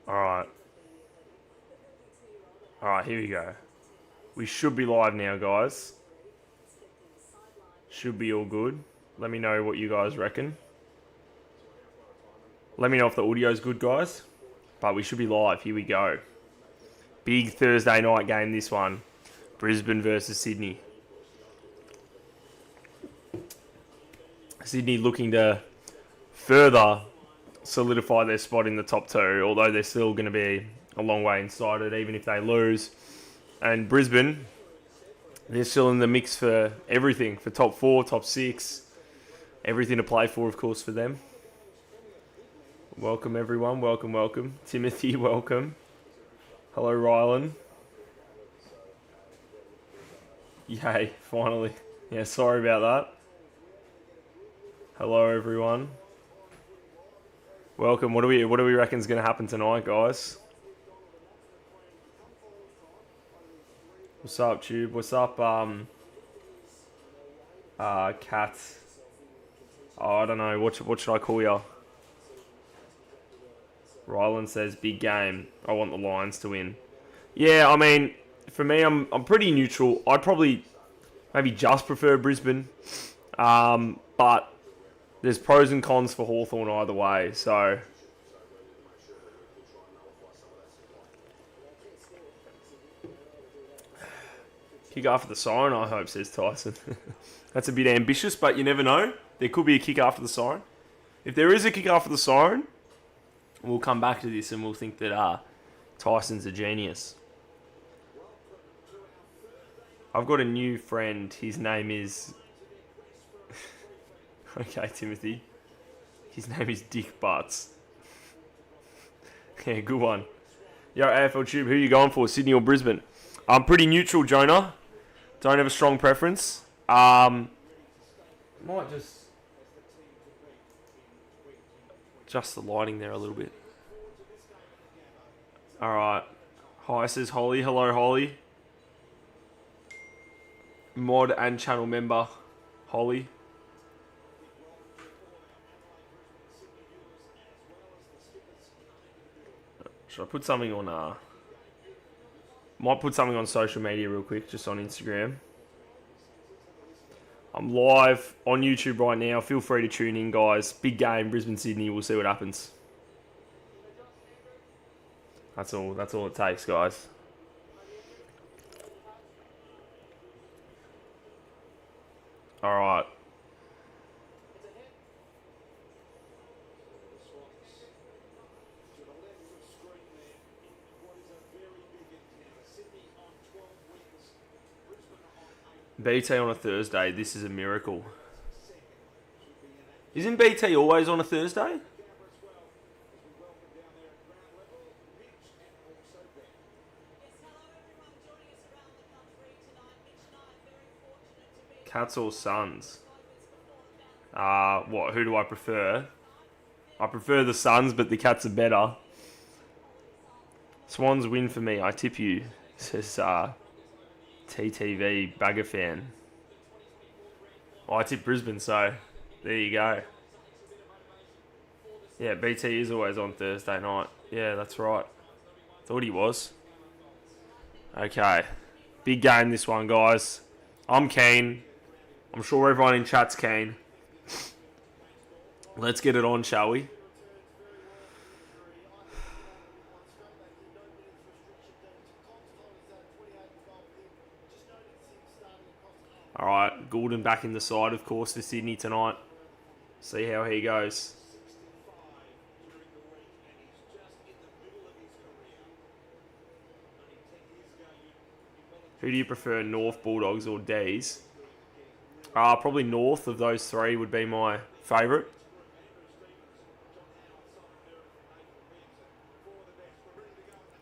Alright. Alright, here we go. We should be live now, guys. Should be all good. Let me know what you guys reckon. Let me know if the audio's good, guys. But we should be live. Here we go. Big Thursday night game, this one. Brisbane versus Sydney. Sydney looking to further solidify their spot in the top two, although they're still going to be a long way inside it, even if they lose. And Brisbane, they're still in the mix for everything, for top four, top six. Everything to play for, of course, for them. Welcome, everyone. Welcome, welcome. Timothy, welcome. Hello, Rylan. Yay, finally. Yeah, sorry about that. Hello, everyone. Welcome. What do we reckon is going to happen tonight, guys? What's up, Tube? What's up, Cat? Oh, I don't know. What should I call ya? Ryland says big game. I want the Lions to win. Yeah, I mean, for me, I'm pretty neutral. I'd probably maybe just prefer Brisbane, but there's pros and cons for Hawthorn either way. So kick after the siren, I hope, says Tyson. That's a bit ambitious, but you never know. There could be a kick after the siren. If there is a kick after the siren, we'll come back to this and we'll think that Tyson's a genius. I've got a new friend. His name is... Okay, Timothy. His name is Dick Butts. Yeah, good one. Yo, AFL Tube, who are you going for, Sydney or Brisbane? I'm pretty neutral, Jonah. Don't have a strong preference. Might just the lighting there a little bit. Alright. Hi, says Holly. Hello, Holly. Mod and channel member, Holly. Should I put something on, might put something on social media real quick, just on Instagram. I'm live on YouTube right now. Feel free to tune in, guys. Big game, Brisbane, Sydney. We'll see what happens. That's all it takes, guys. Alright. BT on a Thursday. This is a miracle. Isn't BT always on a Thursday? Cats or Suns? Who do I prefer? I prefer the Suns, but the Cats are better. Swans win for me. I tip you, says TTV Bagger fan. I tip Brisbane, so there you go. Yeah, BT is always on Thursday night. Yeah, that's right. Thought he was. Okay. Big game this one, guys. I'm keen. I'm sure everyone in chat's keen. Let's get it on, shall we? Alright, Goulden back in the side, of course, for Sydney tonight. See how he goes. Who do you prefer, North, Bulldogs or D's? Probably North of those three would be my favourite.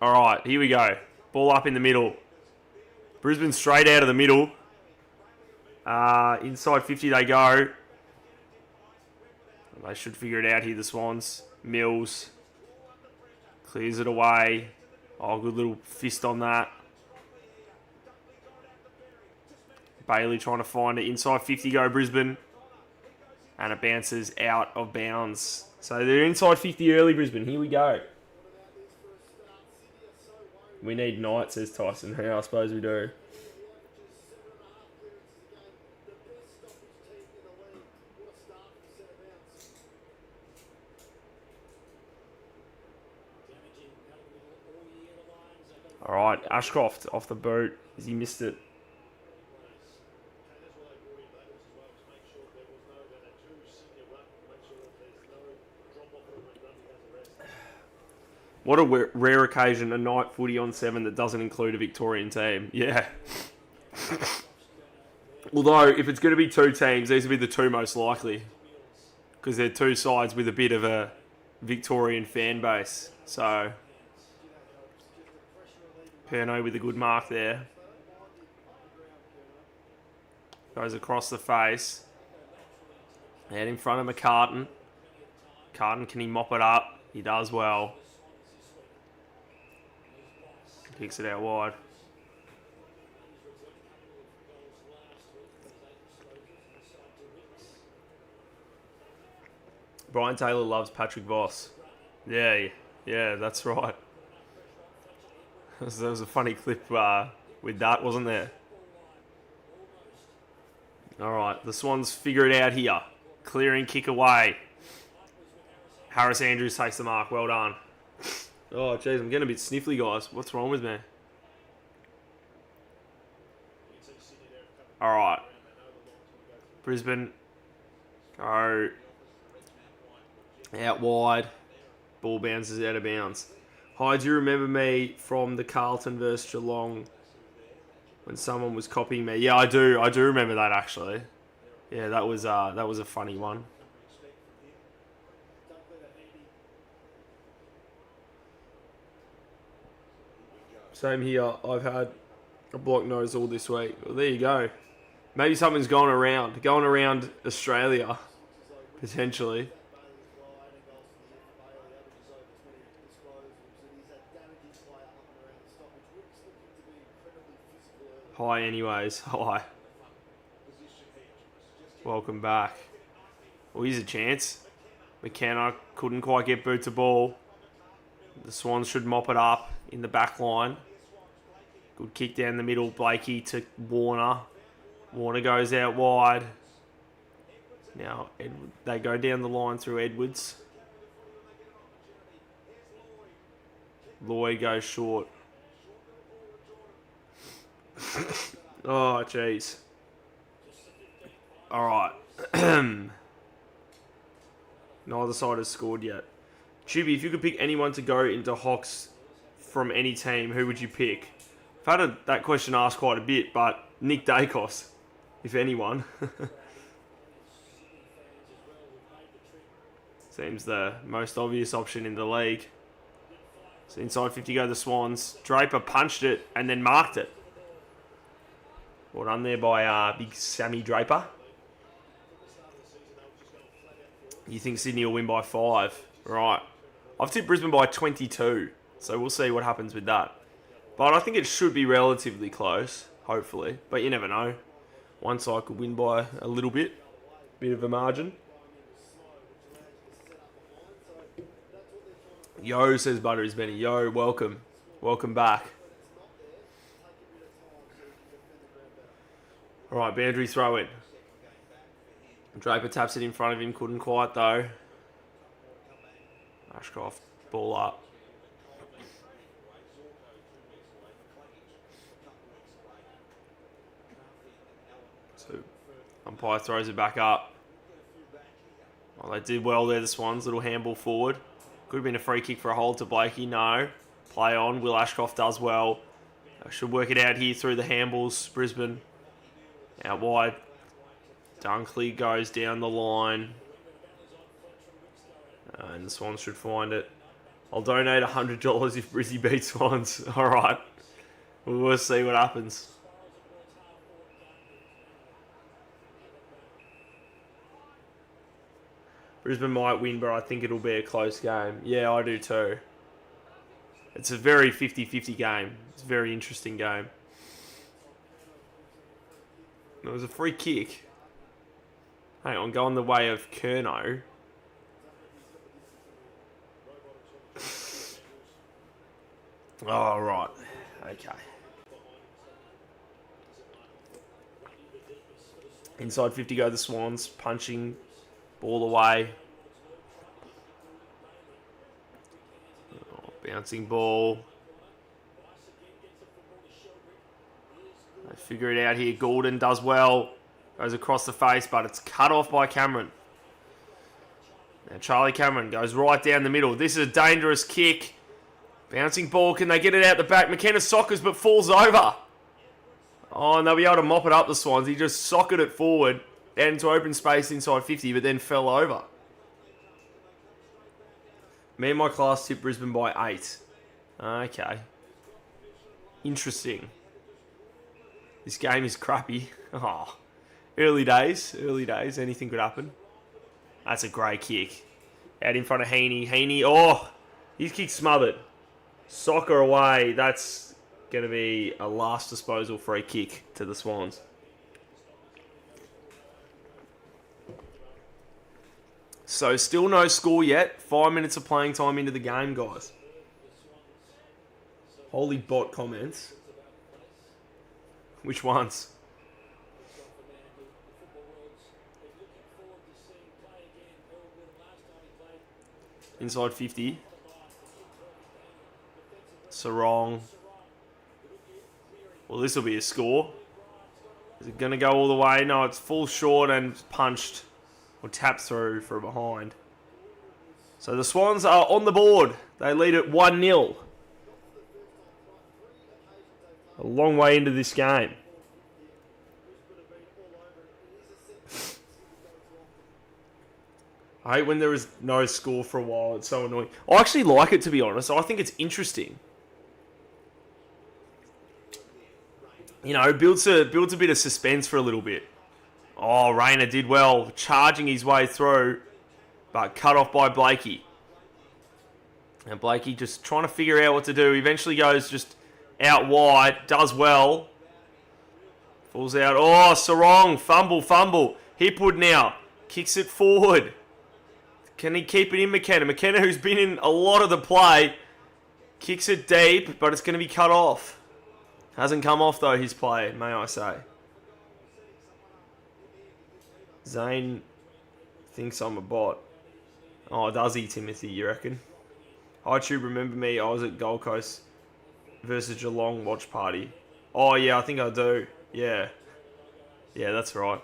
Alright, here we go. Ball up in the middle. Brisbane straight out of the middle. Inside 50 they go. They should figure it out here, the Swans. Mills clears it away. Oh, good little fist on that. Bailey trying to find it. Inside 50 go Brisbane. And it bounces out of bounds. So they're inside 50 early, Brisbane. Here we go. We need Knight, says Tyson. Yeah, I suppose we do. All right, Ashcroft off the boot. Has he missed it? What a rare occasion, a night footy on 7 that doesn't include a Victorian team. Yeah. Although, if it's going to be two teams, these will be the two most likely. Because they're two sides with a bit of a Victorian fan base. So, Perno with a good mark there. Goes across the face. Out in front of McCartan. Carton, can he mop it up? He does well. Kicks it out wide. Brian Taylor loves Patrick Voss. Yeah, that's right. There was a funny clip with that, wasn't there? All right, the Swans figure it out here. Clearing kick away. Harris Andrews takes the mark. Well done. Oh, jeez, I'm getting a bit sniffly, guys. What's wrong with me? All right. Brisbane. Go. Out wide. Ball bounces out of bounds. Hi, do you remember me from the Carlton versus Geelong when someone was copying me? Yeah, I do. I do remember that, actually. Yeah, that was a funny one. Same here. I've had a block nose all this week. Well, there you go. Maybe something's going around Australia, potentially. Hi, anyways. Hi. Welcome back. Well, here's a chance. McKenna couldn't quite get boot to ball. The Swans should mop it up in the back line. Good kick down the middle. Blakey to Warner. Warner goes out wide. Now, they go down the line through Edwards. Lloyd goes short. Oh, jeez. All right. Neither side has scored yet. Chubby, if you could pick anyone to go into Hawks from any team, who would you pick? I've had that question asked quite a bit, but Nick Dacos, if anyone. Seems the most obvious option in the league. So inside 50 go the Swans. Draper punched it and then marked it. Well done there by big Sammy Draper. You think Sydney will win by 5? Right. I've tipped Brisbane by 22. So we'll see what happens with that. But I think it should be relatively close, hopefully. But you never know. One side could win by a little bit. Bit of a margin. Yo, says Buttery's Benny. Yo, welcome. Welcome back. All right, boundary throw in. Draper taps it in front of him. Couldn't quite, though. Ashcroft, ball up. So, umpire throws it back up. Well, they did well there, the Swans. Little handball forward. Could have been a free kick for a hold to Blakey. No. Play on. Will Ashcroft does well. Should work it out here through the handballs. Brisbane. Out wide. Dunkley goes down the line. And the Swans should find it. I'll donate $100 if Brizzy beats Swans. All right. We'll see what happens. Brisbane might win, but I think it'll be a close game. Yeah, I do too. It's a very 50-50 game. It's a very interesting game. It was a free kick. Hang on, going the way of Curnow. Oh, right. Okay. Inside 50 go the Swans. Punching. Ball away. Oh, bouncing ball. They figure it out here. Gordon does well. Goes across the face, but it's cut off by Cameron. Now Charlie Cameron goes right down the middle. This is a dangerous kick. Bouncing ball. Can they get it out the back? McKenna sockers but falls over. Oh, and they'll be able to mop it up, the Swans. He just socked it forward out into open space inside 50, but then fell over. Me and my class tipped Brisbane by 8. Okay. Interesting. This game is crappy. Oh, early days. Anything could happen. That's a great kick. Out in front of Heaney. Heaney, oh, his kick's smothered. Soccer away. That's going to be a last disposal free kick to the Swans. So still no score yet. 5 minutes of playing time into the game, guys. Holy bot comments. Which ones? Inside 50. Sarong. Well, this will be a score. Is it going to go all the way? No, it's full short and punched or tapped through from behind. So the Swans are on the board. They lead at 1-0. A long way into this game. I hate when there is no score for a while. It's so annoying. I actually like it, to be honest. I think it's interesting. You know, builds a bit of suspense for a little bit. Oh, Rayner did well, charging his way through, but cut off by Blakey. And Blakey just trying to figure out what to do. Eventually goes just out wide, does well. Falls out. Oh, Sarong, fumble. Hipwood now, kicks it forward. Can he keep it in McKenna? McKenna, who's been in a lot of the play, kicks it deep, but it's going to be cut off. Hasn't come off, though, his play, may I say. Zane thinks I'm a bot. Oh, does he, Timothy, you reckon? Hi, CHOOB, remember me? I was at Gold Coast versus Geelong watch party. Oh, yeah, I think I do. Yeah. Yeah, that's right.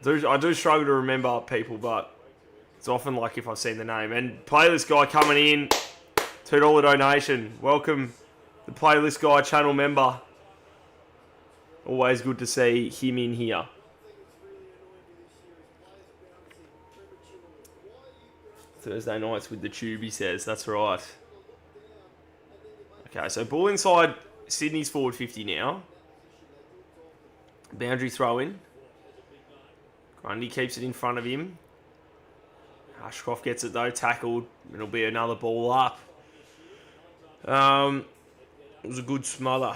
I do struggle to remember people, but it's often like if I've seen the name. And playlist guy coming in, $2 donation. Welcome, the playlist guy channel member. Always good to see him in here. Thursday nights with the Tube, he says. That's right. Okay, so ball inside Sydney's forward 50 now. Boundary throw in. Grundy keeps it in front of him. Ashcroft gets it though, tackled. It'll be another ball up. It was a good smother.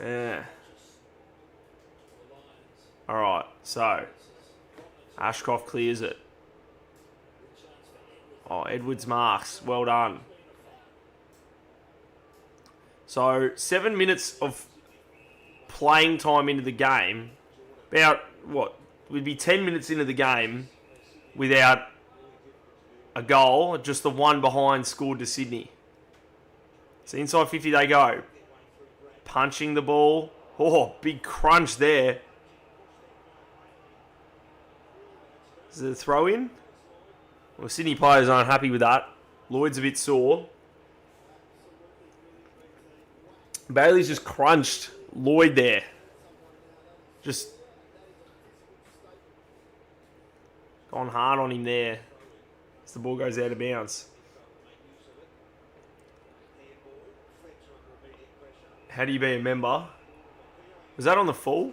Yeah. Alright, so Ashcroft clears it. Oh, Edwards marks. Well done. So 7 minutes of playing time into the game. About, what, would be 10 minutes into the game without a goal. Just the one behind scored to Sydney. So inside 50 they go. Punching the ball. Oh, big crunch there. Is it a throw in? Well, Sydney players aren't happy with that. Lloyd's a bit sore. Bailey's just crunched Lloyd there. Just gone hard on him there as the ball goes out of bounds. How do you be a member? Was that on the full?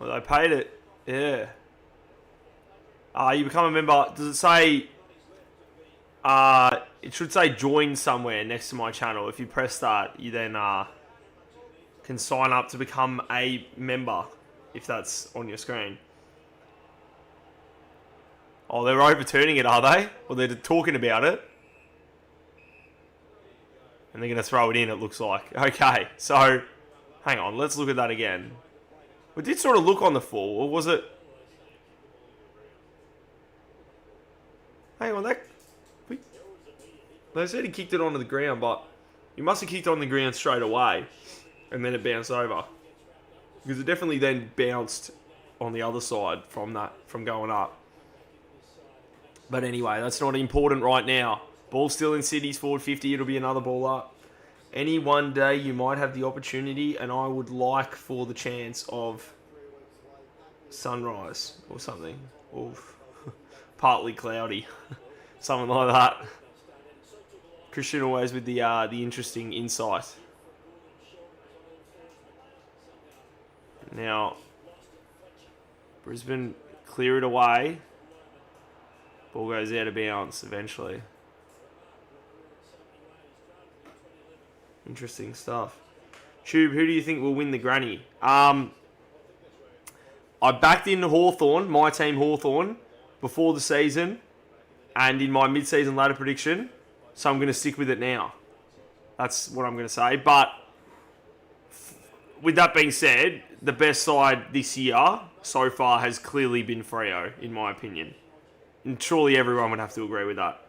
Well, they paid it. Yeah. You become a member. Does it say... it should say join somewhere next to my channel. If you press that, you then can sign up to become a member, if that's on your screen. Oh, they're overturning it, are they? Or they're talking about it? And they're going to throw it in, it looks like. Okay, so hang on. Let's look at that again. It did sort of look on the full, or was it... Hang on, they said he kicked it onto the ground, but he must have kicked it on the ground straight away, and then it bounced over. Because it definitely then bounced on the other side from going up. But anyway, that's not important right now. Ball still in Sydney's forward 50. It'll be another ball up. Any one day you might have the opportunity, and I would like for the chance of sunrise or something. Oof. Partly cloudy. Something like that. Christian always with the interesting insight. Now, Brisbane clear it away. Ball goes out of bounds eventually. Interesting stuff. Choob, who do you think will win the granny? I backed in Hawthorn, my team Hawthorn, before the season and in my mid-season ladder prediction. So I'm going to stick with it now. That's what I'm going to say. But with that being said, the best side this year so far has clearly been Freo, in my opinion. And surely everyone would have to agree with that.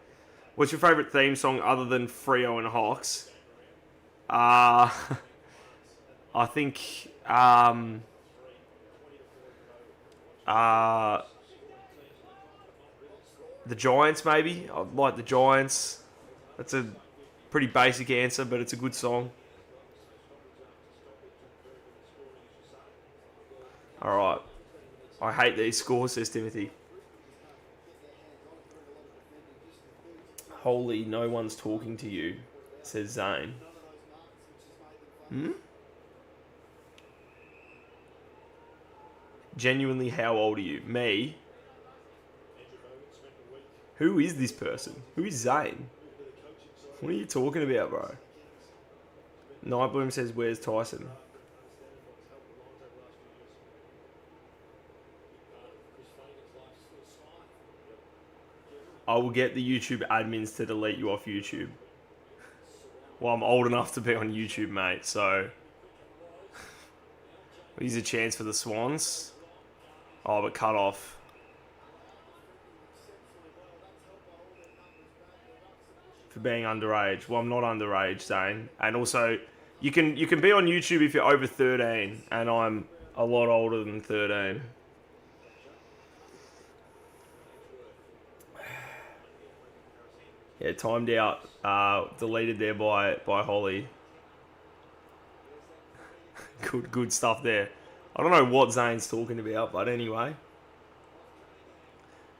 What's your favourite theme song other than Freo and Hawks? I think... the Giants, maybe. I like the Giants. That's a pretty basic answer, but it's a good song. Alright. I hate these scores, says Timothy. Holy, no one's talking to you, says Zane. Genuinely, how old are you? Me? Who is this person? Who is Zane? What are you talking about, bro? Nightbloom says, where's Tyson? I will get the YouTube admins to delete you off YouTube. Well, I'm old enough to be on YouTube, mate, so... Here's a chance for the Swans. Oh, but cut off. For being underage. Well, I'm not underage, Zane. And also, you can be on YouTube if you're over 13, and I'm a lot older than 13. Yeah, timed out. Deleted there by Holly. Good stuff there. I don't know what Zane's talking about, but anyway.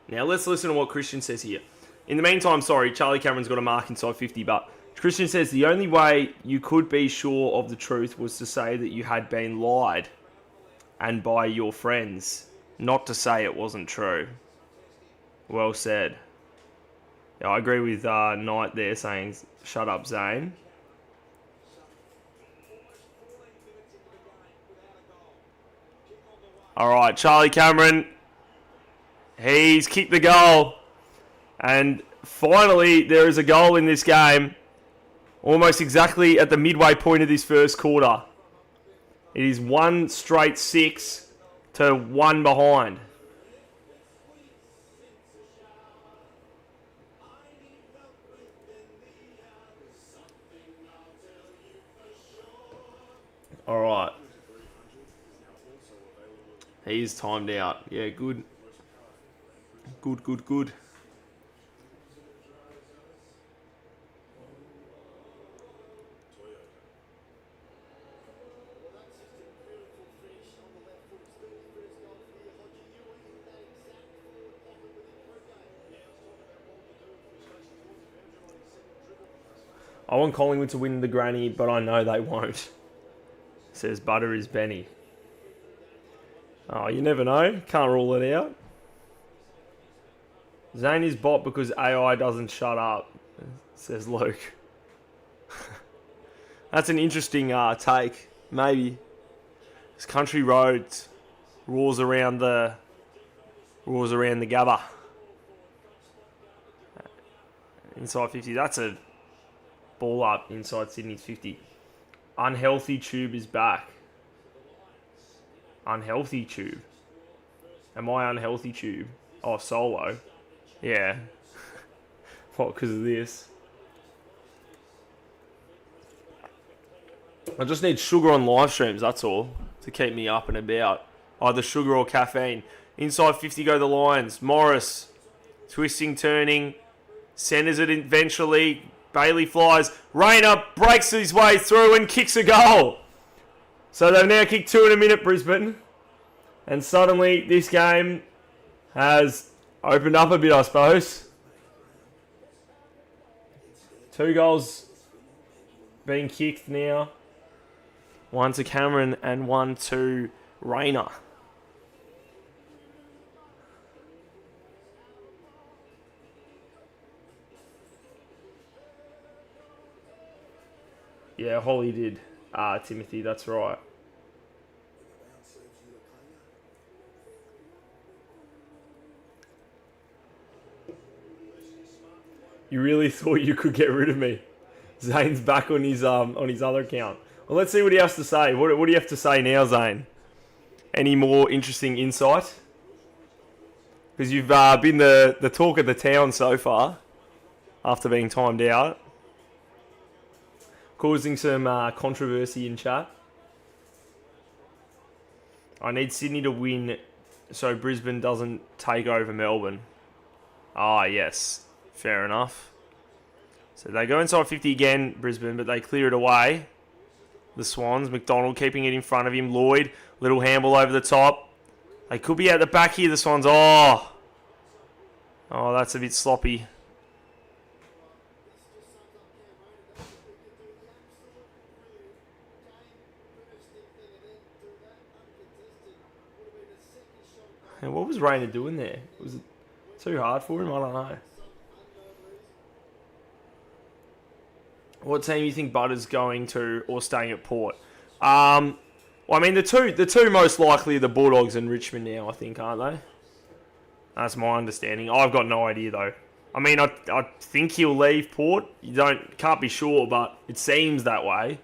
Now let's listen to what Christian says here. In the meantime, sorry, Charlie Cameron's got a mark inside 50, but Christian says the only way you could be sure of the truth was to say that you had been lied and by your friends, not to say it wasn't true. Well said. Yeah, I agree with Knight there saying, shut up, Zane. All right, Charlie Cameron, he's kicked the goal. And finally, there is a goal in this game, almost exactly at the midway point of this first quarter. It is 1 straight 6 to 1 behind. All right. He's timed out. Yeah, good. Good. I want Collingwood to win the granny, but I know they won't. Says Butter is Benny. Oh, you never know. Can't rule it out. Zane is bot because AI doesn't shut up, says Luke. That's an interesting take. Maybe. It's country roads. Roars around the Gabba. Inside 50. That's ball up inside Sydney's 50. Unhealthy CHOOB is back. Unhealthy CHOOB. Am I unhealthy CHOOB? Oh, solo. Yeah. What, because of this? I just need sugar on live streams, that's all, to keep me up and about. Either sugar or caffeine. Inside 50 go the Lions. Morris, twisting, turning, centers it eventually. Bailey flies. Rayner breaks his way through and kicks a goal. So they've now kicked 2 in a minute, Brisbane. And suddenly this game has opened up a bit, I suppose. 2 goals being kicked now. 1 to Cameron and 1 to Rayner. Yeah, Holly did. Timothy, that's right. You really thought you could get rid of me? Zane's back on his other account. Well, let's see what he has to say. What do you have to say now, Zane? Any more interesting insight? Because you've been the talk of the town so far, after being timed out. Causing some controversy in chat. I need Sydney to win so Brisbane doesn't take over Melbourne. Ah, yes. Fair enough. So they go inside 50 again, Brisbane, but they clear it away. The Swans, McDonald keeping it in front of him. Lloyd, little handball over the top. They could be at the back here, the Swans. Oh, that's a bit sloppy. And what was Rayner doing there? Was it too hard for him? I don't know. What team do you think Butter's going to or staying at Port? Well, I mean, the two most likely are the Bulldogs and Richmond now, I think, aren't they? That's my understanding. I've got no idea, though. I mean, I think he'll leave Port. You can't be sure, but it seems that way.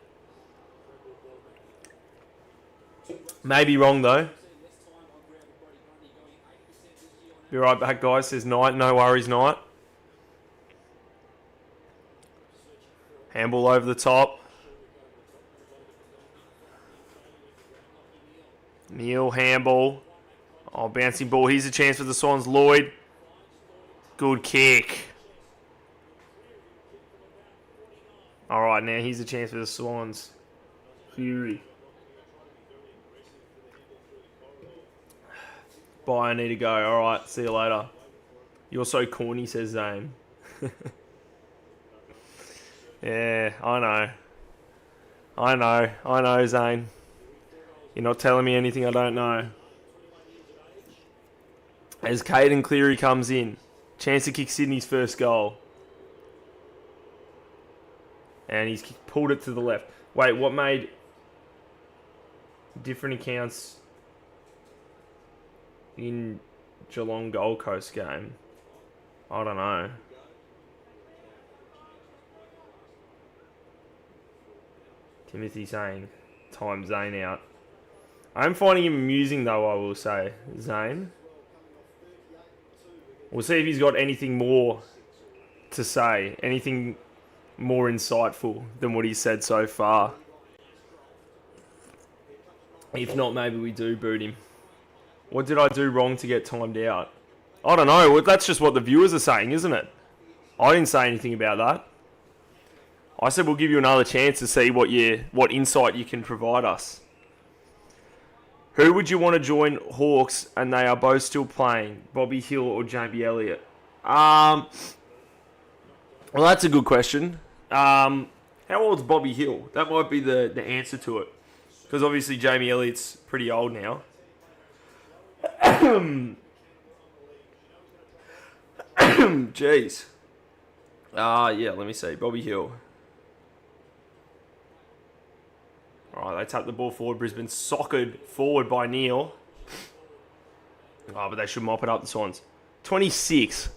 Maybe wrong, though. Be right back, guys. Says Knight. No worries, Knight. Handball over the top. Neil handball. Oh, bouncing ball. Here's a chance for the Swans. Lloyd. Good kick. All right, now here's a chance for the Swans. Fury. Bye, I need to go. All right, see you later. You're so corny, says Zane. Yeah, I know, Zane. You're not telling me anything I don't know. As Caden Cleary comes in, chance to kick Sydney's first goal. And he's pulled it to the left. Wait, what made different accounts in Geelong Gold Coast game? I don't know. Timothy saying, time Zane out. I'm finding him amusing though, I will say, Zane. We'll see if he's got anything more to say. Anything more insightful than what he's said so far. If not, maybe we do boot him. What did I do wrong to get timed out? I don't know. Well, that's just what the viewers are saying, isn't it? I didn't say anything about that. I said we'll give you another chance to see what insight you can provide us. Who would you want to join Hawks and they are both still playing? Bobby Hill or Jamie Elliott? Well, that's a good question. How old's Bobby Hill? That might be the answer to it. Because obviously Jamie Elliott's pretty old now. Jeez. Yeah, let me see. Bobby Hill. Alright, they tap the ball forward. Brisbane soccered forward by Neil. Oh, but they should mop it up, the Swans. 26.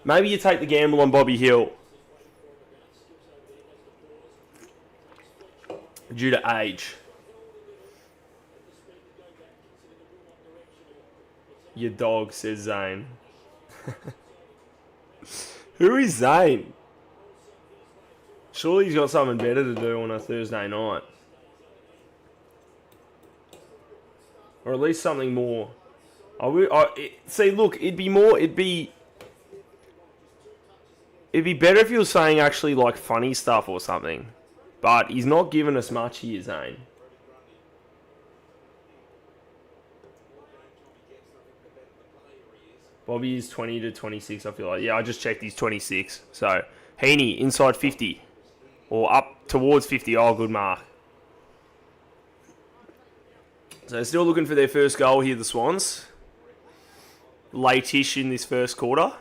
Maybe you take the gamble on Bobby Hill. due to age. Your dog, says Zane. Who is Zane? Surely he's got something better to do on a Thursday night. Or at least something more. See, look, it'd be better if he was saying actually like funny stuff or something. But he's not giving us much here, Zane. Bobby is 20 to 26, I feel like. Yeah, I just checked, he's 26. So, Heaney, inside 50. Or up towards 50. Oh, good mark. So, still looking for their first goal here, the Swans. Late-ish in this first quarter.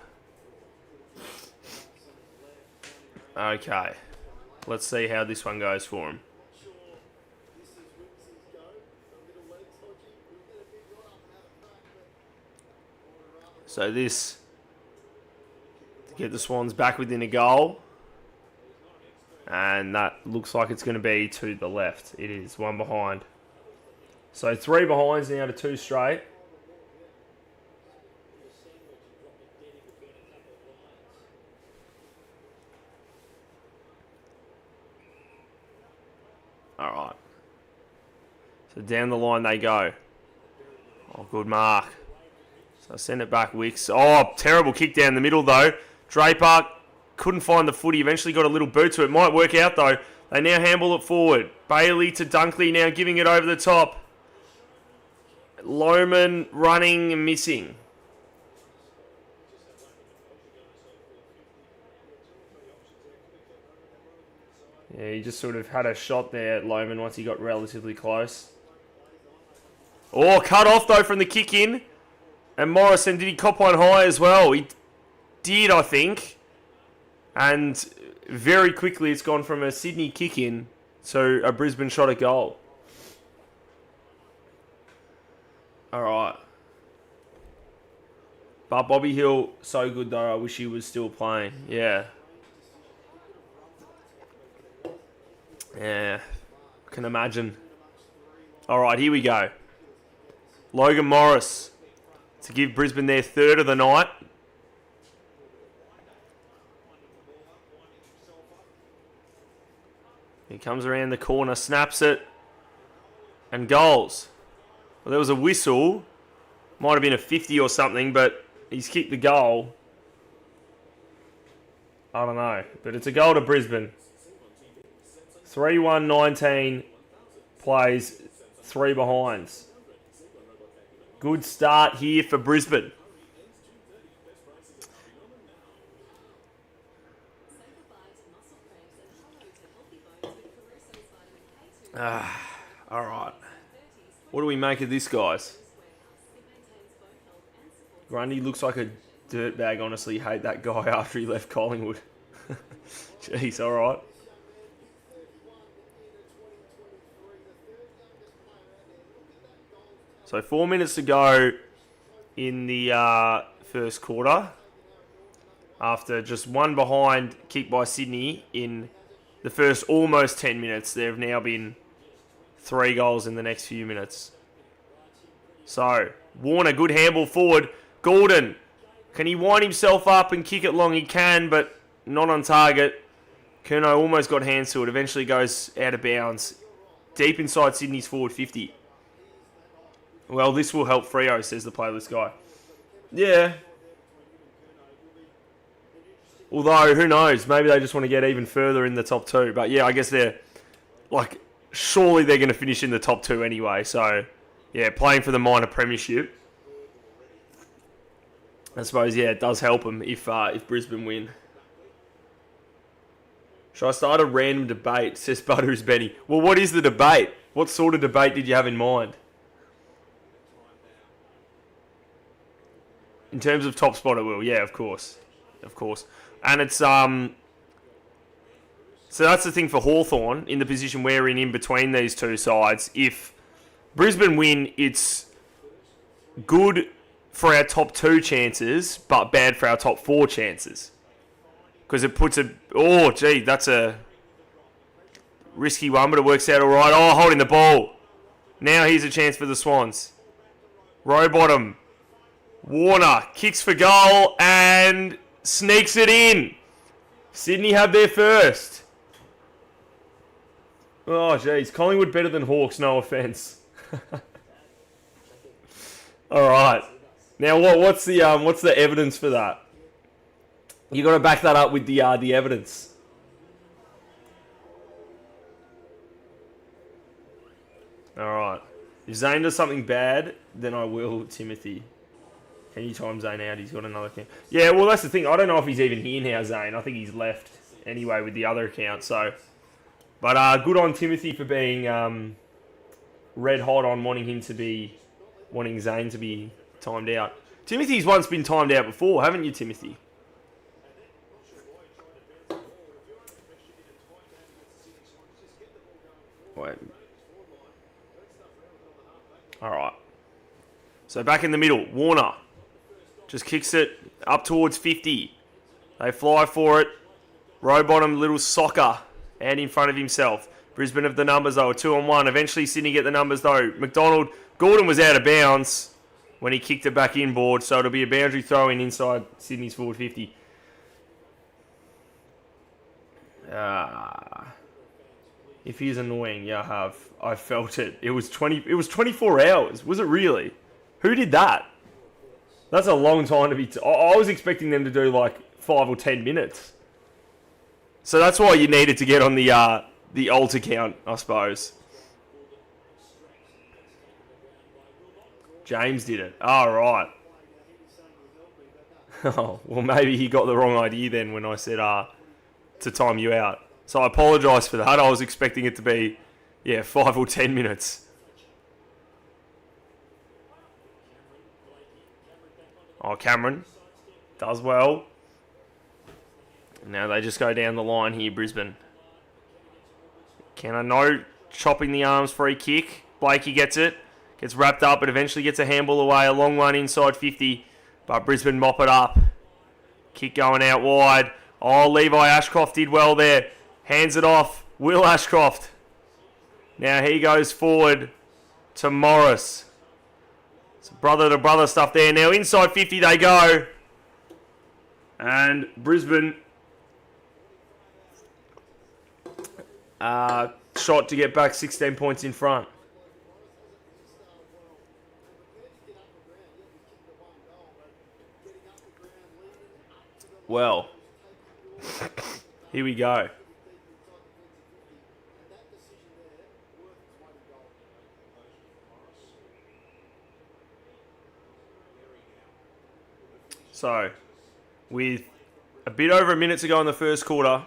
Okay. Let's see how this one goes for him. So this, to get the Swans back within a goal. And that looks like it's going to be to the left. It is, one behind. So 3 behinds now to 2 straight. All right. So down the line they go. Oh, good mark. So send it back, Wicks. Oh, terrible kick down the middle, though. Draper couldn't find the footy. Eventually got a little boot to it. Might work out, though. They now handball it forward. Bailey to Dunkley now giving it over the top. Lohman running and missing. Yeah, he just sort of had a shot there at Lohman once he got relatively close. Oh, cut off, though, from the kick in. And Morrison, did he cop one high as well? He did, I think. And very quickly it's gone from a Sydney kick-in to a Brisbane shot at goal. All right. But Bobby Hill, so good though. I wish he was still playing. Yeah. Yeah. I can imagine. All right, here we go. Logan Morris to give Brisbane their 3rd of the night. He comes around the corner, snaps it, and goals. Well, there was a whistle. Might have been a 50 or something, but he's kicked the goal. I don't know, but it's a goal to Brisbane. 3-1-19 plays 3 behinds. Good start here for Brisbane. All right. What do we make of this, guys? Grundy looks like a dirtbag, honestly. Hate that guy after he left Collingwood. Jeez, all right. So 4 minutes to go in the first quarter. After just 1 behind kick by Sydney in the first almost 10 minutes, there have now been 3 goals in the next few minutes. So, Warner, good handball forward. Gordon, can he wind himself up and kick it long? He can, but not on target. Curnow almost got hands to it. Eventually goes out of bounds. Deep inside Sydney's forward 50. Well, this will help Freo, says the playlist guy. Yeah. Although, who knows? Maybe they just want to get even further in the top 2. But yeah, I guess they're, like, surely they're going to finish in the top 2 anyway. So, yeah, playing for the minor premiership. I suppose, yeah, it does help them if Brisbane win. Should I start a random debate, says Butters Benny. Well, what is the debate? What sort of debate did you have in mind? In terms of top spot, it will. Yeah, of course. Of course. And it's, so that's the thing for Hawthorn in the position we're in between these two sides. If Brisbane win, it's good for our top 2 chances, but bad for our top 4 chances. Because it puts a... Oh, gee, that's a risky one, but it works out all right. Oh, holding the ball. Now here's a chance for the Swans. Rowbottom. Warner kicks for goal and sneaks it in. Sydney have their first. Oh, jeez. Collingwood better than Hawks, no offence. All right. Now, what's the evidence for that? You got to back that up with the evidence. All right. If Zane does something bad, then I will Timothy. Can you time Zane out? He's got another account. Yeah, well, that's the thing. I don't know if he's even here now, Zane. I think he's left anyway with the other account. So, but good on Timothy for being red hot on wanting Zane to be timed out. Timothy's once been timed out before, haven't you, Timothy? Wait. All right. So back in the middle, Warner just kicks it up towards 50. They fly for it. Rowbottom, little soccer, and in front of himself. Brisbane have the numbers though, 2-on-1. Eventually Sydney get the numbers though. Gordon was out of bounds when he kicked it back inboard, so it'll be a boundary throw in inside Sydney's forward 50. If he's annoying, yeah, I felt it. It was 24 hours. Was it really? Who did that? That's a long time to be... I was expecting them to do like 5 or 10 minutes. So that's why you needed to get on the alt account, I suppose. James did it. Oh, right. Oh, well, maybe he got the wrong idea then when I said to time you out. So I apologise for that. I was expecting it to be, 5 or 10 minutes. Oh, Cameron does well. Now they just go down the line here, Brisbane. No chopping the arms, free kick. Blakey gets it. Gets wrapped up, but eventually gets a handball away. A long one inside 50. But Brisbane mop it up. Kick going out wide. Oh, Levi Ashcroft did well there. Hands it off. Will Ashcroft. Now he goes forward to Morris. It's brother-to-brother stuff there. Now inside 50 they go. And Brisbane shot to get back 16 points in front. Well, here we go. So, with a bit over a minute to go in the first quarter,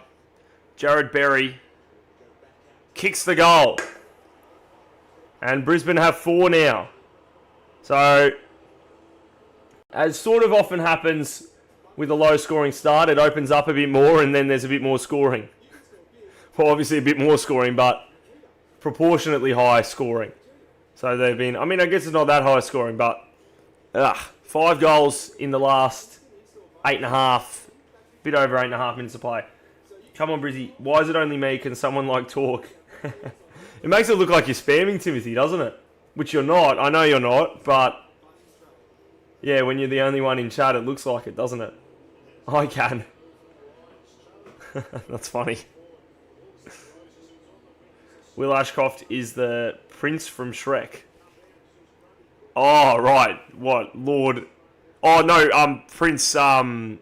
Jared Berry kicks the goal. And Brisbane have 4 now. So, as sort of often happens with a low-scoring start, it opens up a bit more and then there's a bit more scoring. Well, obviously a bit more scoring, but proportionately high scoring. So they've been... I guess it's not that high scoring, but... 5 goals in the last 8.5... bit over 8.5 minutes of play. Come on, Brizzy. Why is it only me? Can someone, talk? It makes it look like you're spamming Timothy, doesn't it? Which you're not. I know you're not, but... yeah, when you're the only one in chat, it looks like it, doesn't it? I can. That's funny. Will Ashcroft is the prince from Shrek. Oh, right. What? Lord... oh, no, Prince Charming.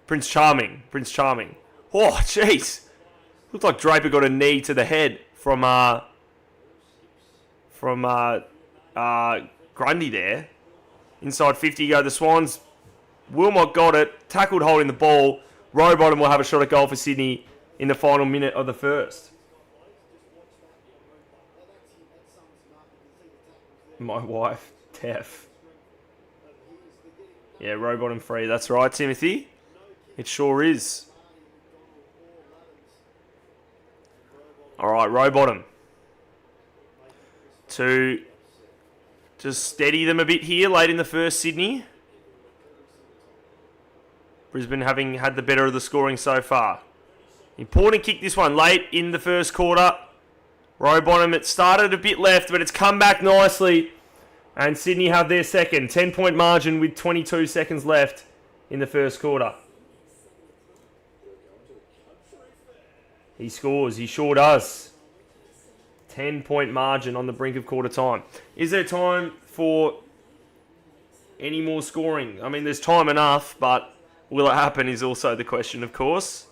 Prince Charming. Oh, jeez. Looked like Draper got a knee to the head from Grundy there. Inside 50 go the Swans. Wilmot got it. Tackled holding the ball. Rowbottom will have a shot at goal for Sydney in the final minute of the first. My wife, Tef. Yeah, Rowbottom free. That's right, Timothy. It sure is. All right, Rowbottom. To just steady them a bit here late in the first, Sydney. Brisbane having had the better of the scoring so far. Important kick this one late in the first quarter. Row bottom, it started a bit left, but it's come back nicely. And Sydney have their second. 10-point margin with 22 seconds left in the first quarter. He scores. He sure does. 10-point margin on the brink of quarter time. Is there time for any more scoring? I mean, there's time enough, but will it happen is also the question, of course.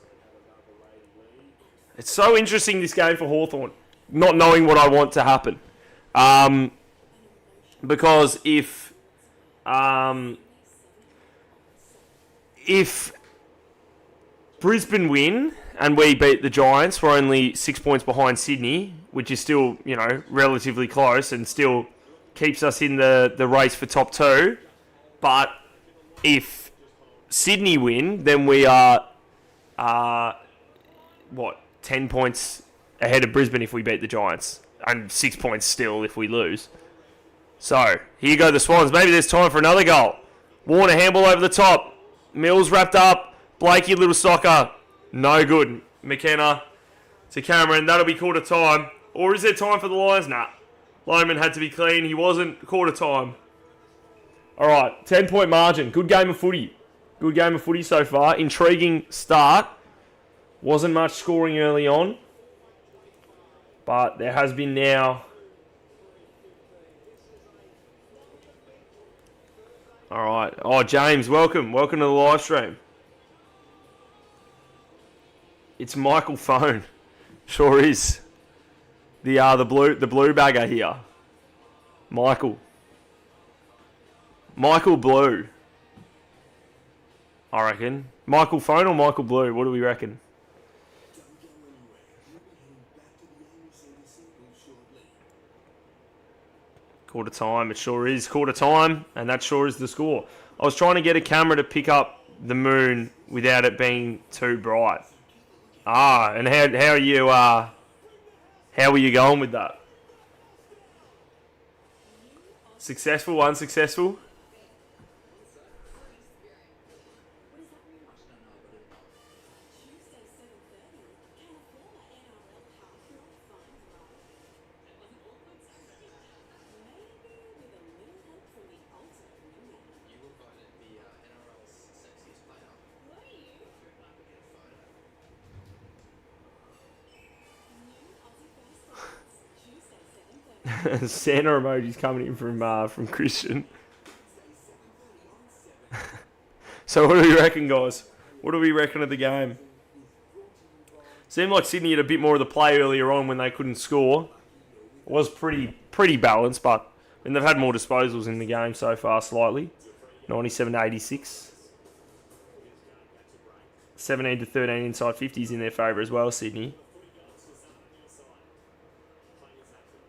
It's so interesting, this game for Hawthorn, not knowing what I want to happen. Because if Brisbane win and we beat the Giants, we're only 6 points behind Sydney, which is still, relatively close and still keeps us in the race for top 2. But if Sydney win, then we are, 10 points ahead of Brisbane if we beat the Giants, and 6 points still if we lose. So, here go the Swans. Maybe there's time for another goal. Warner handball over the top. Mills wrapped up. Blakey, little soccer. No good. McKenna to Cameron. That'll be quarter time. Or is there time for the Lions? Nah. Loman had to be clean. He wasn't. Quarter time. Alright, 10-point margin. Good game of footy. Good game of footy so far. Intriguing start. Wasn't much scoring early on. But there has been now. Alright. Oh, James, welcome. Welcome to the live stream. It's Michael Phone. Sure is. The blue bagger here. Michael Blue. I reckon. Michael Phone or Michael Blue? What do we reckon? Quarter time. It sure is quarter time, and that sure is the score. I was trying to get a camera to pick up the moon without it being too bright. And how are you? How were you going with that? Successful, unsuccessful? Santa emojis coming in from Christian. So what do we reckon, guys? What do we reckon of the game? Seemed like Sydney had a bit more of the play earlier on when they couldn't score. It was pretty balanced, but they've had more disposals in the game so far slightly. 97 to 86. 17 to 13 inside 50s in their favour as well, Sydney.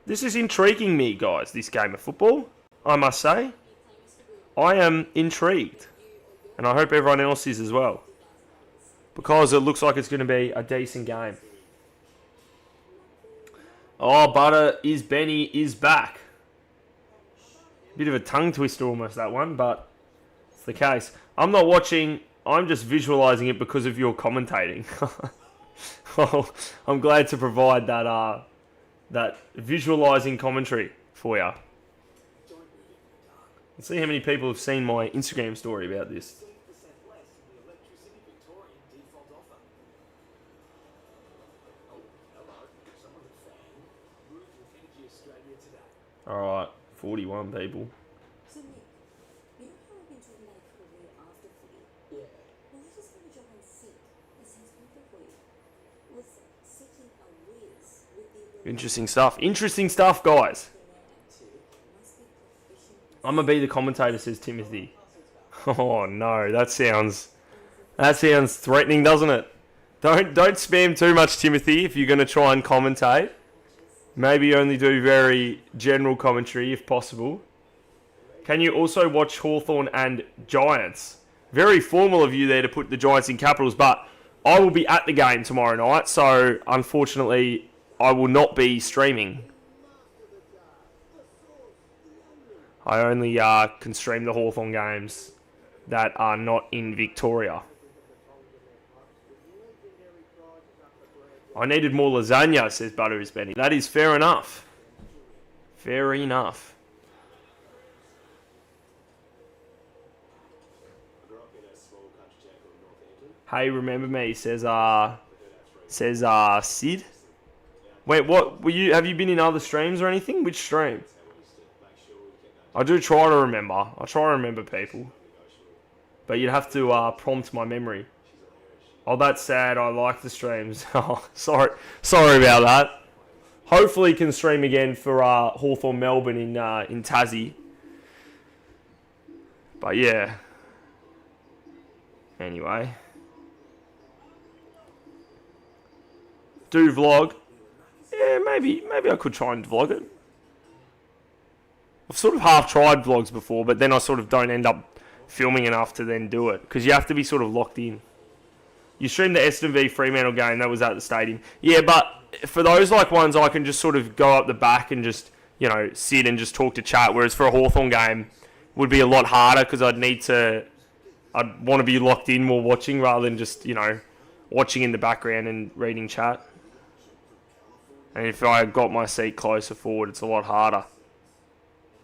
This is intriguing me, guys, this game of football, I must say. I am intrigued. And I hope everyone else is as well. Because it looks like it's going to be a decent game. Oh, Butter is Benny is back. Bit of a tongue twister almost, that one, but it's the case. I'm not watching, I'm just visualising it because of your commentating. Well, I'm glad to provide that visualising commentary for you. Let's see how many people have seen my Instagram story about this. Alright, 41 people. So Nick, you know how I've been talking about a career after footy? Yeah. Well, I just found a job on SICK. That sounds perfect for you. Listen, seeking a whiz with the... Interesting stuff. Interesting stuff, guys. I'm going to be the commentator, says Timothy. Oh, no. That sounds threatening, doesn't it? Don't spam too much, Timothy, if you're going to try and commentate. Maybe only do very general commentary, if possible. Can you also watch Hawthorn and Giants? Very formal of you there to put the Giants in capitals, but I will be at the game tomorrow night, so unfortunately I will not be streaming. I only can stream the Hawthorn games that are not in Victoria. I needed more lasagna, says Buttery Benny. That is fair enough. Fair enough. Hey, remember me, says Sid. Wait, what were you? Have you been in other streams or anything? Which stream? I do try to remember. I try to remember people, but you'd have to prompt my memory. Oh, that's sad. I like the streams. Oh, sorry about that. Hopefully, can stream again for Hawthorn Melbourne in Tassie. But yeah. Anyway, do vlog. Yeah, maybe I could try and vlog it. I've sort of half tried vlogs before, but then I sort of don't end up filming enough to then do it because you have to be sort of locked in. You streamed the Essendon v Fremantle game, that was at the stadium. Yeah, but for those like ones, I can just sort of go up the back and just, you know, sit and just talk to chat, whereas for a Hawthorn game, would be a lot harder because I'd want to be locked in more watching rather than just, you know, watching in the background and reading chat. And if I got my seat closer forward, it's a lot harder.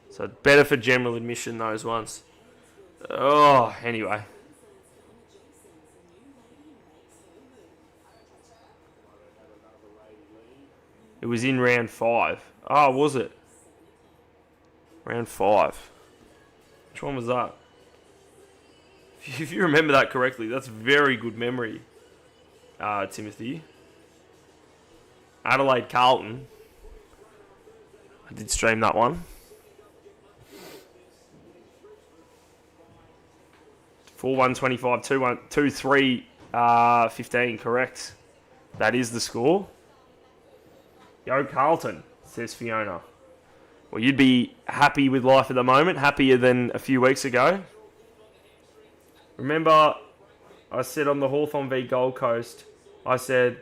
So better for general admission, those ones. Oh, anyway. It was in round 5. Oh, was it? Round 5. Which one was that? If you remember that correctly, that's very good memory, Timothy. Adelaide Carlton. I did stream that one. 4-1-25, 2-3, 15, correct. That is the score. Yo, Carlton, says Fiona. Well, you'd be happy with life at the moment, happier than a few weeks ago. Remember, I said on the Hawthorn v Gold Coast, I said,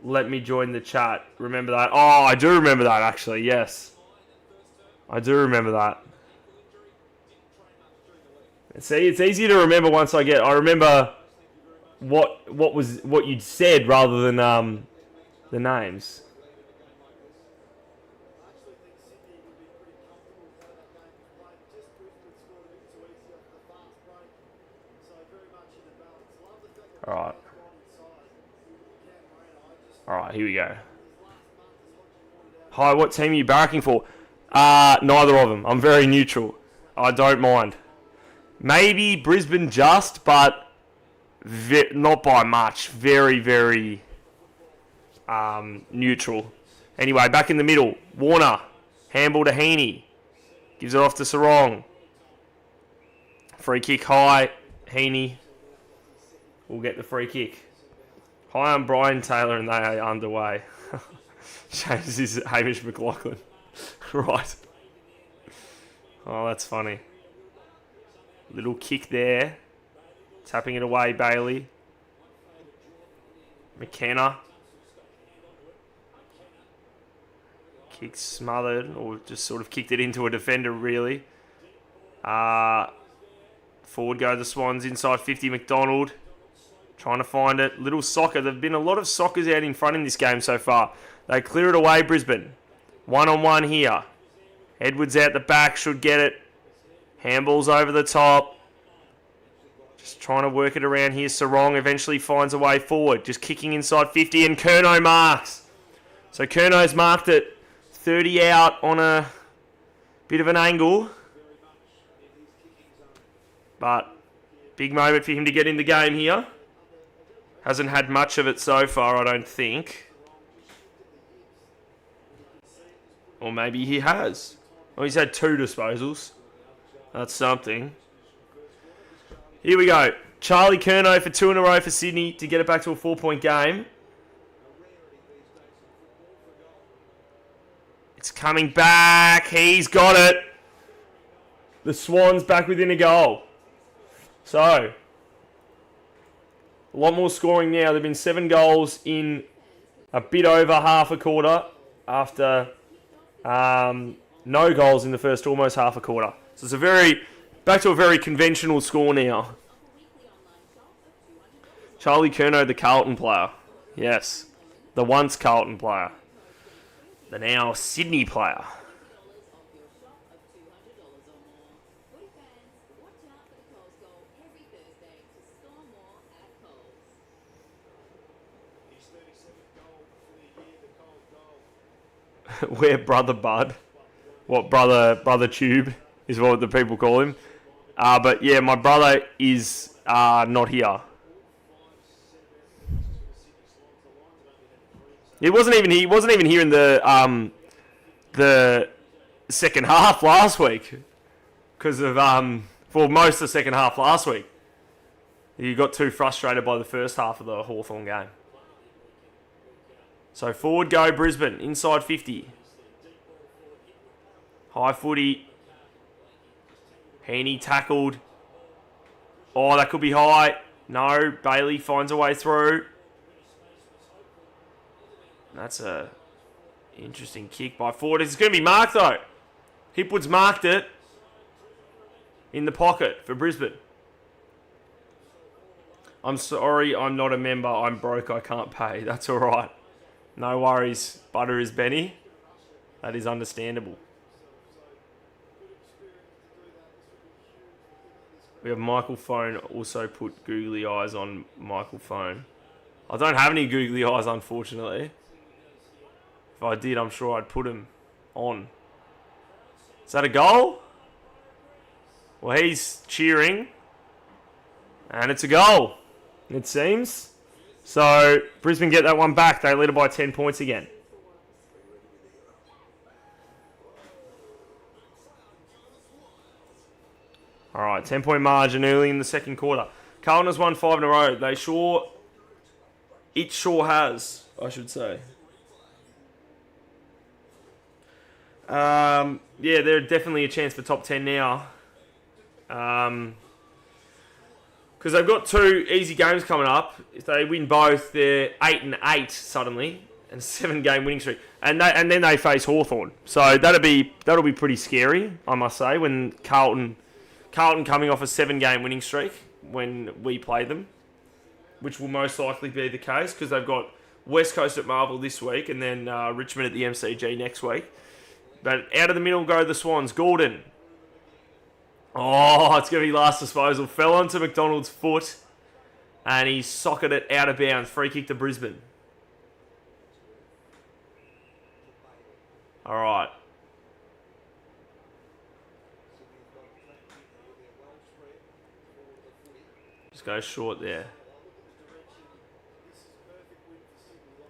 let me join the chat. Remember that? Oh, I do remember that, actually, yes. I do remember that. See, it's easy to remember once I remember what you'd said rather than the names. All right, here we go. Hi, what team are you barracking for? Neither of them. I'm very neutral. I don't mind. Maybe Brisbane just, but not by much. Very, very neutral. Anyway, back in the middle. Warner. Handball to Heaney. Gives it off to Sarong. Free kick high. Heaney will get the free kick. Hi, I'm Brian Taylor and they are underway. James is Hamish McLaughlin. Right. Oh, that's funny. Little kick there. Tapping it away, Bailey. McKenna. Kick smothered, or just sort of kicked it into a defender, really. Forward go the Swans, inside 50, McDonald. Trying to find it. Little soccer. There have been a lot of soccers out in front in this game so far. They clear it away, Brisbane. One-on-one here. Edwards out the back, should get it. Handballs over the top. Just trying to work it around here. Sarong eventually finds a way forward. Just kicking inside 50 and Curnow marks. So Curno's marked it. 30 out on a bit of an angle. But big moment for him to get in the game here. Hasn't had much of it so far, I don't think. Or maybe he has. Oh, he's had 2 disposals. That's something. Here we go. Charlie Curnow for 2 in a row for Sydney to get it back to a 4-point game. It's coming back. He's got it. The Swans back within a goal. So, a lot more scoring now. There have been 7 goals in a bit over half a quarter after no goals in the first almost half a quarter. So it's back to a very conventional score now. Charlie Curnow, the Carlton player. Yes. The once Carlton player. The now Sydney player. We're brother Bud. What, brother CHOOB is what the people call him. But yeah, my brother is not here. He wasn't even here in the second half last week because of for most of the second half last week. He got too frustrated by the first half of the Hawthorn game. So forward go Brisbane, inside 50. High footy. Heaney tackled. Oh, that could be high. No, Bailey finds a way through. That's a interesting kick by Ford. It's going to be marked though. Hipwood's marked it in the pocket for Brisbane. I'm sorry, I'm not a member. I'm broke. I can't pay. That's all right. No worries. Butter is Benny. That is understandable. We have Michael Phone also put googly eyes on Michael Phone. I don't have any googly eyes, unfortunately. If I did, I'm sure I'd put him on. Is that a goal? Well, he's cheering. And it's a goal, it seems. So, Brisbane get that one back. They lead it by 10 points again. All right, 10-point margin early in the second quarter. Carlton has won 5 in a row. It sure has, I should say. Yeah, they're definitely a chance for top 10 now. Because they've got 2 easy games coming up. If they win both, they're 8-8 suddenly, and a 7-game winning streak. And then they face Hawthorn. So that'll be pretty scary, I must say, when Carlton coming off a 7-game winning streak when we play them, which will most likely be the case because they've got West Coast at Marvel this week and then Richmond at the MCG next week. But out of the middle go the Swans. Gordon. Oh, it's going to be last disposal. Fell onto McDonald's foot and he socketed it out of bounds. Free kick to Brisbane. All right. Just go short there.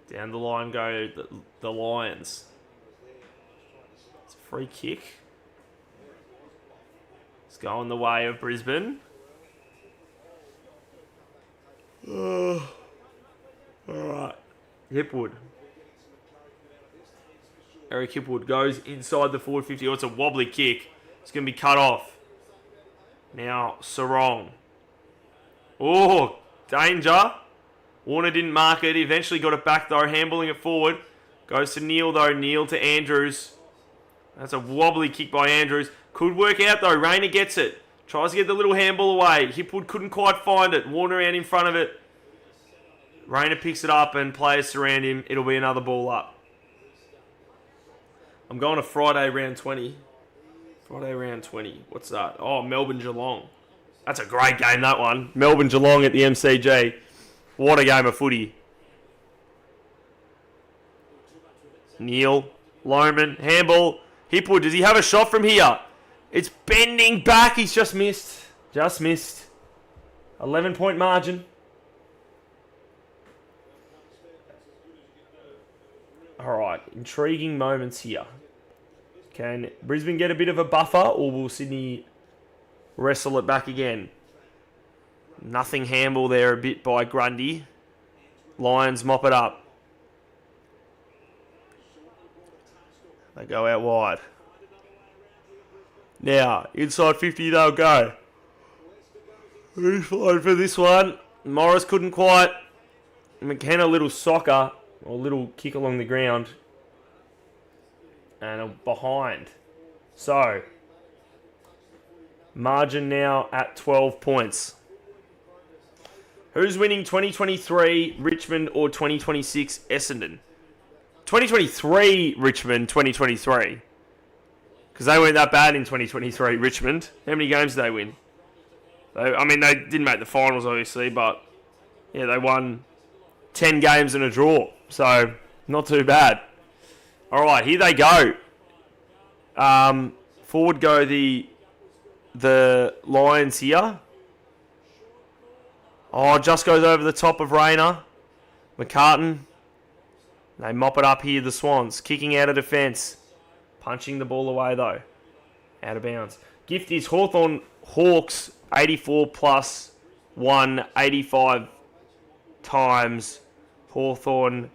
Down the line go the Lions. It's a free kick. It's going the way of Brisbane. All right. Hipwood. Eric Hipwood goes inside the forward 50. Oh, it's a wobbly kick. It's going to be cut off. Now, Sarong. Oh, danger. Warner didn't mark it. He eventually got it back, though, handballing it forward. Goes to Neil, though. Neil to Andrews. That's a wobbly kick by Andrews. Could work out, though. Rayner gets it. Tries to get the little handball away. Hipwood couldn't quite find it. Warner out in front of it. Rayner picks it up and players surround him. It'll be another ball up. I'm going to Friday round 20. Friday round 20. What's that? Oh, Melbourne Geelong. That's a great game, that one. Melbourne Geelong at the MCG. What a game of footy. Neil, Loman, handball. Hipwood, does he have a shot from here? It's bending back. He's just missed. Just missed. 11-point margin. All right, intriguing moments here. Can Brisbane get a bit of a buffer or will Sydney wrestle it back again? Nothing handball there a bit by Grundy. Lions mop it up. They go out wide. Now, inside 50 they'll go. Who's flying for this one? Morris couldn't quite. McKenna, little soccer, or little kick along the ground. And a behind. So, margin now at 12 points. Who's winning 2023 Richmond or 2026 Essendon? 2023 Richmond, 2023. Because they weren't that bad in 2023 Richmond. How many games did they win? I mean, they didn't make the finals, obviously, but yeah, they won 10 games and a draw. So, not too bad. All right, here they go. Forward go the Lions here. Oh, just goes over the top of Rayner. McCartan. They mop it up here, the Swans. Kicking out of defence. Punching the ball away, though. Out of bounds. Gift is Hawthorn Hawks, 84 plus 1, 85 times. Hawthorn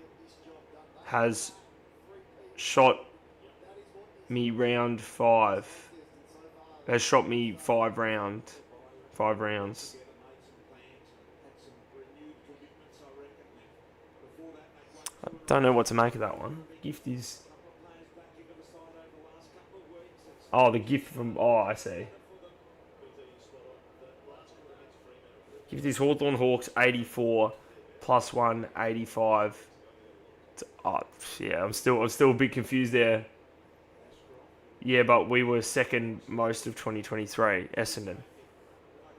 has shot me round 5. Has shot me 5 rounds. I don't know what to make of that one. Gift is... Oh, the gift from... Oh, I see. Gift is Hawthorn Hawks, 84 plus 1, 85. Oh, yeah, I'm still a bit confused there. Yeah, but we were second most of 2023, Essendon.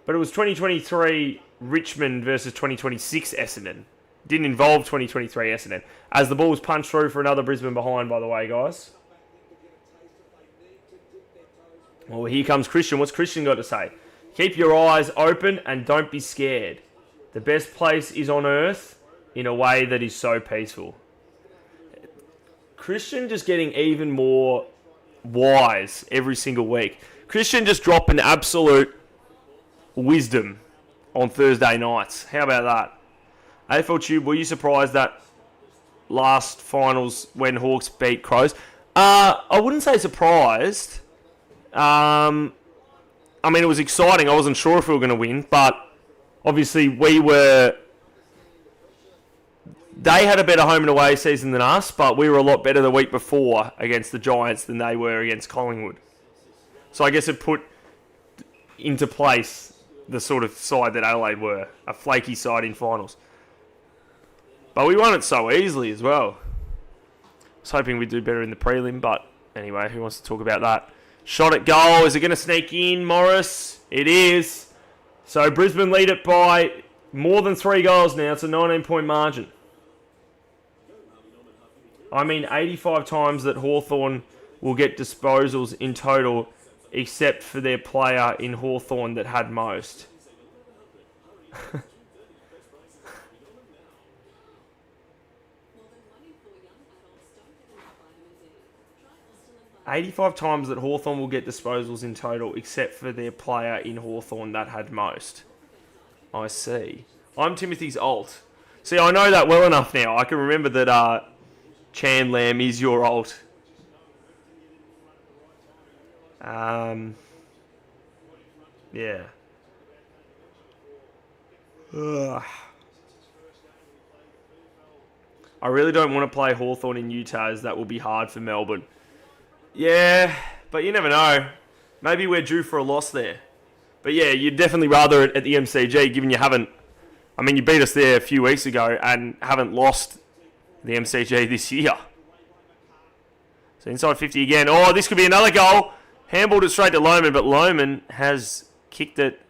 But it was 2023 Richmond versus 2026 Essendon. Didn't involve 2023 Essendon. As the ball was punched through for another Brisbane behind, by the way, guys. Well, here comes Christian. What's Christian got to say? Keep your eyes open and don't be scared. The best place is on earth in a way that is so peaceful. Christian just getting even more wise every single week. Christian just dropping absolute wisdom on Thursday nights. How about that? AFL Tube, were you surprised that last finals when Hawks beat Crows? I wouldn't say surprised. I mean, it was exciting. I wasn't sure if we were going to win, but obviously they had a better home and away season than us, but we were a lot better the week before against the Giants than they were against Collingwood. So I guess it put into place the sort of side that Adelaide were, a flaky side in finals. But we won it so easily as well. I was hoping we'd do better in the prelim, but anyway, who wants to talk about that? Shot at goal. Is it going to sneak in, Morris? It is. So Brisbane lead it by more than 3 goals now. It's a 19-point margin. I mean, 85 times that Hawthorn will get disposals in total, except for their player in Hawthorn that had most. 85 times that Hawthorn will get disposals in total, except for their player in Hawthorn that had most. I see. I'm Timothy's alt. See, I know that well enough now. I can remember that Chan Lamb is your alt. Yeah. Ugh. I really don't want to play Hawthorn in Utah, as that will be hard for Melbourne. Yeah, but you never know. Maybe we're due for a loss there. But yeah, you'd definitely rather it at the MCG, given you haven't... I mean, you beat us there a few weeks ago and haven't lost the MCG this year. So inside 50 again. Oh, this could be another goal. Handballed it straight to Lohman, but Lohman has kicked it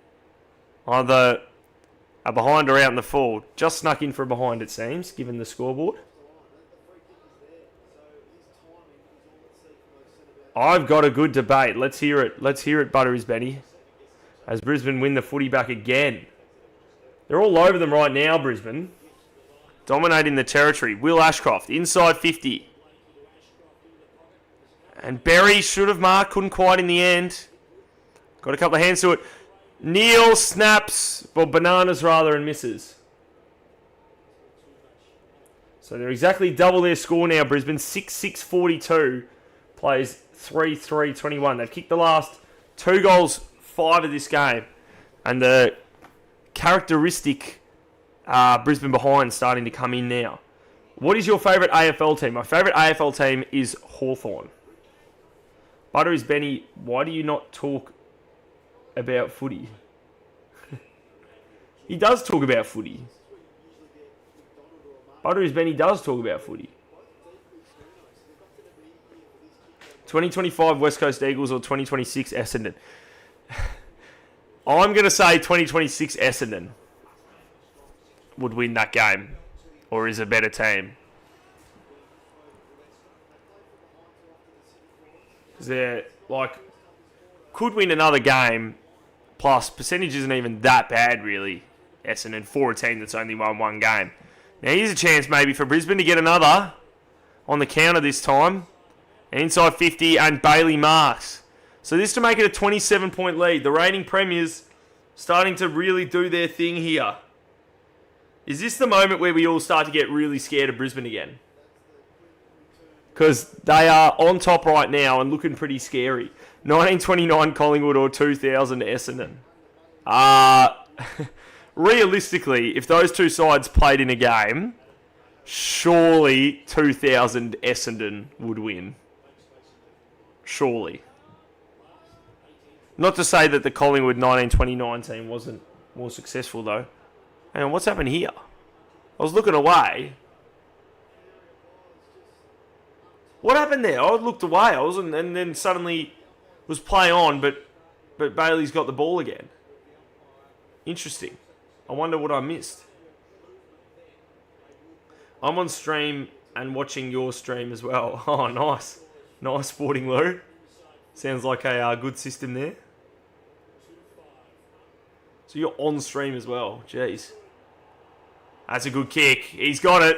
either a behind or out in the full. Just snuck in for a behind, it seems, given the scoreboard. I've got a good debate. Let's hear it. Let's hear it, BRISBANE. As Brisbane win the footy back again. They're all over them right now, Brisbane. Dominating the territory. Will Ashcroft, inside 50. And Berry should have marked, couldn't quite in the end. Got a couple of hands to it. Neil snaps, well, bananas rather, and misses. So they're exactly double their score now, Brisbane. 6-6-42. Plays 3-3-21. They've kicked the last 2 goals, 5 of this game. And the characteristic Brisbane behind starting to come in now. What is your favourite AFL team? My favourite AFL team is Hawthorn. BRISBANE, why do you not talk about footy? He does talk about footy. Buttery's Benny does talk about footy. 2025 West Coast Eagles or 2026 Essendon? I'm going to say 2026 Essendon would win that game, or is a better team. They're like, could win another game, plus percentage isn't even that bad really, Essendon, for a team that's only won one game. Now here's a chance maybe for Brisbane to get another on the counter this time. Inside 50 and Bailey marks. So this to make it a 27-point lead. The reigning premiers starting to really do their thing here. Is this the moment where we all start to get really scared of Brisbane again? Because they are on top right now and looking pretty scary. 1929 Collingwood or 2000 Essendon. Realistically, if those two sides played in a game, surely 2000 Essendon would win. Surely. Not to say that the Collingwood 1929 team wasn't more successful though. Hang on, what's happened here? I was looking away. What happened there? I looked away. And then suddenly was play on, but Bailey's got the ball again. Interesting. I wonder what I missed. I'm on stream and watching your stream as well. Oh, nice. Nice, Sporting Lou. Sounds like a good system there. So you're on stream as well. Jeez. That's a good kick. He's got it.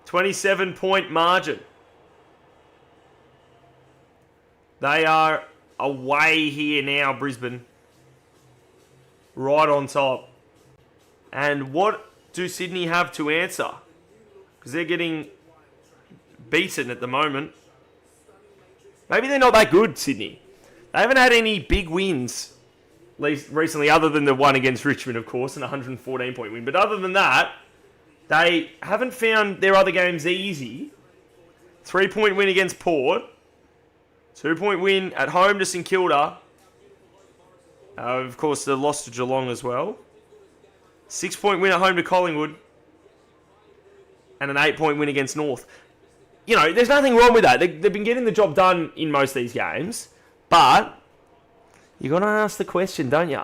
27-point margin. They are away here now, Brisbane. Right on top. And what do Sydney have to answer? Because they're getting beaten at the moment. Maybe they're not that good, Sydney. They haven't had any big wins recently, other than the one against Richmond, of course, an 114-point win. But other than that, they haven't found their other games easy. 3-point win against Port. 2-point win at home to St Kilda. Of course, the loss to Geelong as well. 6-point win at home to Collingwood. And an 8-point win against North. You know, there's nothing wrong with that. They've been getting the job done in most of these games. But you got to ask the question, don't you?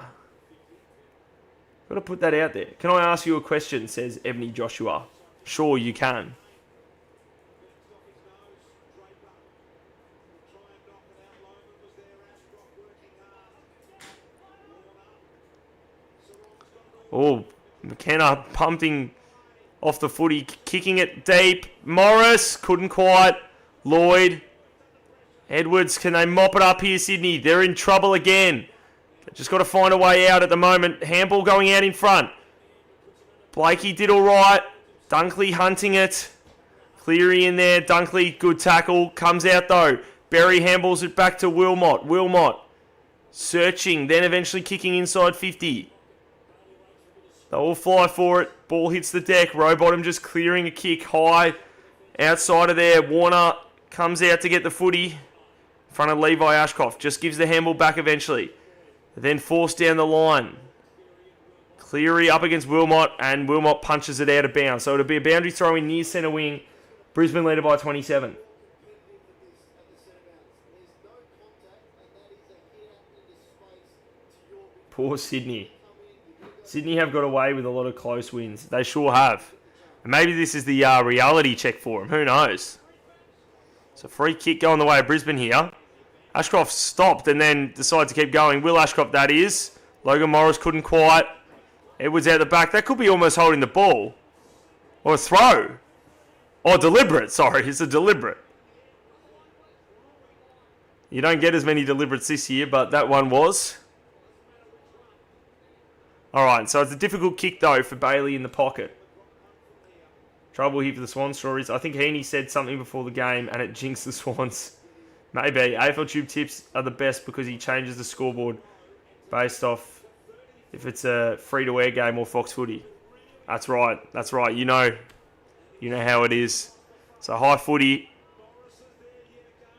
Got to put that out there. Can I ask you a question, says Ebony Joshua. Sure, you can. Oh, McKenna pumping off the footy, kicking it deep. Morris couldn't quite. Lloyd. Edwards, can they mop it up here, Sydney? They're in trouble again. Just got to find a way out at the moment. Handball going out in front. Blakey did all right. Dunkley hunting it. Cleary in there. Dunkley, good tackle. Comes out though. Berry handballs it back to Wilmot. Wilmot searching, then eventually kicking inside 50. They all fly for it. Ball hits the deck. Rowbottom just clearing a kick high outside of there. Warner comes out to get the footy in front of Levi Ashcroft. Just gives the handball back eventually. Then forced down the line. Cleary up against Wilmot, and Wilmot punches it out of bounds. So it'll be a boundary throw in near centre wing. Brisbane leader by 27. Poor Sydney. Sydney have got away with a lot of close wins. They sure have. And maybe this is the reality check for them. Who knows? It's a free kick going the way of Brisbane here. Ashcroft stopped and then decided to keep going. Will Ashcroft, that is. Logan Morris couldn't quite. Edwards out the back. That could be almost holding the ball. Or a throw. Or deliberate. Sorry, it's a deliberate. You don't get as many deliberates this year, but that one was. Alright, so it's a difficult kick though for Bailey in the pocket. Trouble here for the Swans stories. I think Heaney said something before the game and it jinxed the Swans. Maybe. AFL Tube tips are the best because he changes the scoreboard based off if it's a free-to-air game or Fox Footy. That's right. That's right. You know how it is. So high footy.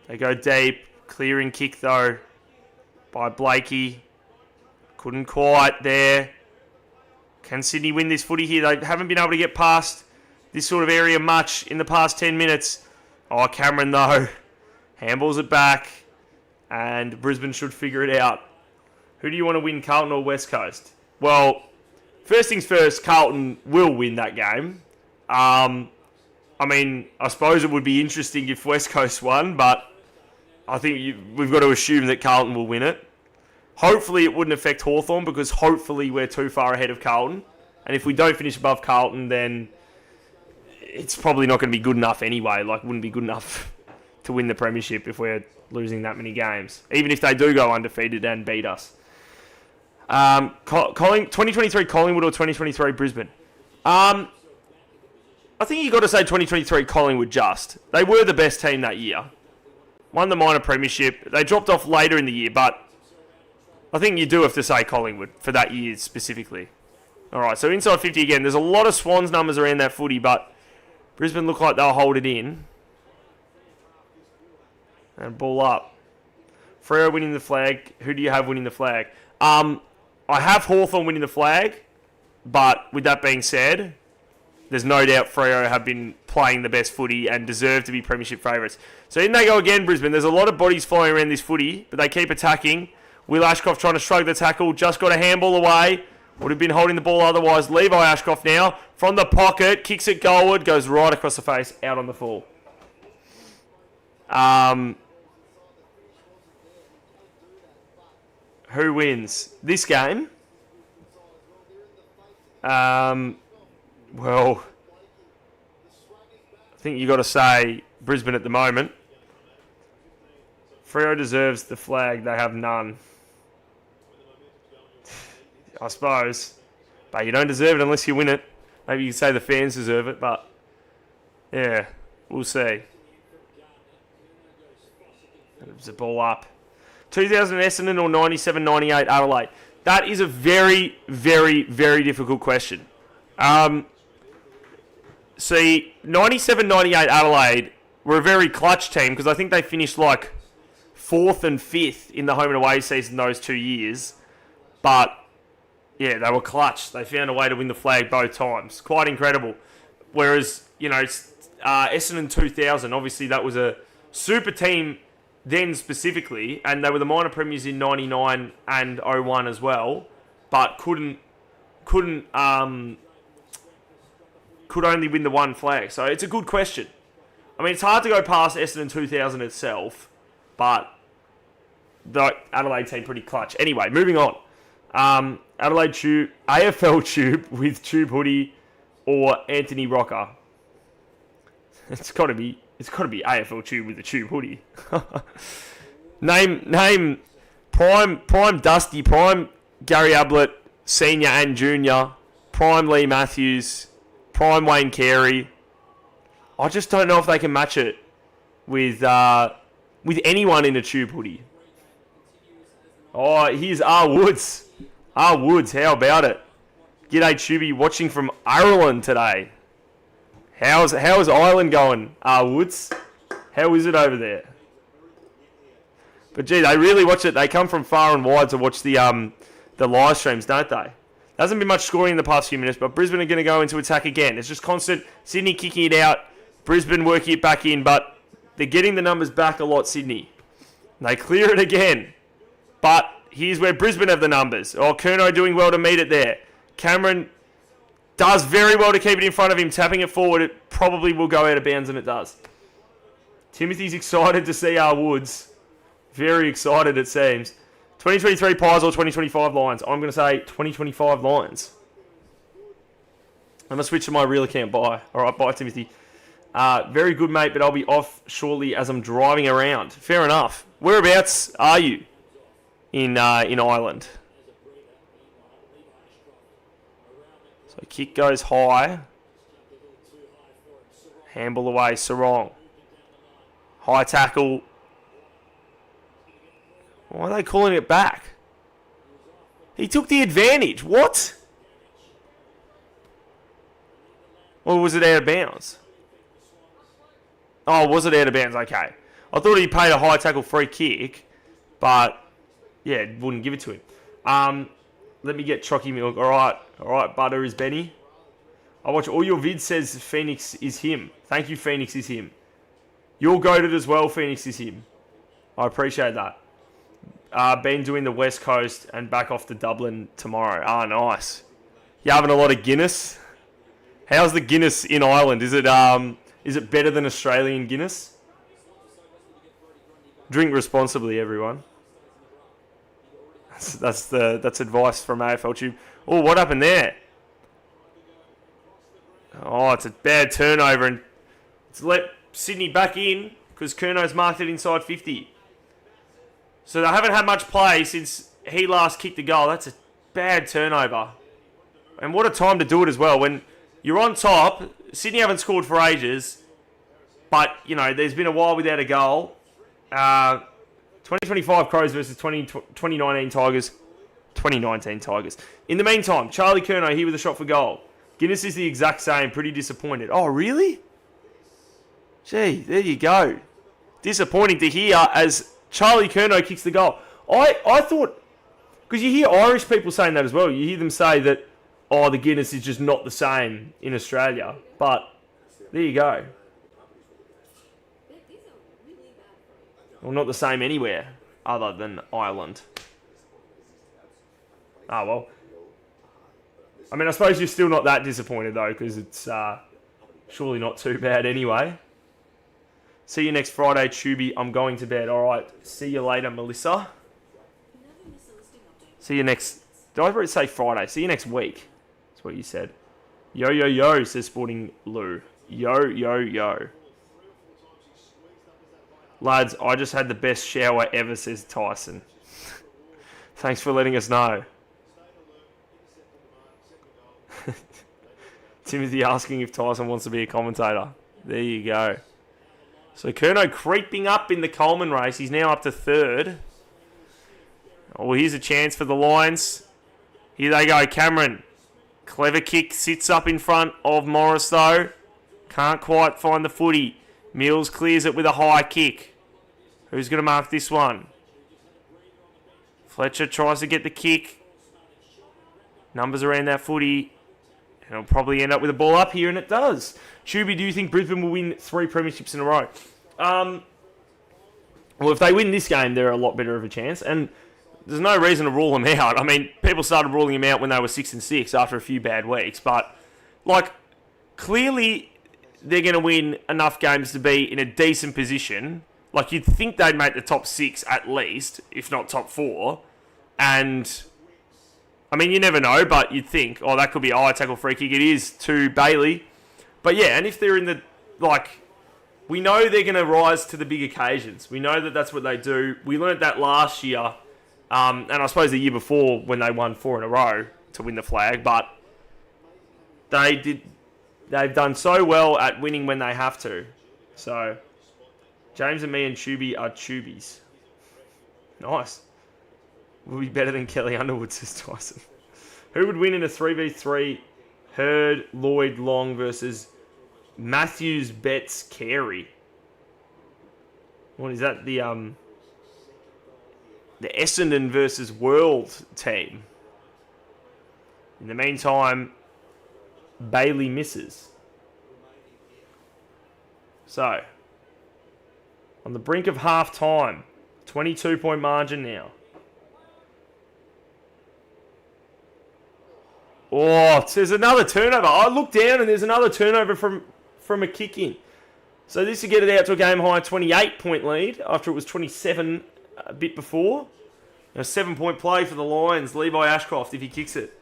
They go deep. Clearing kick though by Blakey. Couldn't quite there. Can Sydney win this footy here? They haven't been able to get past this sort of area much in the past 10 minutes. Oh, Cameron, though. Handballs it back. And Brisbane should figure it out. Who do you want to win, Carlton or West Coast? Well, first things first, Carlton will win that game. I suppose it would be interesting if West Coast won, but I think we've got to assume that Carlton will win it. Hopefully it wouldn't affect Hawthorn because hopefully we're too far ahead of Carlton. And if we don't finish above Carlton, then it's probably not going to be good enough anyway. Like, wouldn't be good enough to win the premiership if we're losing that many games. Even if they do go undefeated and beat us. 2023 Collingwood or 2023 Brisbane? I think you got to say 2023 Collingwood just. They were the best team that year. Won the minor premiership. They dropped off later in the year, but I think you do have to say Collingwood for that year specifically. All right, so inside 50 again. There's a lot of Swans numbers around that footy, but Brisbane look like they'll hold it in. And ball up. Freo winning the flag. Who do you have winning the flag? I have Hawthorn winning the flag, but with that being said, there's no doubt Freo have been playing the best footy and deserve to be premiership favourites. So in they go again, Brisbane. There's a lot of bodies flying around this footy, but they keep attacking. Will Ashcroft trying to shrug the tackle. Just got a handball away. Would have been holding the ball otherwise. Levi Ashcroft now from the pocket. Kicks it goalward. Goes right across the face. Out on the full. Who wins this game? Well, I think you got to say Brisbane at the moment. Freo deserves the flag. They have none. I suppose. But you don't deserve it unless you win it. Maybe you can say the fans deserve it, but yeah, we'll see. There's a ball up. 2000 Essendon or 97-98 Adelaide? That is a very, very, very difficult question. See, 97-98 Adelaide were a very clutch team because I think they finished like 4th and 5th in the home and away season those 2 years. But yeah, they were clutch. They found a way to win the flag both times. Quite incredible. Whereas, Essendon 2000, obviously that was a super team then specifically, and they were the minor premiers in 99 and 01 as well, but could only win the one flag. So it's a good question. I mean, it's hard to go past Essendon 2000 itself, but the Adelaide team pretty clutch. Anyway, moving on. Adelaide CHOOB, AFL CHOOB with CHOOB Hoodie or Anthony Rocker. It's got to be AFL CHOOB with the CHOOB Hoodie. name prime Dusty, prime Gary Ablett, senior and junior, prime Lee Matthews, prime Wayne Carey. I just don't know if they can match it with anyone in a CHOOB Hoodie. Oh, here's R. Woods. R. Woods, how about it? G'day, Chubby, watching from Ireland today. How's Ireland going, R. Woods? How is it over there? But gee, they really watch it. They come from far and wide to watch the live streams, don't they? There hasn't been much scoring in the past few minutes, but Brisbane are going to go into attack again. It's just constant. Sydney kicking it out, Brisbane working it back in, but they're getting the numbers back a lot, Sydney. They clear it again. But here's where Brisbane have the numbers. Oh, Curnow doing well to meet it there. Cameron does very well to keep it in front of him, tapping it forward. It probably will go out of bounds, and it does. Timothy's excited to see our Woods. Very excited, it seems. 2023 Pies or 2025 Lions? I'm going to say 2025 Lions. I'm going to switch to my real account. Bye. All right, bye, Timothy. Very good, mate, but I'll be off shortly as I'm driving around. Fair enough. Whereabouts are you in Ireland? So kick goes high. Handball away, Sarong. High tackle. Why are they calling it back? He took the advantage. What? Or was it out of bounds? Oh, was it out of bounds? Okay. I thought he paid a high tackle free kick, but yeah, wouldn't give it to him. Let me get Trocky Milk. All right, Butter is Benny. I watch all your vids, says Phoenix is him. Thank you, Phoenix is him. You're goated as well, Phoenix is him. I appreciate that. Been doing the West Coast and back off to Dublin tomorrow. Ah, nice. You having a lot of Guinness? How's the Guinness in Ireland? Is it better than Australian Guinness? Drink responsibly, everyone. That's advice from AFL Tube. Oh, what happened there? Oh, it's a bad turnover, and it's let Sydney back in because Curno's marked it inside 50. So they haven't had much play since he last kicked the goal. That's a bad turnover. And what a time to do it as well. When you're on top, Sydney haven't scored for ages, but, you know, there's been a while without a goal. 2025 Crows versus 2019 Tigers. 2019 Tigers. In the meantime, Charlie Curnow here with a shot for goal. Guinness is the exact same. Pretty disappointed. Oh, really? Gee, there you go. Disappointing to hear as Charlie Curnow kicks the goal. I thought, because you hear Irish people saying that as well. You hear them say that, oh, the Guinness is just not the same in Australia. But there you go. Well, not the same anywhere other than Ireland. Ah, well. I mean, I suppose you're still not that disappointed, though, because it's surely not too bad anyway. See you next Friday, Tubey. I'm going to bed. All right. See you later, Melissa. See you next... Did I already say Friday? See you next week. That's what you said. Yo, yo, yo, says Sporting Lou. Yo, yo, yo. Lads, I just had the best shower ever, says Tyson. Thanks for letting us know. Timothy asking if Tyson wants to be a commentator. There you go. So Curnow creeping up in the Coleman race. He's now up to third. Oh, here's a chance for the Lions. Here they go. Cameron. Clever kick. Sits up in front of Morris, though. Can't quite find the footy. Mills clears it with a high kick. Who's going to mark this one? Fletcher tries to get the kick. Numbers around that footy. And it'll probably end up with a ball up here, and it does. Tubey, do you think Brisbane will win 3 premierships in a row? Well, if they win this game, they're a lot better of a chance. And there's no reason to rule them out. I mean, people started ruling them out when they were 6-6 after a few bad weeks. But, like, clearly they're going to win enough games to be in a decent position. Like, you'd think they'd make the top 6 at least, if not top 4. And... I mean, you never know, but you'd think, oh, that could be eye tackle free kick. It is to Bailey. But yeah, and if they're in the, like, we know they're going to rise to the big occasions. We know that that's what they do. We learnt that last year, and I suppose the year before when they won 4 in a row to win the flag, but they've done so well at winning when they have to. So, James and me and Tubey are Tubies. Nice. Will be better than Kelly Underwood, says Tyson. Who would win in a 3v3? Hurd, Lloyd, Long versus Matthews, Betts, Carey. What is that? The Essendon versus World team. In the meantime, Bailey misses. So, on the brink of half time, 22-point margin now. Oh, there's another turnover. I look down and there's another turnover from a kick in. So this will get it out to a game high 28-point lead after it was 27 a bit before. A 7-point play for the Lions. Levi Ashcroft if he kicks it.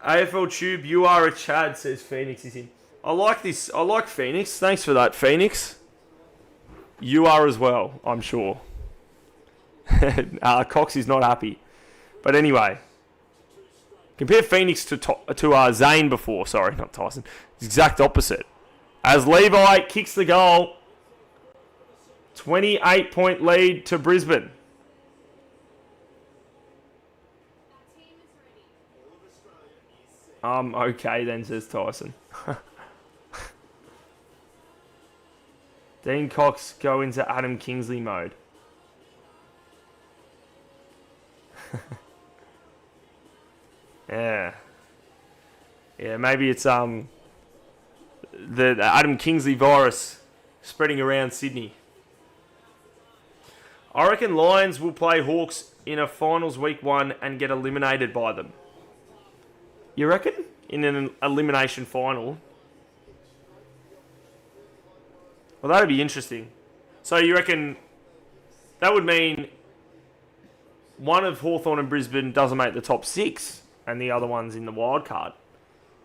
AFL Tube, you are a Chad, says Phoenix is in. I like this. I like Phoenix. Thanks for that, Phoenix. You are as well, I'm sure. Cox is not happy. But anyway... Compare Phoenix to Zane before. Sorry, not Tyson. It's exact opposite. As Levi kicks the goal, 28-point lead to Brisbane. Okay then, says Tyson. Dean Cox go into Adam Kingsley mode. Yeah, maybe it's the Adam Kingsley virus spreading around Sydney. I reckon Lions will play Hawks in a finals week 1 and get eliminated by them. You reckon? In an elimination final? Well, that'd be interesting. So you reckon that would mean one of Hawthorn and Brisbane doesn't make the top 6 and the other one's in the wild card.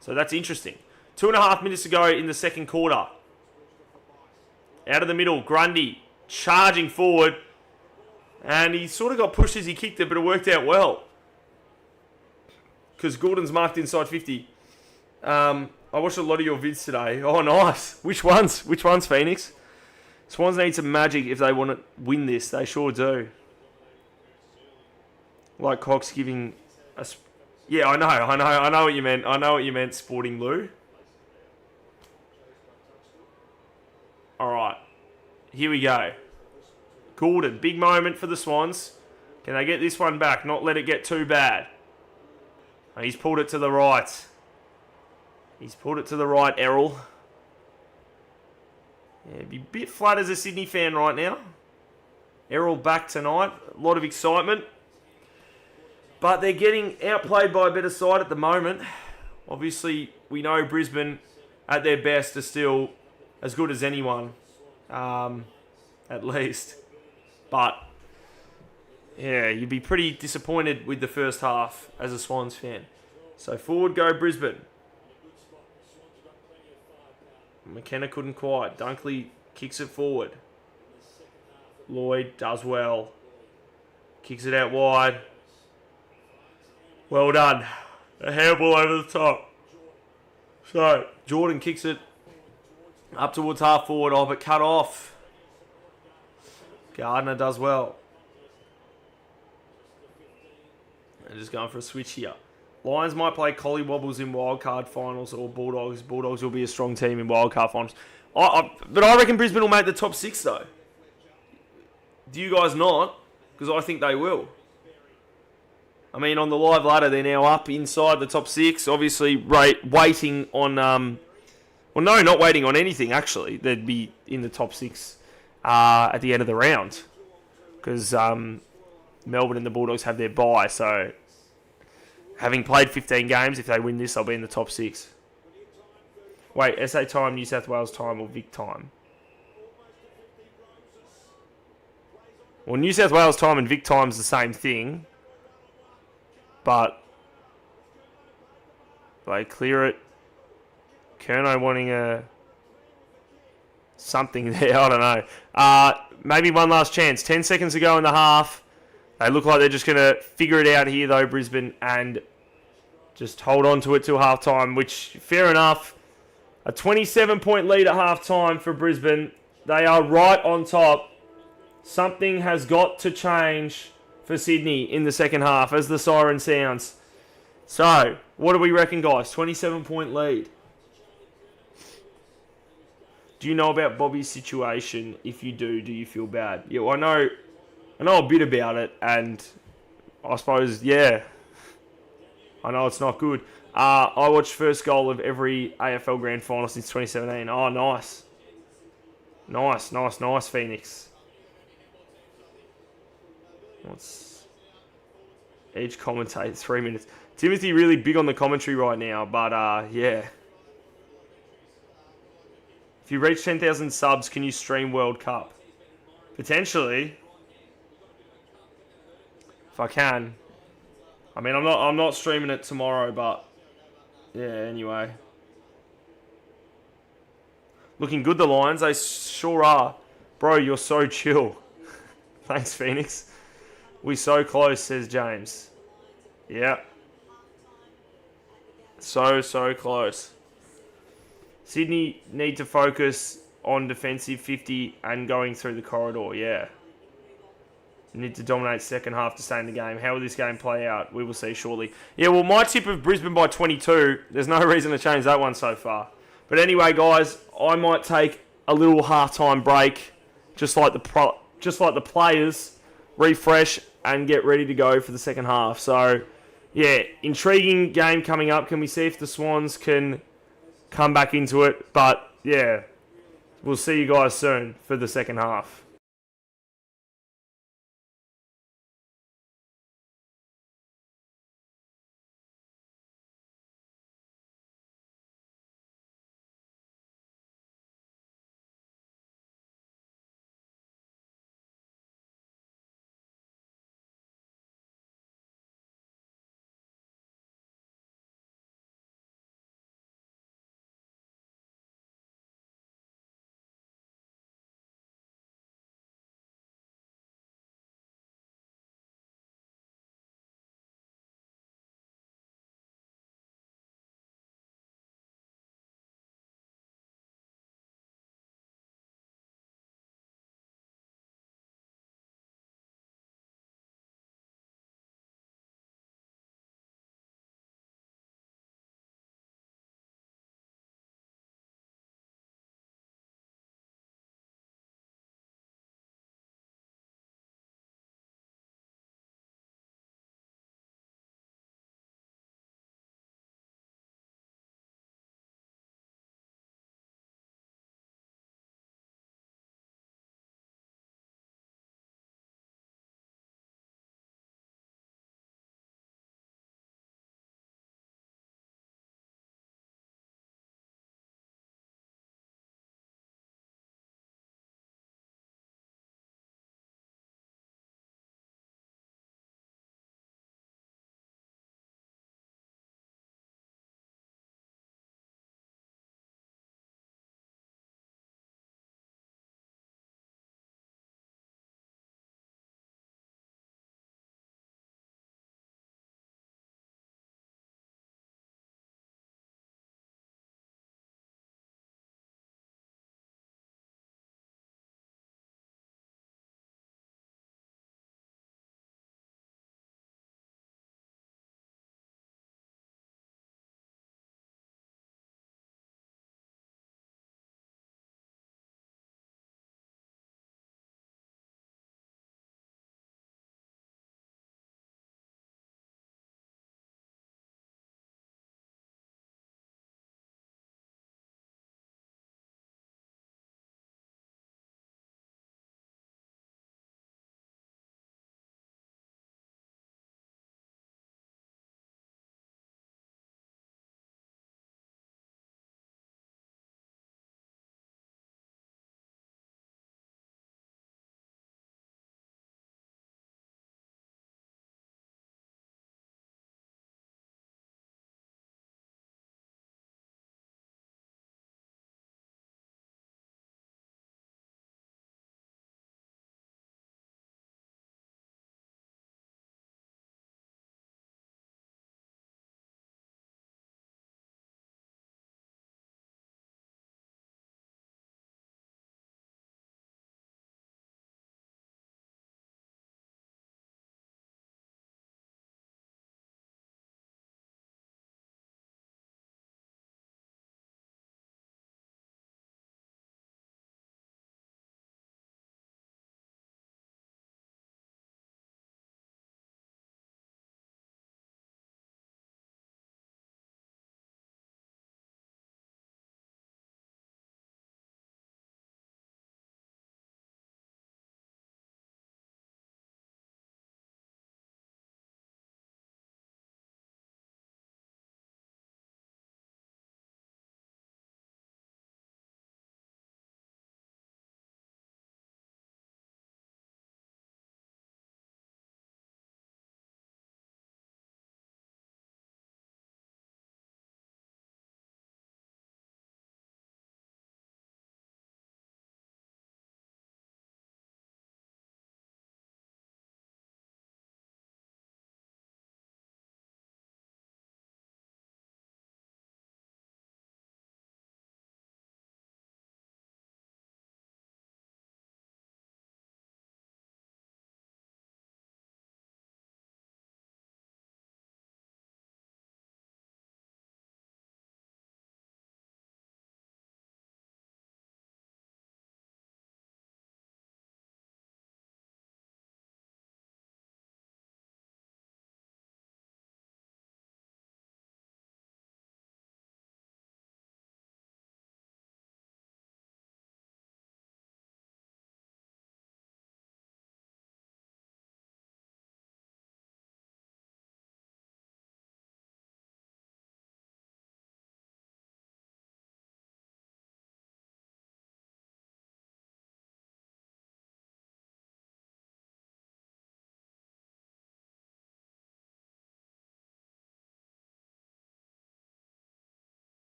So that's interesting. 2.5 minutes to go in the second quarter. Out of the middle, Grundy charging forward. And he sort of got pushed as he kicked it, but it worked out well. Because Gordon's marked inside 50. I watched a lot of your vids today. Oh, nice. Which ones? Which ones, Phoenix? Swans need some magic if they want to win this. They sure do. Like Cox giving us... Yeah, I know what you meant. I know what you meant, Sporting Lou. Alright. Here we go. Gordon, big moment for the Swans. Can they get this one back? Not let it get too bad. He's pulled it to the right. He's pulled it to the right, Errol. Yeah, be a bit flat as a Sydney fan right now. Errol back tonight. A lot of excitement. But they're getting outplayed by a better side at the moment. Obviously, we know Brisbane at their best are still as good as anyone. At least. But, yeah, you'd be pretty disappointed with the first half as a Swans fan. So forward go Brisbane. McKenna couldn't quite. Dunkley kicks it forward. Lloyd does well. Kicks it out wide. Well done. A handball over the top. So, Jordan kicks it up towards half forward. Oh, but cut off. Gardner does well. And just going for a switch here. Lions might play Collywobbles in wildcard finals or Bulldogs. Bulldogs will be a strong team in wildcard finals. But I reckon Brisbane will make the top 6 though. Do you guys not? Because I think they will. I mean, on the live ladder, they're now up inside the top 6. Obviously, waiting on... well, no, not waiting on anything, actually. They'd be in the top 6 at the end of the round. Because Melbourne and the Bulldogs have their bye, so... Having played 15 games, if they win this, they'll be in the top 6. Wait, SA time, New South Wales time, or Vic time? Well, New South Wales time and Vic time is the same thing. But they clear it. Kerno wanting something there, I don't know. Maybe one last chance. 10 seconds to go in the half. They look like they're just going to figure it out here, though, Brisbane, and just hold on to it till half-time, which, fair enough. A 27-point lead at half-time for Brisbane. They are right on top. Something has got to change for Sydney in the second half as the siren sounds. So, what do we reckon, guys? 27-point lead. Do you know about Bobby's situation? If you do you feel bad? Yeah, well, I know a bit about it, and I suppose, yeah, I know it's not good. I watched first goal of every AFL Grand Final since 2017. Oh, nice. Nice, Phoenix. What's each commentate 3 minutes? Timothy really big on the commentary right now, but yeah. If you reach 10,000 subs, can you stream World Cup? Potentially. If I can. I mean, I'm not streaming it tomorrow, but yeah, anyway. Looking good, the Lions. They sure are. Bro, you're so chill. Thanks, Phoenix. We so close, says James. Yeah. So close. Sydney need to focus on defensive 50 and going through the corridor, yeah. Need to dominate second half to stay in the game. How will this game play out? We will see shortly. Yeah, well, my tip of Brisbane by 22, there's no reason to change that one so far. But anyway, guys, I might take a little halftime break, just like the players, refresh and get ready to go for the second half. So yeah, intriguing game coming up. Can we see if the Swans can come back into it? But yeah, we'll see you guys soon for the second half.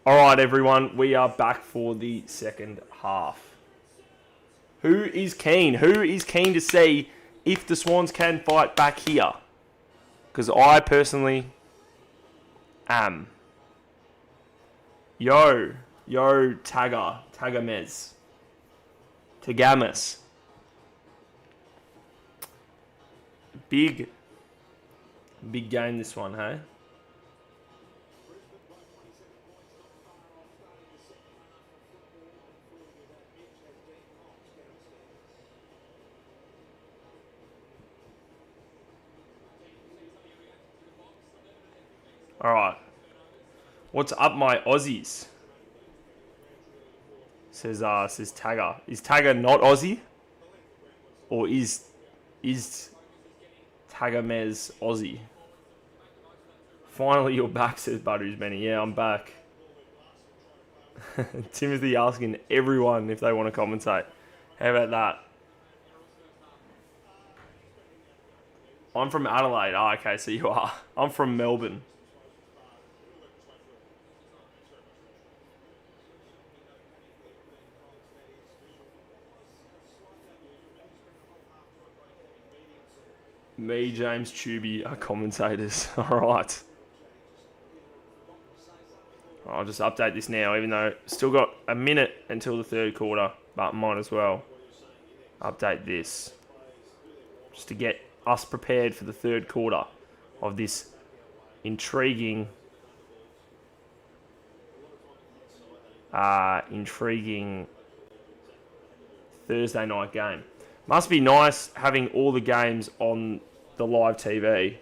All right, everyone, we are back for the second half. Who is keen? Who is keen to see if the Swans can fight back here? Because I personally am. Yo, Tagamez. Tagamus. Big game this one, hey? All right. What's up, my Aussies? Says Tagger. Is Tagger not Aussie? Or is Tagamez Aussie? Finally, you're back, says Buttery's Benny. Yeah, I'm back. Timothy asking everyone if they want to commentate. How about that? I'm from Adelaide. Oh, okay, so you are. I'm from Melbourne. Me, James, Tubey are commentators. All right. I'll just update this now, even though still got a minute until the third quarter, but might as well update this just to get us prepared for the third quarter of this intriguing Thursday night game. Must be nice having all the games on the live TV.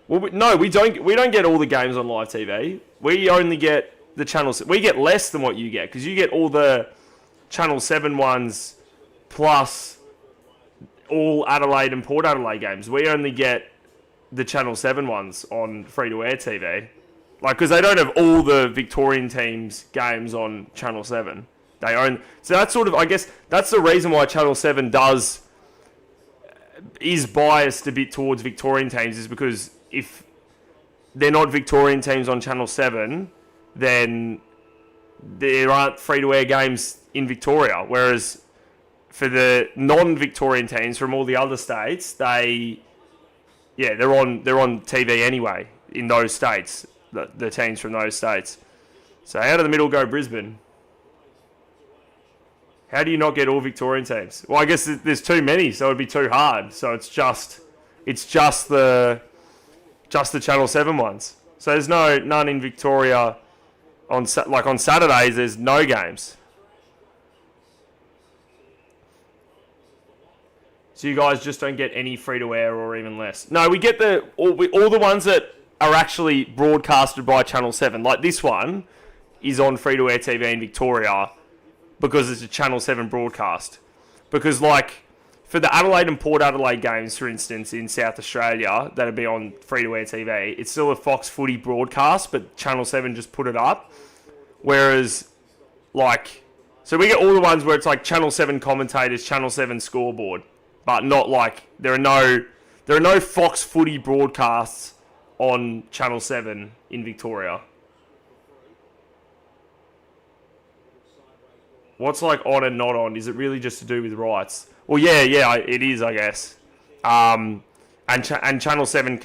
Well, we don't get all the games on live TV. We only get the channels. We get less than what you get because you get all the Channel 7 ones plus all Adelaide and Port Adelaide games. We only get the Channel 7 ones on free-to-air TV. Like, because they don't have all the Victorian teams' games on Channel 7. They own... So that's sort of... I guess that's the reason why Channel 7 is biased a bit towards Victorian teams, is because if they're not Victorian teams on Channel 7, then there aren't free-to-air games in Victoria. Whereas for the non-Victorian teams from all the other states, they're on TV anyway in those states, the teams from those states. So out of the middle go Brisbane. How do you not get all Victorian teams? Well, I guess there's too many, so it'd be too hard. So it's just the Channel 7 ones. So there's none in Victoria on Saturdays. There's no games. So you guys just don't get any free to air or even less. No, we get all the ones that are actually broadcasted by Channel 7. Like this one is on free to air TV in Victoria, because it's a Channel 7 broadcast. Because, like, for the Adelaide and Port Adelaide games, for instance, in South Australia, that'd be on free-to-air TV, it's still a Fox Footy broadcast, but Channel 7 just put it up. Whereas, like... So we get all the ones where it's, like, Channel 7 commentators, Channel 7 scoreboard. But not, like... There are no Fox Footy broadcasts on Channel 7 in Victoria. What's like on and not on? Is it really just to do with rights? Well, yeah, it is, I guess. And Channel 7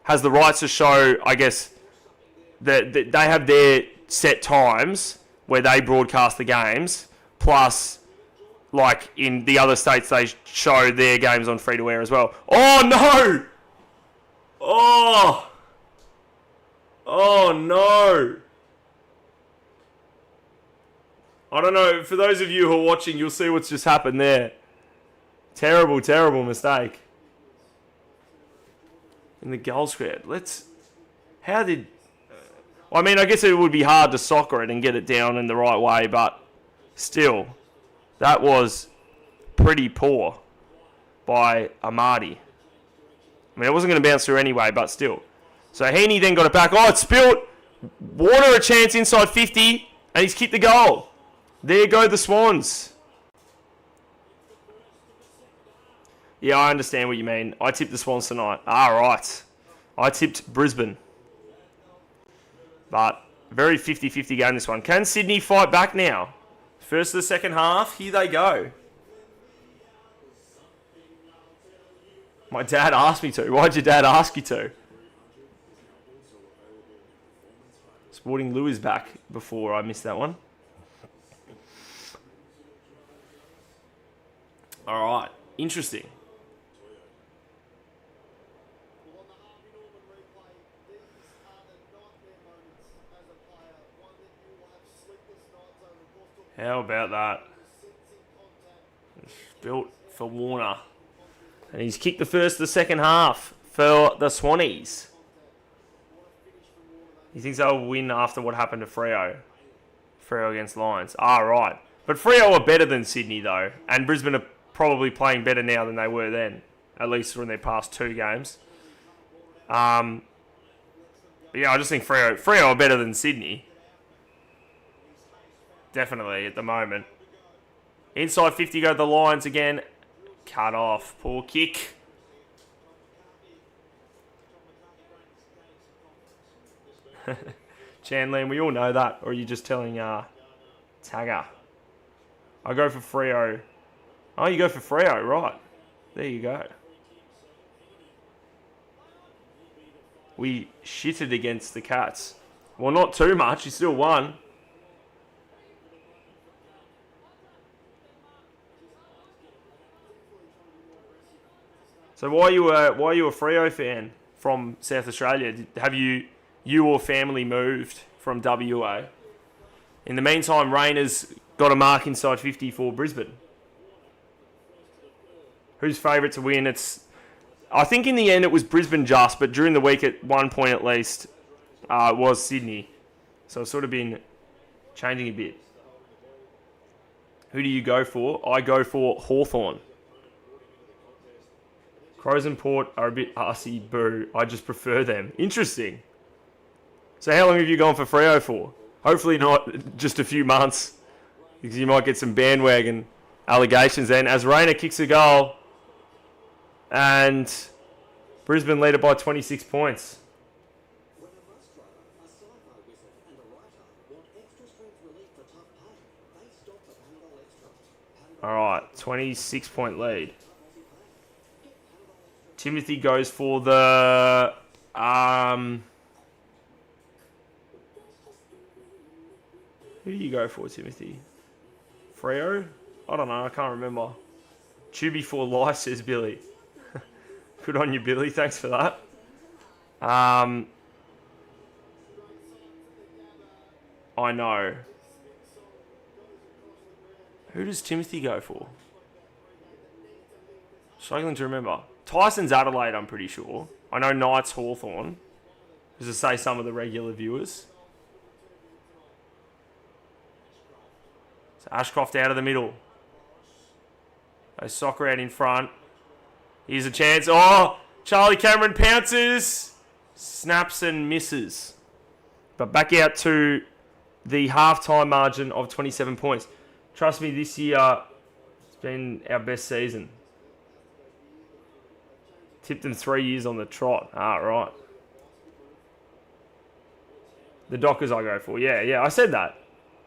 has the rights to show, I guess, that they have their set times where they broadcast the games, plus, like, in the other states, they show their games on free-to-air as well. Oh, no! Oh, no! I don't know. For those of you who are watching, you'll see what's just happened there. Terrible, terrible mistake. In the goal square. I mean, I guess it would be hard to soccer it and get it down in the right way, but still, that was pretty poor by Amadi. I mean, it wasn't going to bounce through anyway, but still. So Heaney then got it back. Oh, it's spilled. Warner a chance inside 50, and he's kicked the goal. There go the Swans. Yeah, I understand what you mean. I tipped the Swans tonight. Right. I tipped Brisbane. But Very 50-50 game, this one. Can Sydney fight back now? First of the second half. Here they go. My dad asked me to. Why'd your dad ask you to? Sporting Lou is back before I missed that one. All right. Interesting. How about that? Built for Warner. And he's kicked the first of the second half for the Swannies. He thinks they'll win after what happened to Freo. Freo against Lions. Right. But Freo are better than Sydney, though. And Brisbane are probably playing better now than they were then. At least in their past 2 games. But yeah, I just think Freo are better than Sydney. Definitely at the moment. Inside 50 go the Lions again. Cut off. Poor kick. Chandland, we all know that. Or are you just telling Tagger? I go for Freo. Oh, you go for Freo, right. There you go. We shitted against the Cats. Well, not too much. He still won. So why are you a Freo fan from South Australia? Have you or family moved from WA? In the meantime, Rainer's got a mark inside 50 for Brisbane. Who's favourite to win? I think in the end it was Brisbane just, but during the week at one point at least, it was Sydney. So it's sort of been changing a bit. Who do you go for? I go for Hawthorn. Crows and Port are a bit arsey, boo. I just prefer them. Interesting. So how long have you gone for Freo for? Hopefully not just a few months, because you might get some bandwagon allegations then. As Rayner kicks a goal, and Brisbane lead it by 26 points. All right, 26-point lead. Timothy goes for the... who do you go for, Timothy? Freo? I don't know, I can't remember. Choobie for life, says Billy. Good on you, Billy. Thanks for that. I know. Who does Timothy go for? Struggling to remember. Tyson's Adelaide, I'm pretty sure. I know Knights Hawthorn. As to say some of the regular viewers. So Ashcroft out of the middle. Soccer out in front. Here's a chance. Oh, Charlie Cameron pounces. Snaps and misses. But back out to the half-time margin of 27 points. Trust me, this year it's been our best season. Tipped them 3 years on the trot. Right. The Dockers I go for. Yeah, I said that.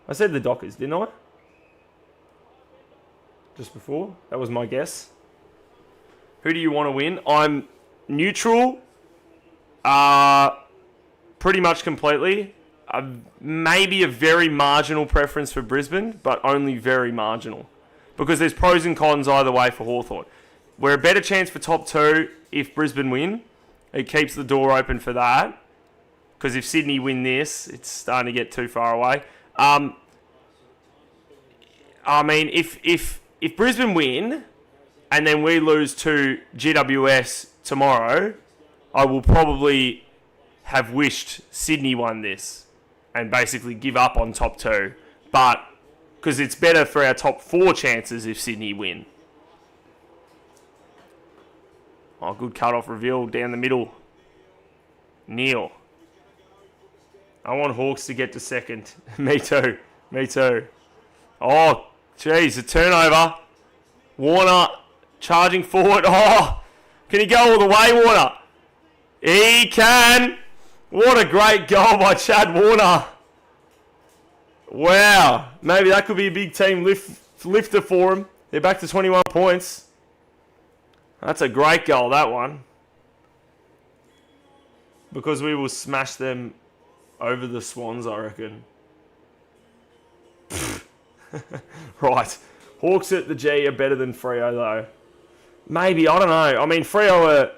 I said the Dockers, didn't I? Just before. That was my guess. Who do you want to win? I'm neutral. Pretty much completely. Maybe a very marginal preference for Brisbane, but only very marginal. Because there's pros and cons either way for Hawthorn. We're a better chance for top 2 if Brisbane win. It keeps the door open for that. Because if Sydney win this, it's starting to get too far away. I mean, if Brisbane win and then we lose to GWS tomorrow, I will probably have wished Sydney won this and basically give up on top 2. But because it's better for our top 4 chances if Sydney win. Oh, good cut-off reveal down the middle. Neil. I want Hawks to get to second. Me too. Oh, geez, a turnover. Warner charging forward. Oh, can he go all the way, Warner? He can. What a great goal by Chad Warner. Wow. Maybe that could be a big team lifter for them. They're back to 21 points. That's a great goal, that one. Because we will smash them over the Swans, I reckon. Right. Hawks at the G are better than Freo, though. Maybe, I don't know. I mean, Freo are...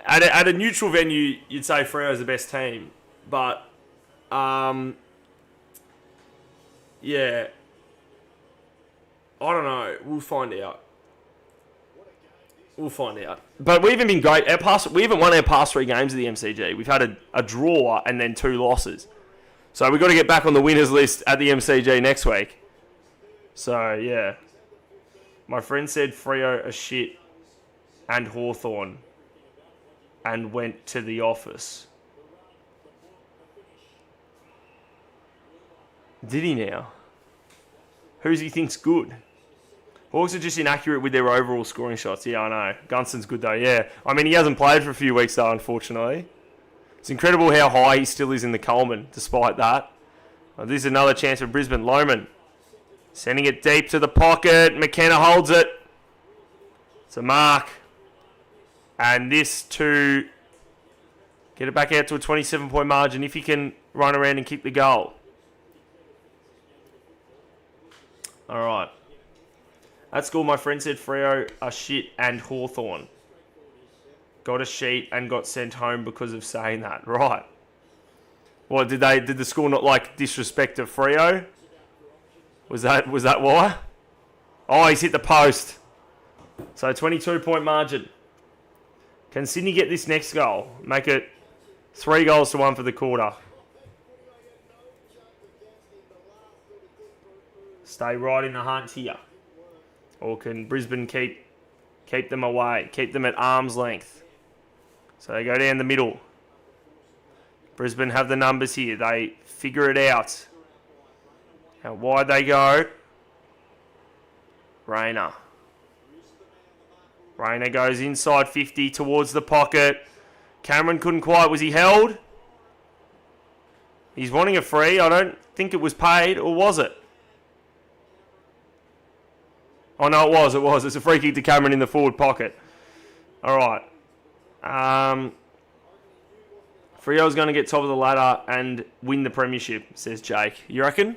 At a neutral venue, you'd say Freo is the best team. But, yeah. I don't know. We'll find out. We'll find out. But we haven't been great. We haven't won our past 3 games of the MCG. We've had a draw and then 2 losses. So we've got to get back on the winners list at the MCG next week. So, yeah. My friend said Freo are shit and Hawthorn and went to the office. Did he now? Who's he think's good? Hawks are just inaccurate with their overall scoring shots. Yeah, I know. Gunston's good though, yeah. I mean, he hasn't played for a few weeks though, unfortunately. It's incredible how high he still is in the Coleman, despite that. This is another chance for Brisbane. Lohman sending it deep to the pocket. McKenna holds it. It's a mark. And this to get it back out to a 27-point margin if he can run around and kick the goal. All right. At school, my friend said Freo are shit and Hawthorn. Got a sheet and got sent home because of saying that. Right. What, did the school not like disrespect to Freo? Was that why? Oh, he's hit the post. So 22-point margin. Can Sydney get this next goal? Make it 3 goals to 1 for the quarter. Stay right in the hunt here. Or can Brisbane keep them away? Keep them at arm's length. So they go down the middle. Brisbane have the numbers here. They figure it out. How wide they go. Rayner. Rayner goes inside 50 towards the pocket. Cameron couldn't quite. Was he held? He's wanting a free. I don't think it was paid. Or was it? Oh, no, it was. It's a free kick to Cameron in the forward pocket. All right. Freo's going to get top of the ladder and win the premiership, says Jake. You reckon?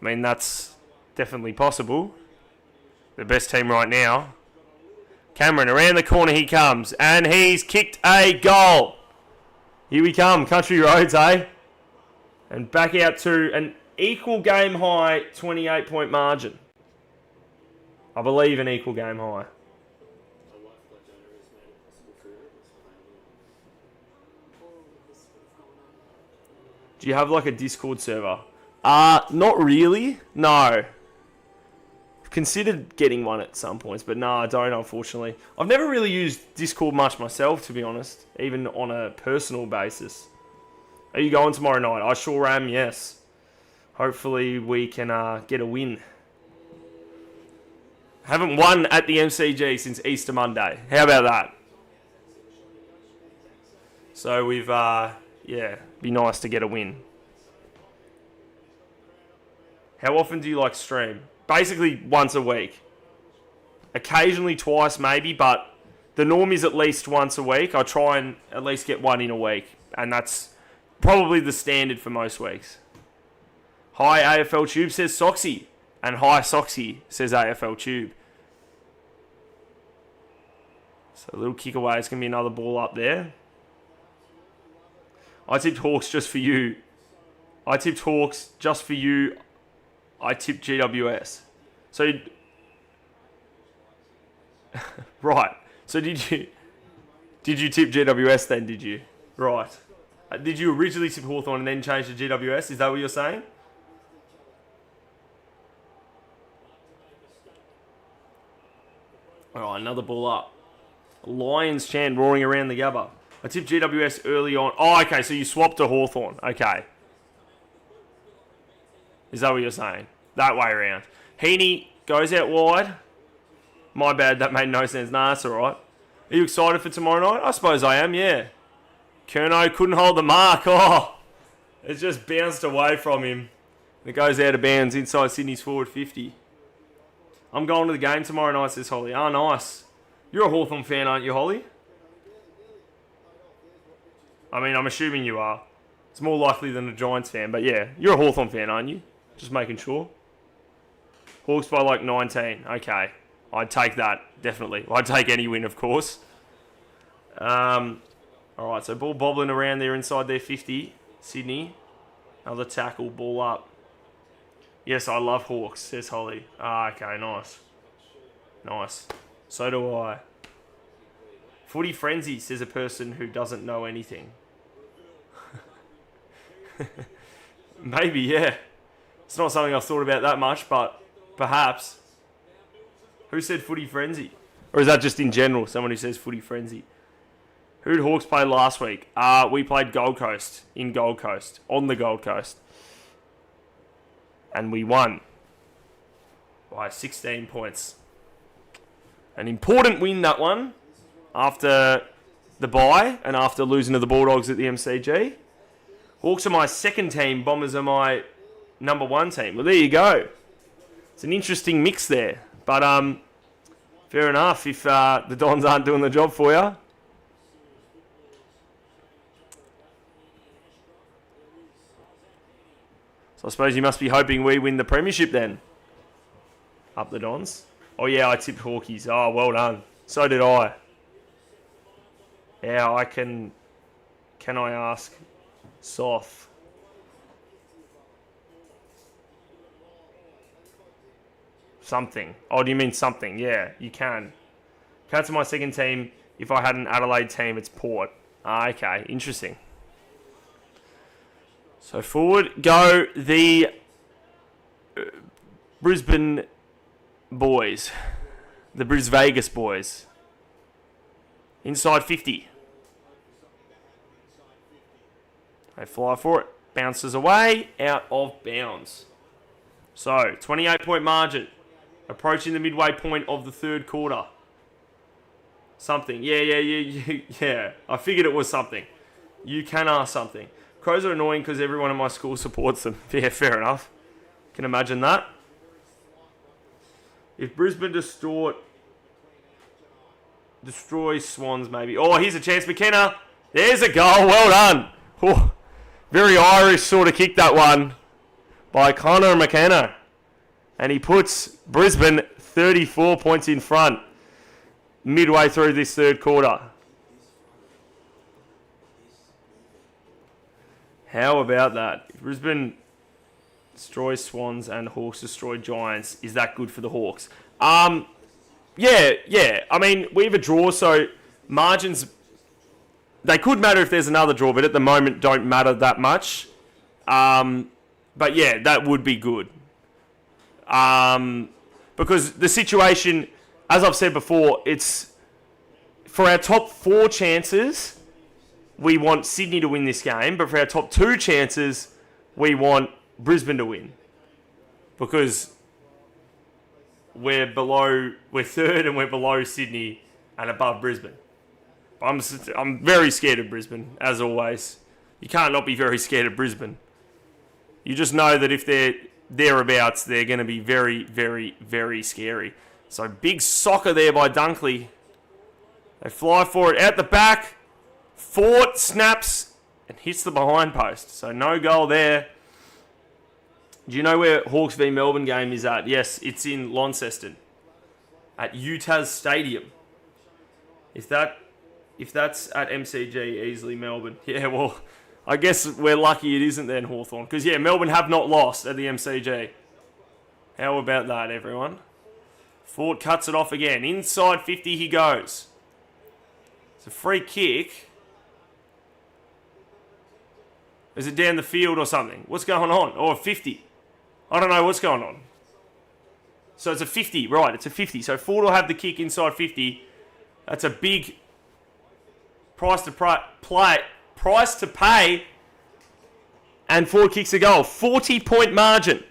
I mean, that's definitely possible. The best team right now. Cameron, around the corner he comes. And he's kicked a goal. Here we come. Country roads, eh? And back out to an equal game high 28-point margin. I believe an equal game high. Do you have like a Discord server? Not really. No. I've considered getting one at some points, but no, I don't, unfortunately. I've never really used Discord much myself, to be honest, even on a personal basis. Are you going tomorrow night? I sure am, yes. Hopefully we can get a win. Haven't won at the MCG since Easter Monday. How about that? So we've, yeah, be nice to get a win. How often do you like stream? Basically once a week. Occasionally twice maybe, but the norm is at least once a week. I try and at least get one in a week. And that's probably the standard for most weeks. Hi AFL Tube, says Soxy. And hi Soxy, says AFL Tube. So a little kick away. It's going to be another ball up there. I tipped Hawks just for you. I tipped Hawks just for you. I tipped GWS. So, right. So did you tip GWS then, did you? Right. Did you originally tip Hawthorn and then change to GWS? Is that what you're saying? Alright, another ball up. Lions chant roaring around the Gabba. I tipped GWS early on. Oh, okay, so you swapped to Hawthorn. Okay. Is that what you're saying? That way around. Heaney goes out wide. My bad, that made no sense. Nah, that's alright. Are you excited for tomorrow night? I suppose I am, yeah. Kerno couldn't hold the mark. Oh, It's just bounced away from him. It goes out of bounds inside Sydney's forward 50. I'm going to the game tomorrow night, says Holly. Oh, nice. You're a Hawthorn fan, aren't you, Holly? I mean, I'm assuming you are. It's more likely than a Giants fan, but yeah, you're a Hawthorn fan, aren't you? Just making sure. Hawks by like 19. Okay. I'd take that, definitely. I'd take any win, of course. Alright, so ball bobbling around there inside their 50. Sydney. Another tackle, ball up. Yes, I love Hawks, says Holly. Ah, okay, nice. Nice. So do I. Footy frenzy, says a person who doesn't know anything. Maybe, yeah. It's not something I've thought about that much, but perhaps. Who said footy frenzy? Or is that just in general, someone who says footy frenzy? Who did Hawks play last week? We played Gold Coast, in Gold Coast, on the Gold Coast. And we won by 16 points. An important win, that one, after the bye and after losing to the Bulldogs at the MCG. Hawks are my second team, Bombers are my number one team. Well, there you go. It's an interesting mix there. But fair enough if the Dons aren't doing the job for you. So I suppose you must be hoping we win the premiership then. Up the Dons. Oh yeah, I tipped Hawkies. Oh, well done. So did I. Yeah, I can I ask Soth? Something. Oh, do you mean something? Yeah, you can. Cats are my second team. If I had an Adelaide team, it's Port. Ah, okay, interesting. So forward go the Brisbane boys. The Bris Vegas boys. Inside 50. They fly for it. Bounces away. Out of bounds. So, 28-point margin. Approaching the midway point of the third quarter. Something. Yeah. I figured it was something. You can ask something. Crows are annoying because everyone in my school supports them. Yeah, fair enough. Can imagine that. If Brisbane destroys Swans, maybe. Oh, here's a chance. McKenna. There's a goal. Well done. Oh, very Irish sort of kick, that one, by Connor McKenna. And he puts Brisbane 34 points in front midway through this third quarter. How about that? If Brisbane destroys Swans and Hawks destroy Giants, is that good for the Hawks? Yeah. I mean, we have a draw, so margins, they could matter if there's another draw, but at the moment don't matter that much. But yeah, that would be good. Because the situation, as I've said before, it's for our top 4 chances, we want Sydney to win this game, but for our top 2 chances, we want Brisbane to win. Because we're third and we're below Sydney and above Brisbane. I'm very scared of Brisbane, as always. You can't not be very scared of Brisbane. You just know that if they're thereabouts, they're going to be very, very, very scary. So big soccer there by Dunkley. They fly for it out the back. Fort snaps and hits the behind post. So no goal there. Do you know where Hawks v Melbourne game is at? Yes, it's in Launceston. At Utah's Stadium. If that's at MCG, easily Melbourne. Yeah, well, I guess we're lucky it isn't then, Hawthorn. Because, yeah, Melbourne have not lost at the MCG. How about that, everyone? Fort cuts it off again. Inside 50 he goes. It's a free kick. Is it down the field or something? What's going on? Or a 50? I don't know what's going on. So it's a 50, right, it's a 50. So Ford will have the kick inside 50. That's a big price to pay. And Ford kicks a goal. 40-point margin.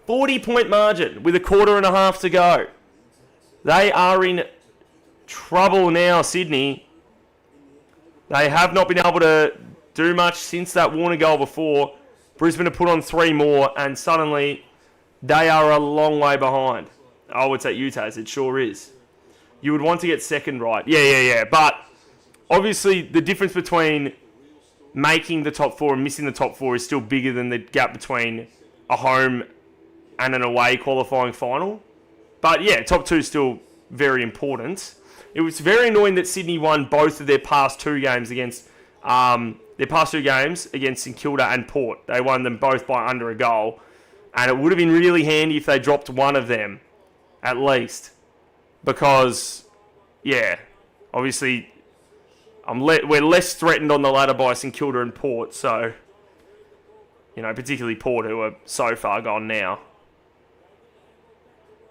40-point margin with a quarter and a half to go. They are in trouble now, Sydney. They have not been able to do much since that Warner goal before. Brisbane have put on 3 more, and suddenly they are a long way behind. Oh, it's at Utah's. It sure is. You would want to get second right. Yeah. But obviously, the difference between making the top 4 and missing the top 4 is still bigger than the gap between a home and an away qualifying final. But yeah, top 2 is still very important. It was very annoying that Sydney won both of their past 2 games against St Kilda and Port. They won them both by under a goal, and it would have been really handy if they dropped one of them, at least, because obviously we're less threatened on the ladder by St Kilda and Port, so particularly Port, who are so far gone now.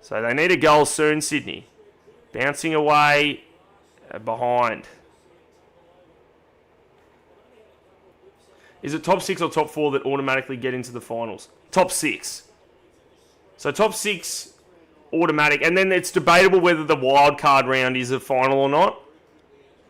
So they need a goal soon, Sydney. Bouncing away behind. Is it top 6 or top 4 that automatically get into the finals? Top 6. So top 6 automatic, and then it's debatable whether the wild card round is a final or not.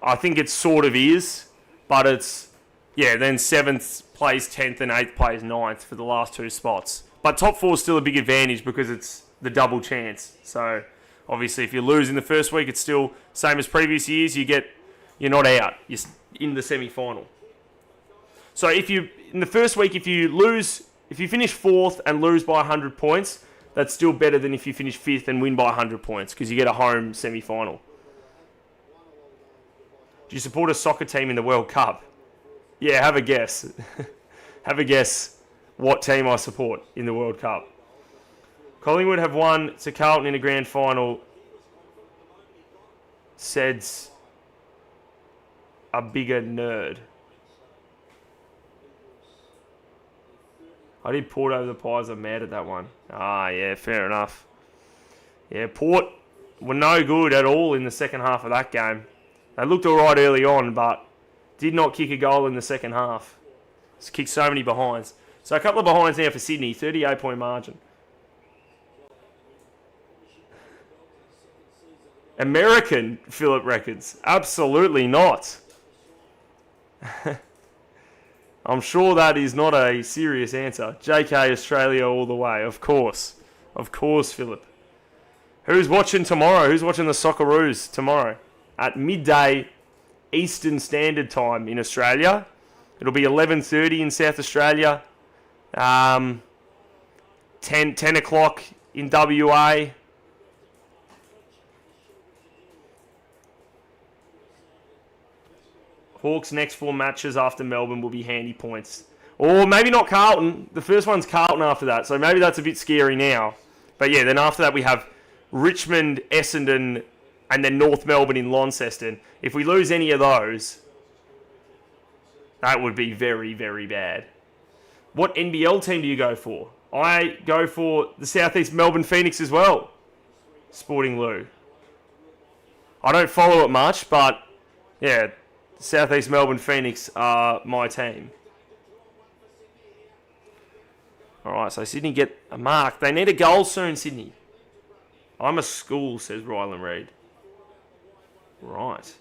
I think it sort of is, but it's then 7th plays 10th and 8th plays 9th for the last 2 spots. But top 4 is still a big advantage because it's the double chance. So obviously, if you lose in the first week, it's still same as previous years. You're not out. You're in the semi-final. So in the first week, if you finish 4th and lose by 100 points, that's still better than if you finish 5th and win by 100 points because you get a home semi-final. Do you support a soccer team in the World Cup? Yeah, have a guess. Have a guess what team I support in the World Cup. Collingwood have won to Carlton in a grand final. Said's a bigger nerd. I did Port over the Pies. I'm mad at that one. Yeah, fair enough. Yeah, Port were no good at all in the second half of that game. They looked all right early on, but did not kick a goal in the second half. It's kicked so many behinds. So a couple of behinds now for Sydney, 38-point margin. American, Philip reckons. Absolutely not. I'm sure that is not a serious answer. JK Australia all the way, of course. Of course, Philip. Who's watching tomorrow? Who's watching the Socceroos tomorrow? At midday Eastern Standard Time in Australia. It'll be 11:30 in South Australia. 10 o'clock in WA. Hawks' next 4 matches after Melbourne will be handy points. Or maybe not Carlton. The first one's Carlton after that, so maybe that's a bit scary now. But yeah, then after that we have Richmond, Essendon, and then North Melbourne in Launceston. If we lose any of those, that would be very, very bad. What NBL team do you go for? I go for the Southeast Melbourne Phoenix as well. Sporting Lou. I don't follow it much, but yeah, Southeast Melbourne Phoenix are my team. Alright, so Sydney get a mark. They need a goal soon, Sydney. I'm a school, says Rylan Reid. Right.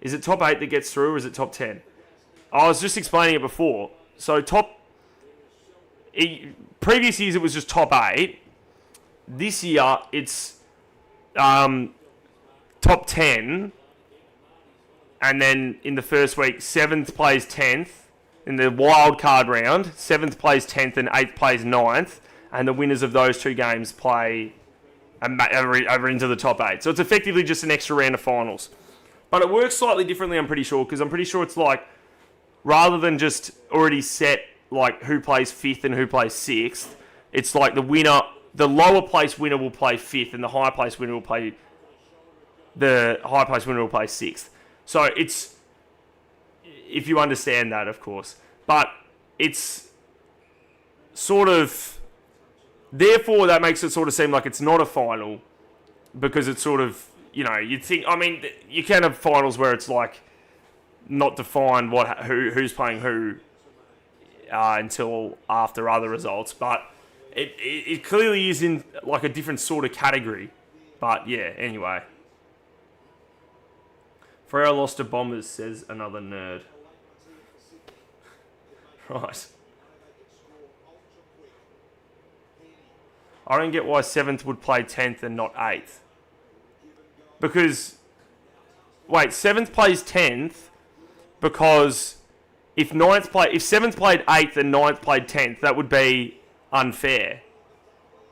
Is it top 8 that gets through, or is it top 10? I was just explaining it before. So previous years it was just top 8. This year it's top 10. And then in the first week, 7th plays 10th. In the wild card round, 7th plays 10th and 8th plays 9th. And the winners of those 2 games play over into the top 8. So it's effectively just an extra round of finals. But it works slightly differently, I'm pretty sure, because I'm pretty sure it's like, rather than just already set like who plays 5th and who plays 6th, it's like the lower place winner will play 5th and the higher place winner will play 6th. So it's, if you understand that, of course. But it's sort of, therefore that makes it sort of seem like it's not a final, because it's sort of, you'd think, you can have finals where it's like not defined who's playing who until after other results, but it clearly is in like a different sort of category. But yeah, anyway. Freo lost to Bombers, says another nerd. Right. I don't get why 7th would play 10th and not 8th. Because, wait, 7th plays 10th because if 7th played 8th and 9th played 10th, that would be unfair.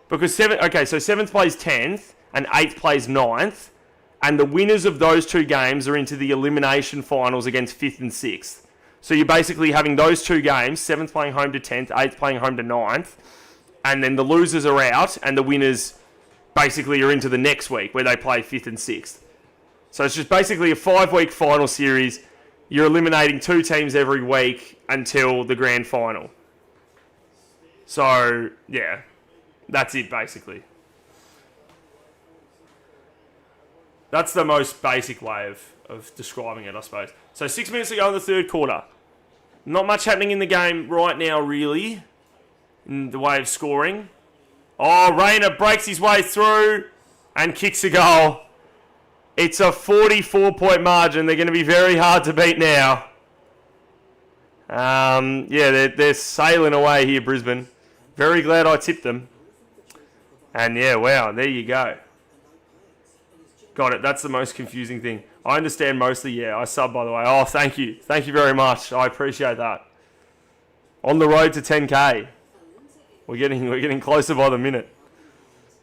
Because 7th plays 10th and 8th plays 9th, and the winners of those two games are into the elimination finals against 5th and 6th. So you're basically having those two games, 7th playing home to 10th, 8th playing home to 9th, and then the losers are out, and the winners basically are into the next week where they play 5th and 6th. So it's just basically a 5-week final series. You're eliminating 2 teams every week until the grand final. So, yeah, that's it basically. That's the most basic way of describing it, I suppose. So 6 minutes to go in the third quarter. Not much happening in the game right now, really, in the way of scoring. Oh, Rayner breaks his way through and kicks a goal. It's a 44-point margin. They're going to be very hard to beat now. Yeah, they're sailing away here, Brisbane. Very glad I tipped them. And yeah, wow, there you go. Got it. That's the most confusing thing. I understand mostly, yeah. I sub, by the way. Oh, thank you. Thank you very much. I appreciate that. On the road to 10K. We're getting closer by the minute.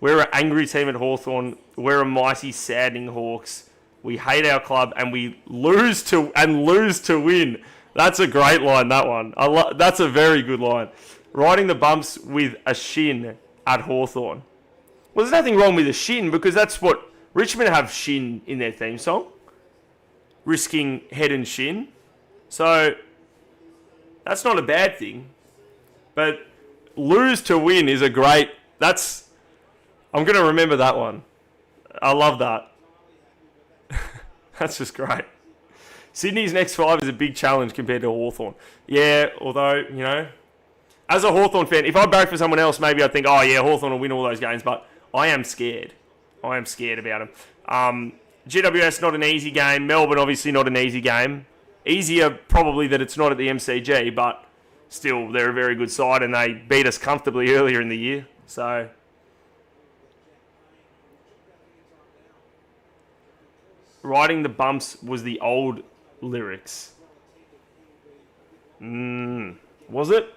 We're an angry team at Hawthorn. We're a mighty, saddening Hawks. We hate our club and we lose to win. That's a great line, that one. That's a very good line. Riding the bumps with a shin at Hawthorn. Well, there's nothing wrong with a shin because that's what Richmond have, shin in their theme song. Risking head and shin. So that's not a bad thing. But lose to win is a great... I'm going to remember that one. I love that. That's just great. Sydney's next 5 is a big challenge compared to Hawthorn. Yeah, although, as a Hawthorn fan, if I barrack for someone else, maybe I'd think, oh yeah, Hawthorn will win all those games, but I am scared. I am scared about them. GWS, not an easy game. Melbourne, obviously not an easy game. Easier, probably, that it's not at the MCG, but still, they're a very good side, and they beat us comfortably earlier in the year. So, riding the bumps was the old lyrics. Was it?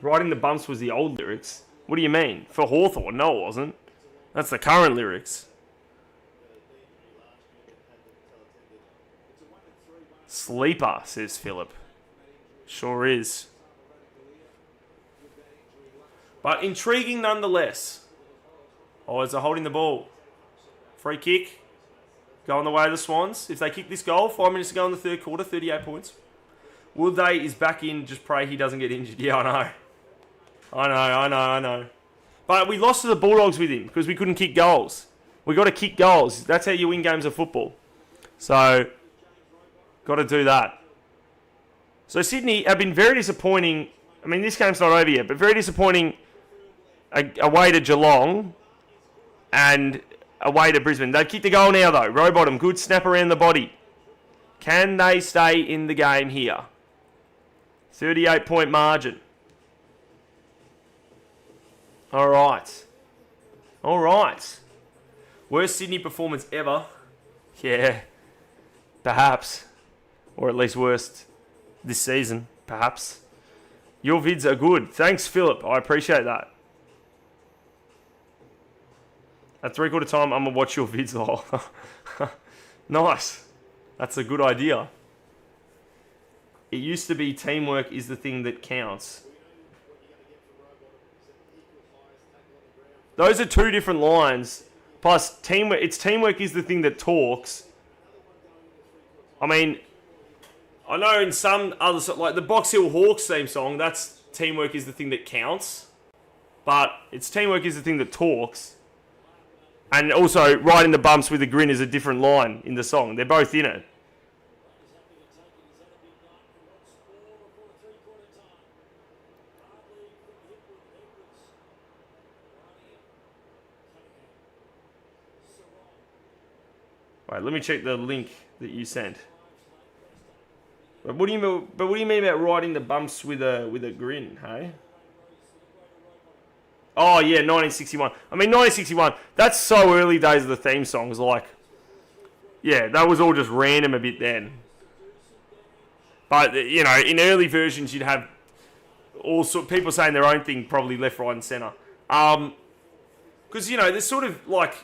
Riding the bumps was the old lyrics? What do you mean? For Hawthorn? No, it wasn't. That's the current lyrics. Sleeper, says Philip. Sure is. But intriguing nonetheless. Oh, is they holding the ball? Free kick. Going the way of the Swans. If they kick this goal, 5 minutes to go in the third quarter, 38 points. Woolday is back in. Just pray he doesn't get injured. Yeah, I know. But we lost to the Bulldogs with him because we couldn't kick goals. We got to kick goals. That's how you win games of football. So, got to do that. So Sydney have been very disappointing. I mean, this game's not over yet, but very disappointing away to Geelong and away to Brisbane. They've kicked the goal now, though. Rowbottom, good snap around the body. Can they stay in the game here? 38-point margin. All right. Worst Sydney performance ever. Yeah, perhaps. Or at least worst this season, perhaps. Your vids are good. Thanks, Philip. I appreciate that. At 3/4 time, I'm going to watch your vids all. Nice. That's a good idea. It used to be teamwork is the thing that counts. Those are two different lines. Plus, teamwork is the thing that talks. I mean, I know in some other, like the Box Hill Hawks theme song, that's teamwork is the thing that counts. But it's teamwork is the thing that talks. And also, riding the bumps with a grin is a different line in the song. They're both in it. Wait, let me check the link that you sent. But what do you mean about riding the bumps with a grin, hey? Oh yeah, 1961. I mean 1961. That's so early days of the theme songs. Like, yeah, that was all just random a bit then. But you know, in early versions, you'd have all sort people saying their own thing, probably left, right, and center. Because you know, there's sort of like,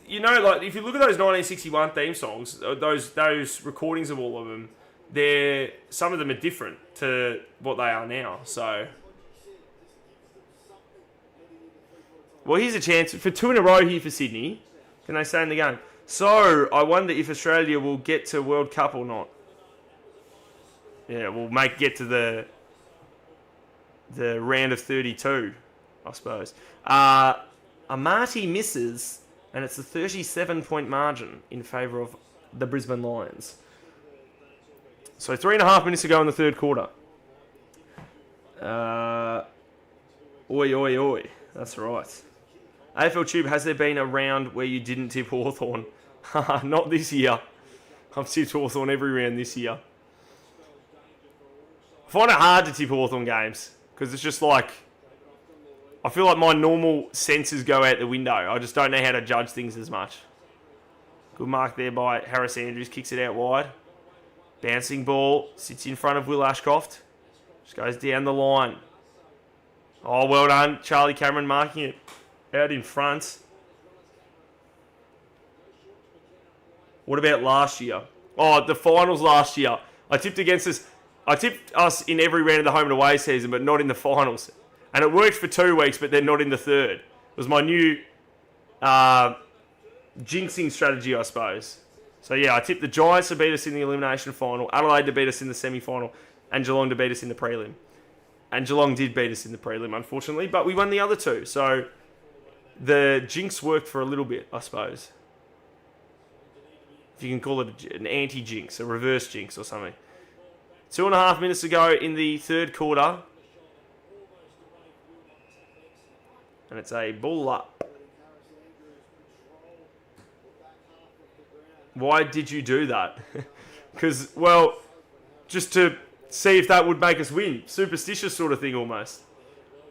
you know, like if you look at those 1961 theme songs, those recordings of all of them, some of them are different to what they are now. So, well, here's a chance for 2 in a row here for Sydney. Can they stay in the game? So, I wonder if Australia will get to World Cup or not. Yeah, we'll get to the round of 32, I suppose. Amati misses, and it's a 37-point margin in favour of the Brisbane Lions. So 3.5 minutes to go in the third quarter. Oi, oi, oi. That's right. AFL Tube, has there been a round where you didn't tip Hawthorn? Not this year. I've tipped Hawthorn every round this year. I find it hard to tip Hawthorn games because it's just like, I feel like my normal senses go out the window. I just don't know how to judge things as much. Good mark there by Harris Andrews. Kicks it out wide. Bouncing ball. Sits in front of Will Ashcroft. Just goes down the line. Oh, well done. Charlie Cameron marking it out in front. What about last year? Oh, the finals last year. I tipped us in every round of the home and away season, but not in the finals. And it worked for 2 weeks, but then not in the third. It was my new jinxing strategy, I suppose. So, yeah, I tipped the Giants to beat us in the elimination final, Adelaide to beat us in the semi-final, and Geelong to beat us in the prelim. And Geelong did beat us in the prelim, unfortunately, but we won the other 2. So, the jinx worked for a little bit, I suppose. If you can call it an anti-jinx, a reverse jinx or something. 2.5 minutes to go in the third quarter. And it's a ball up. Why did you do that? Because, well, just to see if that would make us win. Superstitious sort of thing almost.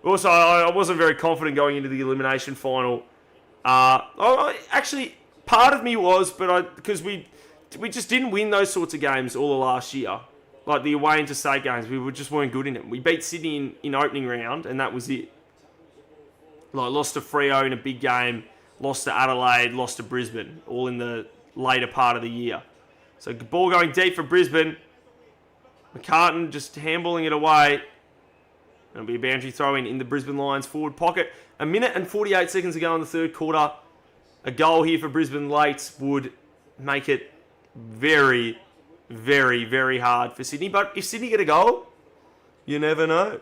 Also, I wasn't very confident going into the elimination final. Actually, part of me was, but because we just didn't win those sorts of games all the last year. Like the away interstate games, we just weren't good in it. We beat Sydney in opening round, and that was it. Like, lost to Freo in a big game, lost to Adelaide, lost to Brisbane, all in the later part of the year. So, ball going deep for Brisbane. McCartan just handballing it away. It'll be a boundary throw in the Brisbane Lions forward pocket. 1 minute and 48 seconds to go in the third quarter. A goal here for Brisbane late would make it very, very, very hard for Sydney. But if Sydney get a goal, you never know.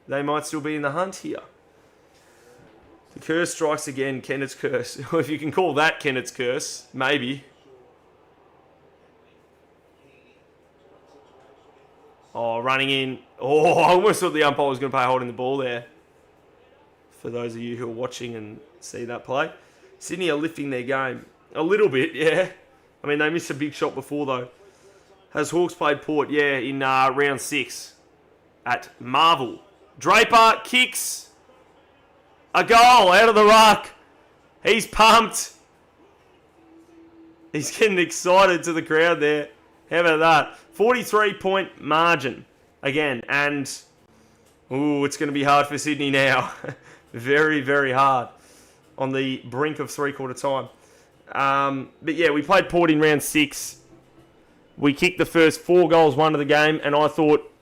They might still be in the hunt here. The curse strikes again, Kennett's curse. If you can call that Kennett's curse, maybe. Oh, running in. Oh, I almost thought the umpire was going to play holding the ball there. For those of you who are watching and see that play. Sydney are lifting their game. A little bit, yeah. I mean, they missed a big shot before, though. Has Hawks played Port? Yeah, in round 6 at Marvel. Draper kicks. A goal out of the ruck. He's pumped. He's getting excited to the crowd there. How about that? 43-point margin again. And, ooh, it's going to be hard for Sydney now. Very, very hard. On the brink of three-quarter time. But yeah, we played Port in round 6. We kicked the first 4 goals, 1 of the game. And I thought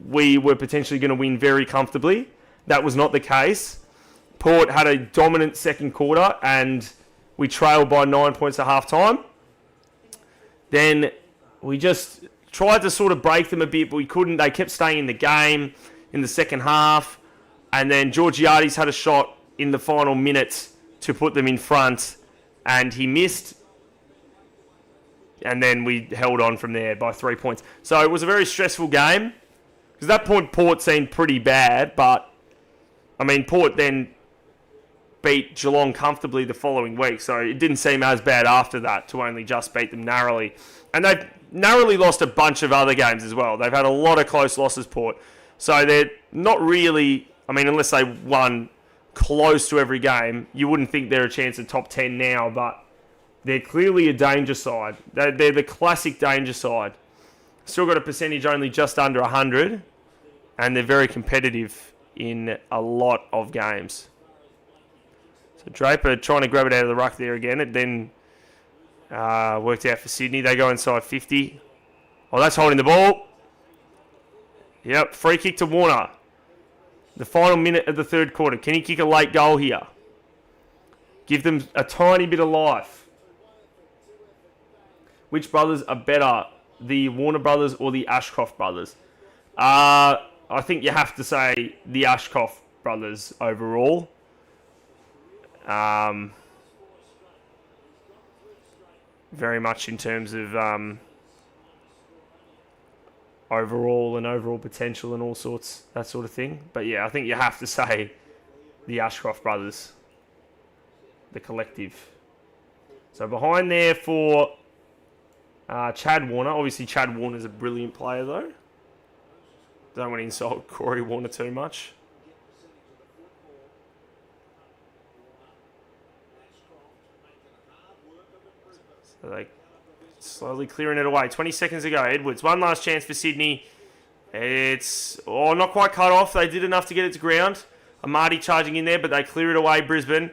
we were potentially going to win very comfortably. That was not the case. Port had a dominant second quarter and we trailed by 9 points at half-time. Then we just tried to sort of break them a bit, but we couldn't. They kept staying in the game in the second half. And then Georgiades had a shot in the final minutes to put them in front and he missed. And then we held on from there by 3 points. So it was a very stressful game. Because at that point, Port seemed pretty bad, but I mean, Port then beat Geelong comfortably the following week, so it didn't seem as bad after that to only just beat them narrowly. And they've narrowly lost a bunch of other games as well. They've had a lot of close losses, Port. So they're not really, I mean, unless they won close to every game, you wouldn't think they're a chance at top 10 now, but they're clearly a danger side. They're the classic danger side. Still got a percentage only just under 100, and they're very competitive in a lot of games. So Draper trying to grab it out of the ruck there again. It then worked out for Sydney. They go inside 50. Oh, that's holding the ball. Yep, free kick to Warner. The final minute of the third quarter. Can he kick a late goal here? Give them a tiny bit of life. Which brothers are better? The Warner brothers or the Ashcroft brothers? I think you have to say the Ashcroft brothers overall. Very much in terms of overall potential and all sorts, that sort of thing. But yeah, I think you have to say the Ashcroft brothers, the collective. So behind there for Chad Warner. Obviously, Chad Warner's a brilliant player, though. Don't want to insult Corey Warner too much. So they slowly clearing it away. 20 seconds ago, Edwards. One last chance for Sydney. It's not quite cut off. They did enough to get it to ground. Amadi charging in there, but they clear it away, Brisbane.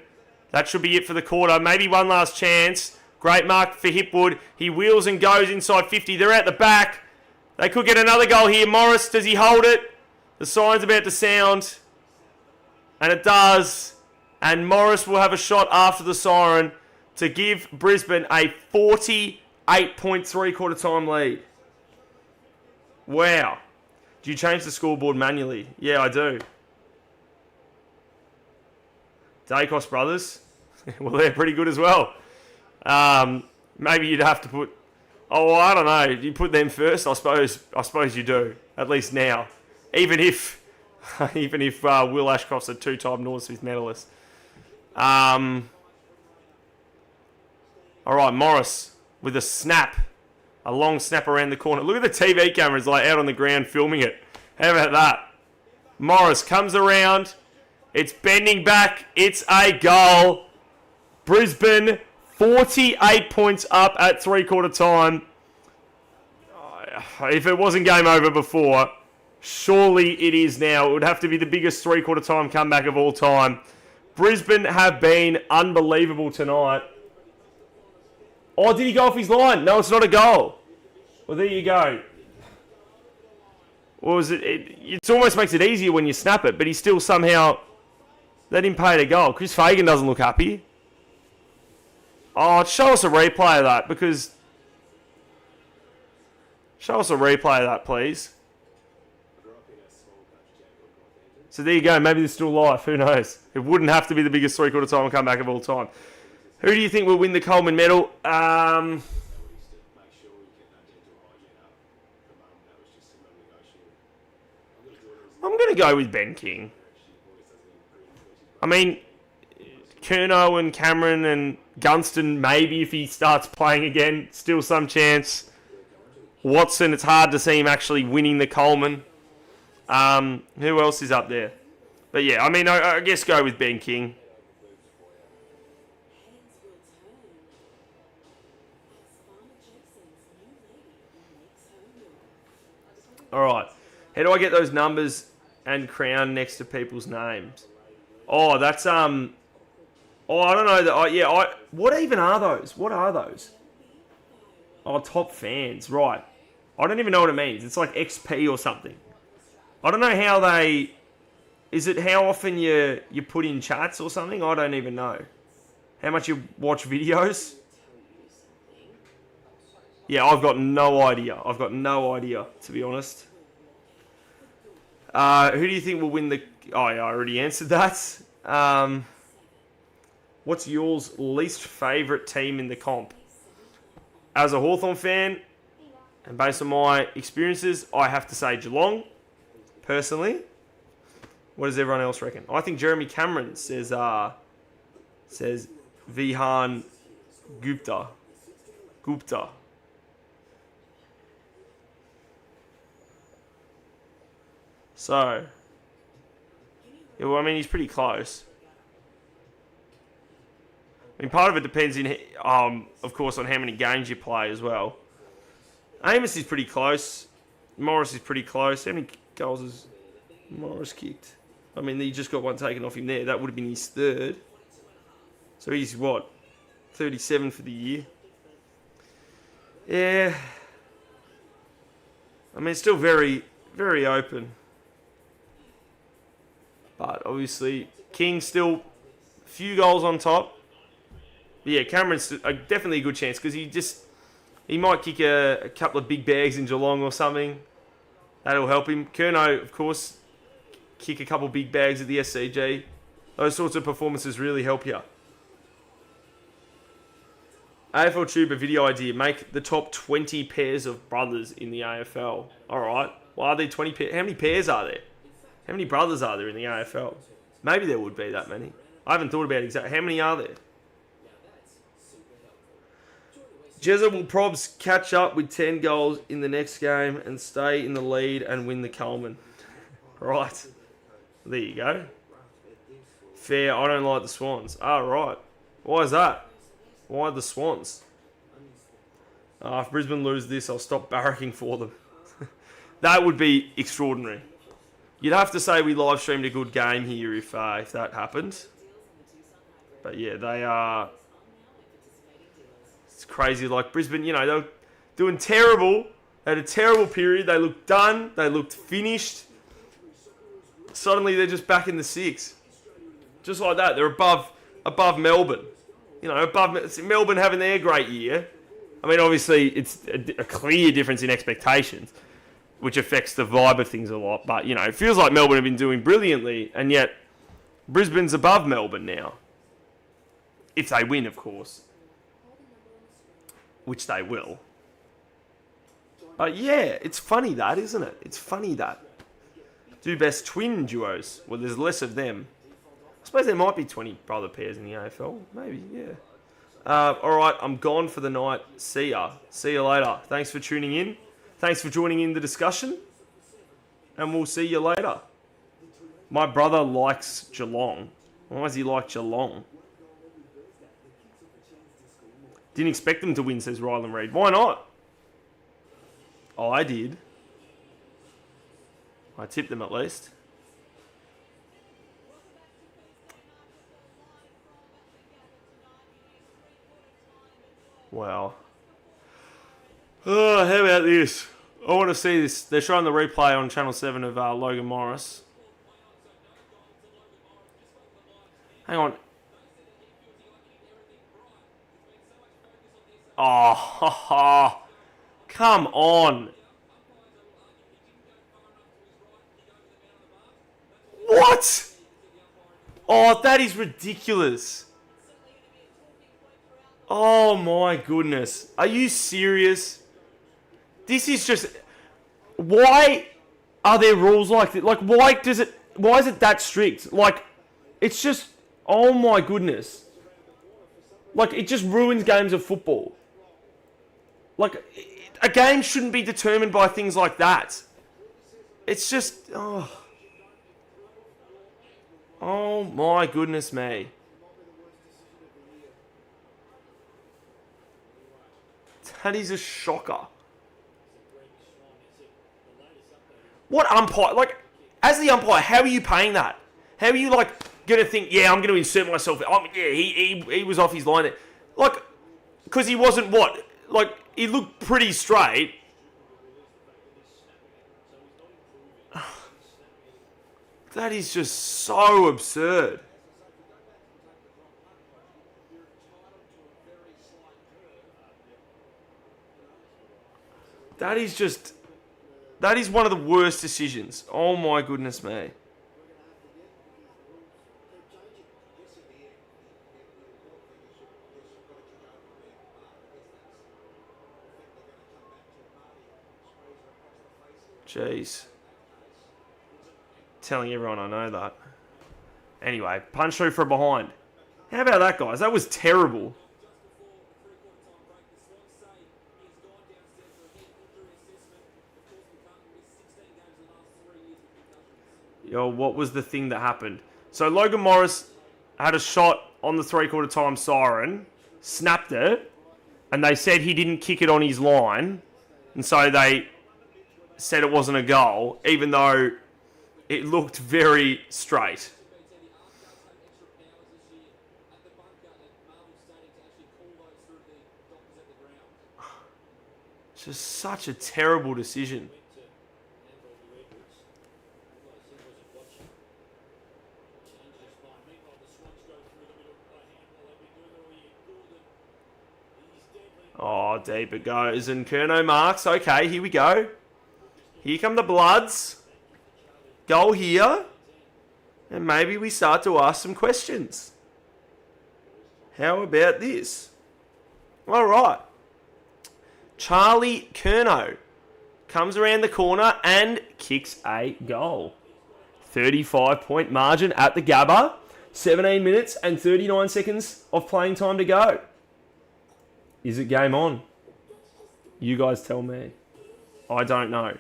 That should be it for the quarter. Maybe one last chance. Great mark for Hipwood. He wheels and goes inside 50. They're at the back. They could get another goal here. Morris, does he hold it? The siren's about to sound. And it does. And Morris will have a shot after the siren to give Brisbane a 48-point three-quarter time lead. Wow. Do you change the scoreboard manually? Yeah, I do. Dacos brothers. Well, they're pretty good as well. Maybe you'd have to put... Oh, I don't know. You put them first? I suppose you do. At least now. Even if Will Ashcroft's a two-time Norm Smith medalist. All right, Morris with a snap. A long snap around the corner. Look at the TV cameras like out on the ground filming it. How about that? Morris comes around. It's bending back. It's a goal. Brisbane 48 points up at three-quarter time. If it wasn't game over before, surely it is now. It would have to be the biggest three-quarter time comeback of all time. Brisbane have been unbelievable tonight. Oh, did he go off his line? No, it's not a goal. Well, there you go. What was it? It almost makes it easier when you snap it, but he still somehow... They didn't pay it a goal. Chris Fagan doesn't look happy. Oh, show us a replay of that, because... Show us a replay of that, please. So there you go. Maybe there's still life. Who knows? It wouldn't have to be the biggest three-quarter time comeback of all time. Who do you think will win the Coleman medal? I'm going to go with Ben King. I mean, Curnow and Cameron and Gunston, maybe if he starts playing again, still some chance. Watson, it's hard to see him actually winning the Coleman. Who else is up there? But yeah, I mean, I guess go with Ben King. All right. How do I get those numbers and crown next to people's names? Oh, that's Oh, I don't know. What even are those? What are those? Oh, top fans. Right. I don't even know what it means. It's like XP or something. I don't know how they... Is it how often you put in chats or something? I don't even know. How much you watch videos? Yeah, I've got no idea. I've got no idea, to be honest. Who do you think will win the... Oh, yeah, I already answered that. What's yours least favourite team in the comp? As a Hawthorn fan, and based on my experiences, I have to say Geelong, personally. What does everyone else reckon? I think Jeremy Cameron says Says Vihan Gupta. So, yeah, well, I mean, he's pretty close. I mean, part of it depends of course, on how many games you play as well. Amos is pretty close. Morris is pretty close. How many goals has Morris kicked? I mean, he just got one taken off him there. That would have been his third. So he's what? 37 for the year. Yeah. I mean, it's still very, very open. But obviously, King's still a few goals on top. But yeah, Cameron's definitely a good chance because he might kick a couple of big bags in Geelong or something. That'll help him. Curnow, of course, kick a couple big bags at the SCG. Those sorts of performances really help you. AFL Tube, a video idea. Make the top 20 pairs of brothers in the AFL. Alright. Well, are there 20 pairs? How many pairs are there? How many brothers are there in the AFL? Maybe there would be that many. I haven't thought about exactly. How many are there? Jezza will probs catch up with 10 goals in the next game and stay in the lead and win the Coleman. Right. There you go. Fair. I don't like the Swans. Right. Why is that? Why the Swans? If Brisbane lose this, I'll stop barracking for them. That would be extraordinary. You'd have to say we live streamed a good game here if that happened. But yeah, they are... It's crazy. Like Brisbane, they were doing terrible. They had a terrible period. They looked done. They looked finished. Suddenly they're just back in the six. Just like that. They're above Melbourne. Above Melbourne having their great year. I mean, obviously, it's a clear difference in expectations, which affects the vibe of things a lot. But, it feels like Melbourne have been doing brilliantly, and yet Brisbane's above Melbourne now. If they win, of course. Which they will. But yeah, it's funny that, isn't it? It's funny that. Do best twin duos. Well, there's less of them. I suppose there might be 20 brother pairs in the AFL. Maybe, yeah. Alright, I'm gone for the night. See ya. See you later. Thanks for tuning in. Thanks for joining in the discussion. And we'll see you later. My brother likes Geelong. Why does he like Geelong? Didn't expect them to win, says Ryland Reid. Why not? Oh, I did. I tipped them at least. Wow. Oh, how about this? I want to see this. They're showing the replay on Channel 7 of Logan Morris. Hang on. Oh, come on. What? Oh, that is ridiculous. Oh my goodness. Are you serious? This is just... Why are there rules like that? Like, why is it that strict? Like, it's just... Oh my goodness. Like, it just ruins games of football. Like, a game shouldn't be determined by things like that. It's just... Oh my goodness me. That is a shocker. What umpire? Like, as the umpire, how are you paying that? How are you, like, going to think, yeah, I'm going to insert myself. Oh, yeah, he was off his line there. Like, because he wasn't what? Like, he looked pretty straight. That is just so absurd. That is one of the worst decisions. Oh my goodness me. Jeez. Telling everyone I know that. Anyway, punch through from behind. How about that, guys? That was terrible. Yo, what was the thing that happened? So Logan Morris had a shot on the three-quarter time siren, snapped it, and they said he didn't kick it on his line, and so they said it wasn't a goal, even though it looked very straight. It's just such a terrible decision. Oh, deep it goes. And Kerno marks. Okay, here we go. Here come the Bloods. Goal here. And maybe we start to ask some questions. How about this? All right. Charlie Kerno comes around the corner and kicks a goal. 35-point margin at the Gabba. 17 minutes and 39 seconds of playing time to go. Is it game on? You guys tell me. I don't know.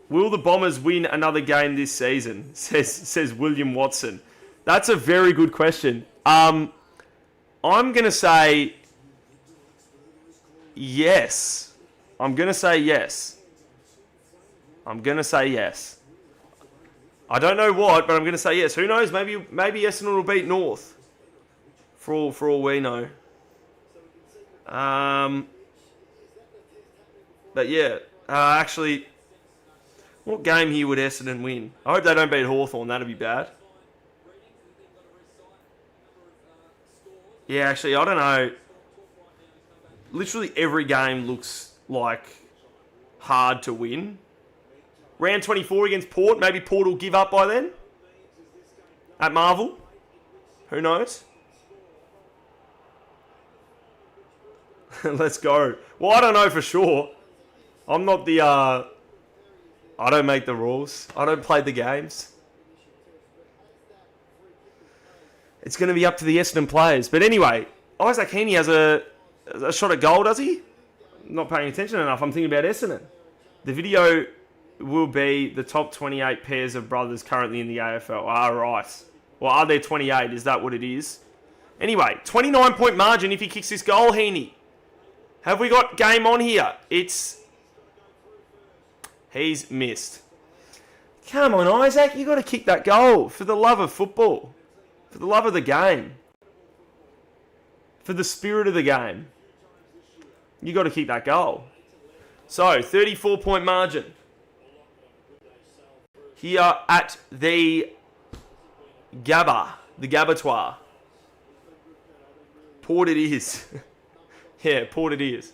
Will the Bombers win another game this season? Says William Watson. That's a very good question. I'm going to say yes. I'm going to say yes. I don't know what, but I'm going to say yes. Who knows? Maybe Essendon will beat North. For all we know. But yeah, actually, what game here would Essendon win? I hope they don't beat Hawthorn. That'd be bad. Yeah, actually, I don't know. Literally every game looks like hard to win. Round 24 against Port. Maybe Port will give up by then. At Marvel. Who knows? Let's go. Well, I don't know for sure. I'm not the... I don't make the rules. I don't play the games. It's going to be up to the Essendon players. But anyway, Isaac Heaney has a shot at goal, does he? I'm not paying attention enough. I'm thinking about Essendon. The video will be the top 28 pairs of brothers currently in the AFL. Ah, right. Well, are there 28? Is that what it is? Anyway, 29-point margin if he kicks this goal, Heaney. Have we got game on here? He's missed. Come on, Isaac. You got to kick that goal for the love of football. For the love of the game. For the spirit of the game. You got to kick that goal. So, 34-point margin. Here at the Gabba. The Gabatoir. Port it is. Yeah, Port it is.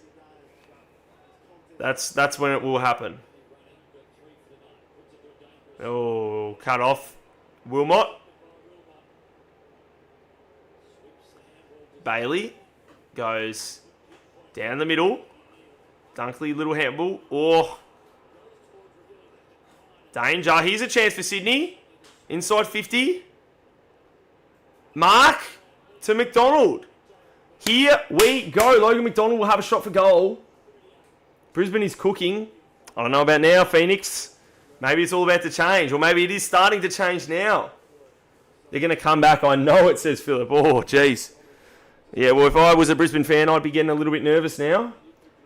That's when it will happen. Oh, cut off. Wilmot. Bailey goes down the middle. Dunkley, little handball. Oh. Danger. Here's a chance for Sydney. Inside 50. Mark to McDonald. Here we go. Logan McDonald will have a shot for goal. Brisbane is cooking. I don't know about now, Phoenix. Maybe it's all about to change. Or maybe it is starting to change now. They're going to come back. I know it, says Philip. Oh, jeez. Yeah, well, if I was a Brisbane fan, I'd be getting a little bit nervous now.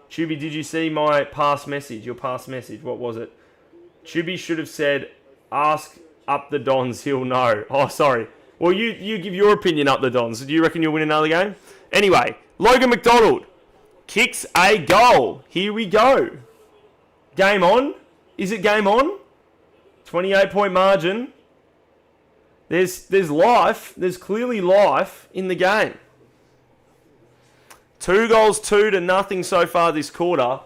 Chubby, did you see my past message? Your past message. What was it? Chubby should have said, ask up the Dons, he'll know. Oh, sorry. Well, you give your opinion up the Dons. Do you reckon you'll win another game? Anyway, Logan McDonald kicks a goal. Here we go. Game on. Is it game on? 28-point margin. There's life. There's clearly life in the game. 2 goals, 2-0 so far this quarter.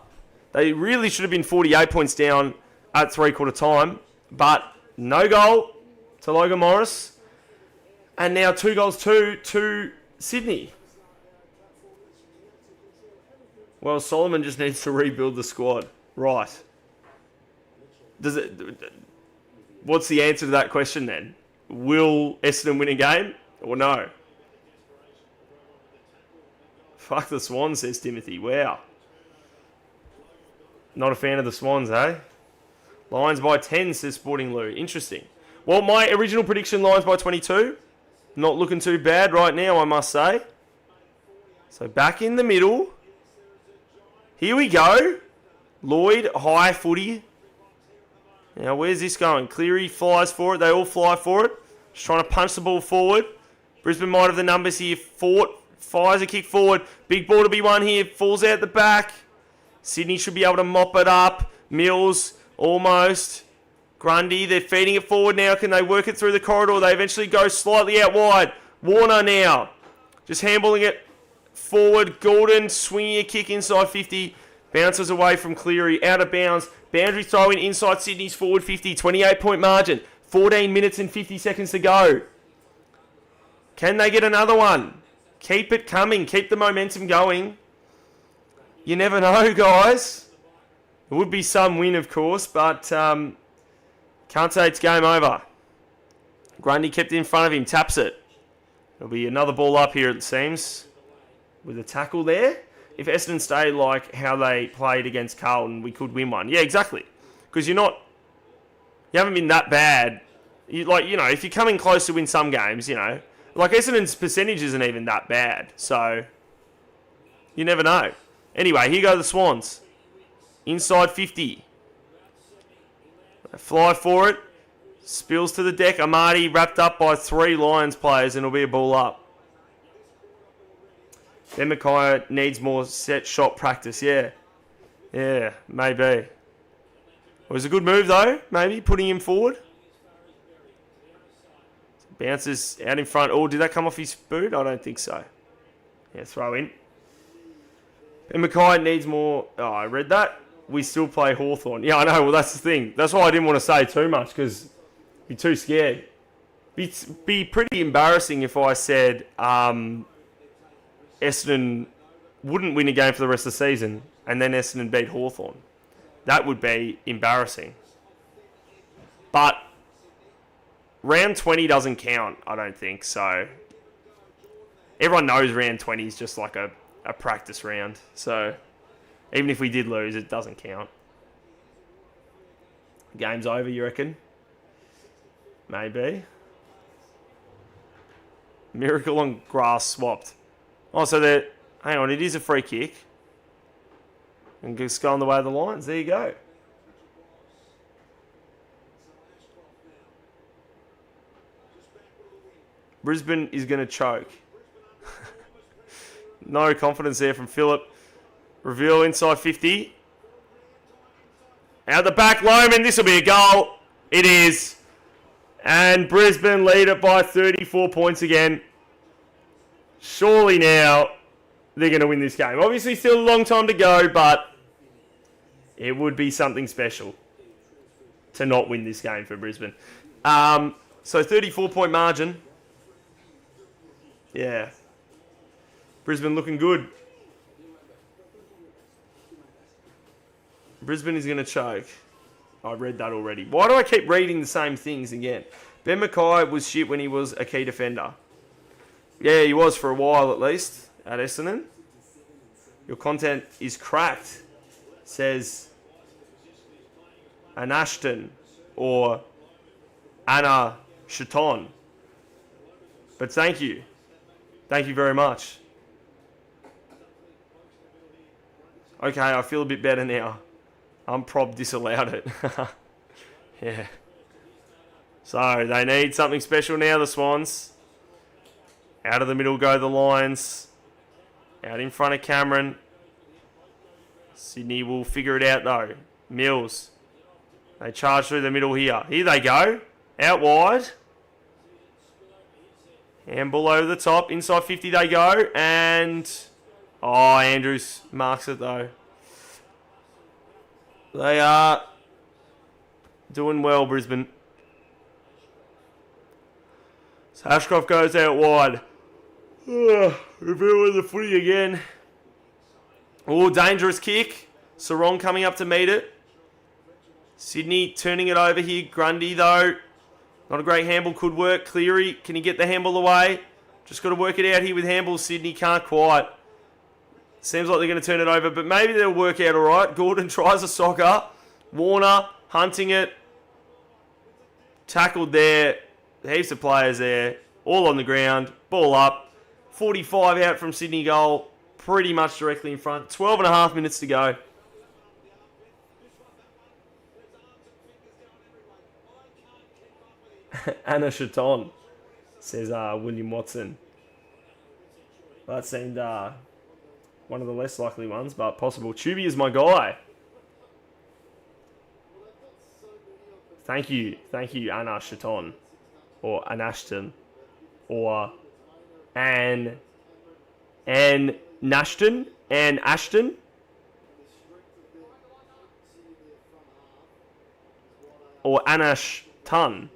They really should have been 48 points down at three-quarter time. But no goal to Logan Morris. And now 2 goals, 2 to Sydney. Well, Solomon just needs to rebuild the squad. Right. What's the answer to that question then? Will Essendon win a game? Or no? Fuck the Swans, says Timothy. Wow. Not a fan of the Swans, eh? Lions by 10, says Sporting Lou. Interesting. Well, my original prediction, Lions by 22. Not looking too bad right now, I must say. So back in the middle. Here we go. Lloyd, high footy. Now, where's this going? Cleary flies for it. They all fly for it. Just trying to punch the ball forward. Brisbane might have the numbers here. Fort fires a kick forward. Big ball to be won here. Falls out the back. Sydney should be able to mop it up. Mills, almost. Grundy, they're feeding it forward now. Can they work it through the corridor? They eventually go slightly out wide. Warner now. Just handballing it forward. Gordon swinging a kick inside 50. Bounces away from Cleary. Out of bounds. Boundary throw in inside Sydney's forward 50. 28-point margin. 14 minutes and 50 seconds to go. Can they get another one? Keep it coming. Keep the momentum going. You never know, guys. It would be some win, of course, but can't say it's game over. Grundy kept it in front of him. Taps it. There'll be another ball up here, it seems. With a tackle there. If Essendon stay like how they played against Carlton, we could win one. Yeah, exactly. Because you haven't been that bad. If you're coming close to win some games, like Essendon's percentage isn't even that bad. So, you never know. Anyway, here go the Swans. Inside 50. They fly for it. Spills to the deck. Amadi wrapped up by 3 Lions players and it'll be a ball up. Ben Mackay needs more set shot practice. Yeah, maybe. It was a good move though, maybe, putting him forward. Bounces out in front. Oh, did that come off his boot? I don't think so. Yeah, throw in. Ben Mackay needs more. Oh, I read that. We still play Hawthorn. Yeah, I know. Well, that's the thing. That's why I didn't want to say too much because I'd be too scared. Be pretty embarrassing if I said Essendon wouldn't win a game for the rest of the season and then Essendon beat Hawthorn. That would be embarrassing. But round 20 doesn't count, I don't think. So everyone knows round 20 is just like a practice round. So even if we did lose, it doesn't count. Game's over, you reckon? Maybe. Miracle on grass swapped. Oh, so hang on, it is a free kick. And just going the way of the Lions. There you go. Brisbane is going to choke. No confidence there from Phillip. Reveal inside 50. Out the back, Loman. This will be a goal. It is. And Brisbane lead it by 34 points again. Surely now they're going to win this game. Obviously still a long time to go, but it would be something special to not win this game for Brisbane. So 34-point margin. Yeah. Brisbane looking good. Brisbane is going to choke. I read that already. Why do I keep reading the same things again? Ben Mackay was shit when he was a key defender. Yeah, he was for a while at least at Essendon. Your content is cracked, says an Ashton or Anna Chaton. But thank you. Thank you very much. Okay, I feel a bit better now. Prob disallowed it. Yeah. So they need something special now, the Swans. Out of the middle go the Lions. Out in front of Cameron. Sydney will figure it out though. Mills. They charge through the middle here. Here they go. Out wide. Handball over the top. Inside 50 they go. And Andrews marks it though. They are doing well, Brisbane. So Ashcroft goes out wide. Revealing the footy again. Oh, dangerous kick. Sarong coming up to meet it. Sydney turning it over here. Grundy, though. Not a great handball. Could work. Cleary, can he get the handball away? Just got to work it out here with handball. Sydney can't quite. Seems like they're going to turn it over, but maybe they'll work out all right. Gordon tries a soccer. Warner hunting it. Tackled there. Heaps of players there. All on the ground. Ball up. 45 out from Sydney goal. Pretty much directly in front. 12 and a half minutes to go. Anna Chaton, says William Watson. That seemed one of the less likely ones, but possible. Chooby is my guy. Thank you, Anna Chaton, or Anashton, or Ann Nashton, Ann Ashton. Or Anash Ton.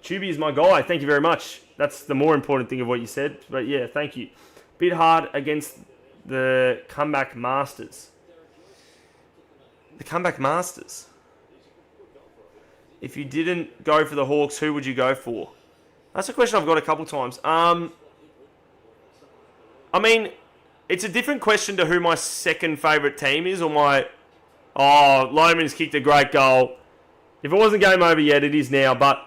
Chooby is my guy. Thank you very much. That's the more important thing of what you said. But yeah, thank you. Bit hard against the comeback masters. The comeback masters. If you didn't go for the Hawks, who would you go for? That's a question I've got a couple times. I mean, it's a different question to who my second favourite team is, or my... Oh, Loman's kicked a great goal. If it wasn't game over yet, it is now. But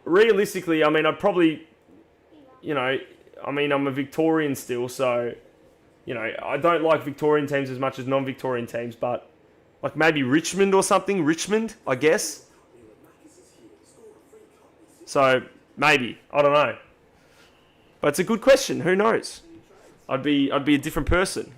realistically, I mean, I'd probably, I'm a Victorian still, so, I don't like Victorian teams as much as non-Victorian teams, but like maybe Richmond or something. Richmond, I guess. So maybe, I don't know. But it's a good question. Who knows? I'd be a different person.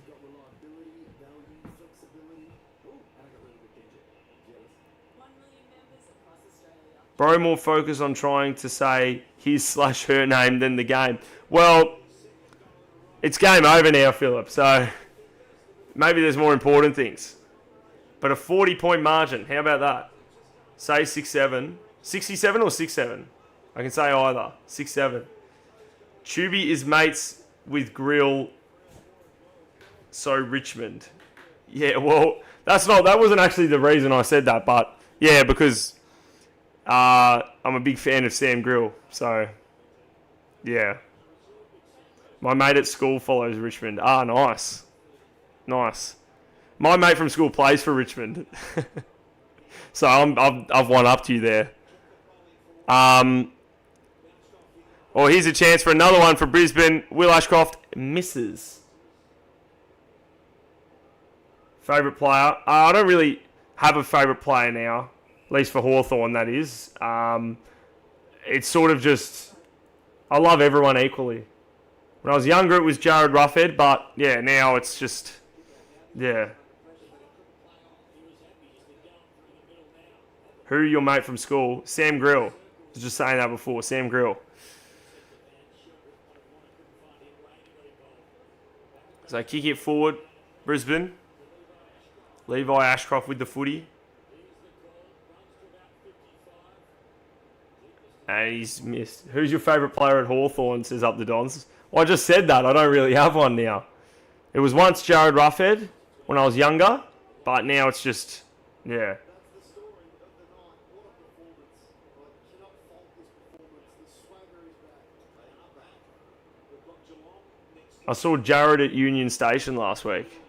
Bro, more focus on trying to say his/her name than the game. Well, it's game over now, Philip. So maybe there's more important things. But a 40-point margin, how about that? Say 6-7. 67 or 6-7? I can say either. 6-7. Chooby is mates with Grill. So Richmond. Yeah, well, that wasn't actually the reason I said that, but yeah, because I'm a big fan of Sam Grill, so yeah. My mate at school follows Richmond. Ah, nice. My mate from school plays for Richmond, so I've one up to you there. Here's a chance for another one for Brisbane. Will Ashcroft misses. Favourite player? I don't really have a favourite player now. At least for Hawthorn, that is. It's sort of just... I love everyone equally. When I was younger, it was Jared Ruffhead, but yeah, now it's just... Yeah. Who your mate from school? Sam Grill. I was just saying that before. Sam Grill. So kick it forward, Brisbane. Levi Ashcroft with the footy. And he's missed. Who's your favourite player at Hawthorn, says Up the Dons. Well, I just said that. I don't really have one now. It was once Jared Ruffhead when I was younger, but now it's just, yeah. I saw Jared at Union Station last week.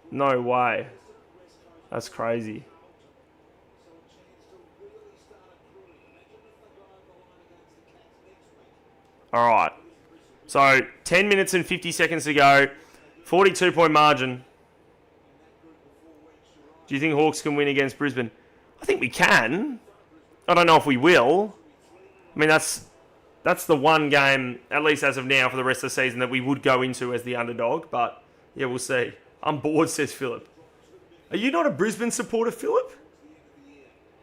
No way. That's crazy. All right. So 10 minutes and 50 seconds to go. 42-point margin. Do you think Hawks can win against Brisbane? I think we can. I don't know if we will. I mean, that's the one game, at least as of now, for the rest of the season that we would go into as the underdog. But, yeah, we'll see. I'm bored, says Philip. Are you not a Brisbane supporter, Philip?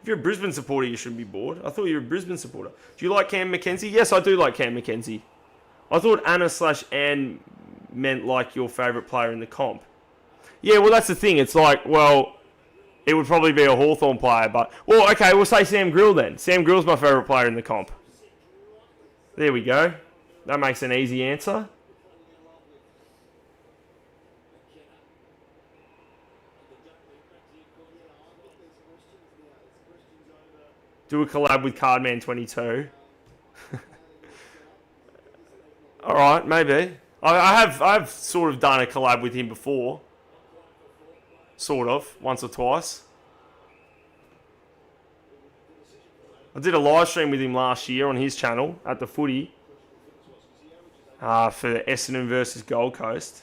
If you're a Brisbane supporter, you shouldn't be bored. I thought you were a Brisbane supporter. Do you like Cam Mackenzie? Yes, I do like Cam Mackenzie. I thought Anna/Ann meant like your favourite player in the comp. Yeah, well, that's the thing. It's like, well, it would probably be a Hawthorn player, but... Well, okay, we'll say Sam Grill then. Sam Grill's my favourite player in the comp. There we go. That makes an easy answer. Do a collab with Cardman22. All right, maybe. I've sort of done a collab with him before. Sort of, once or twice. I did a live stream with him last year on his channel at the footy for Essendon versus Gold Coast.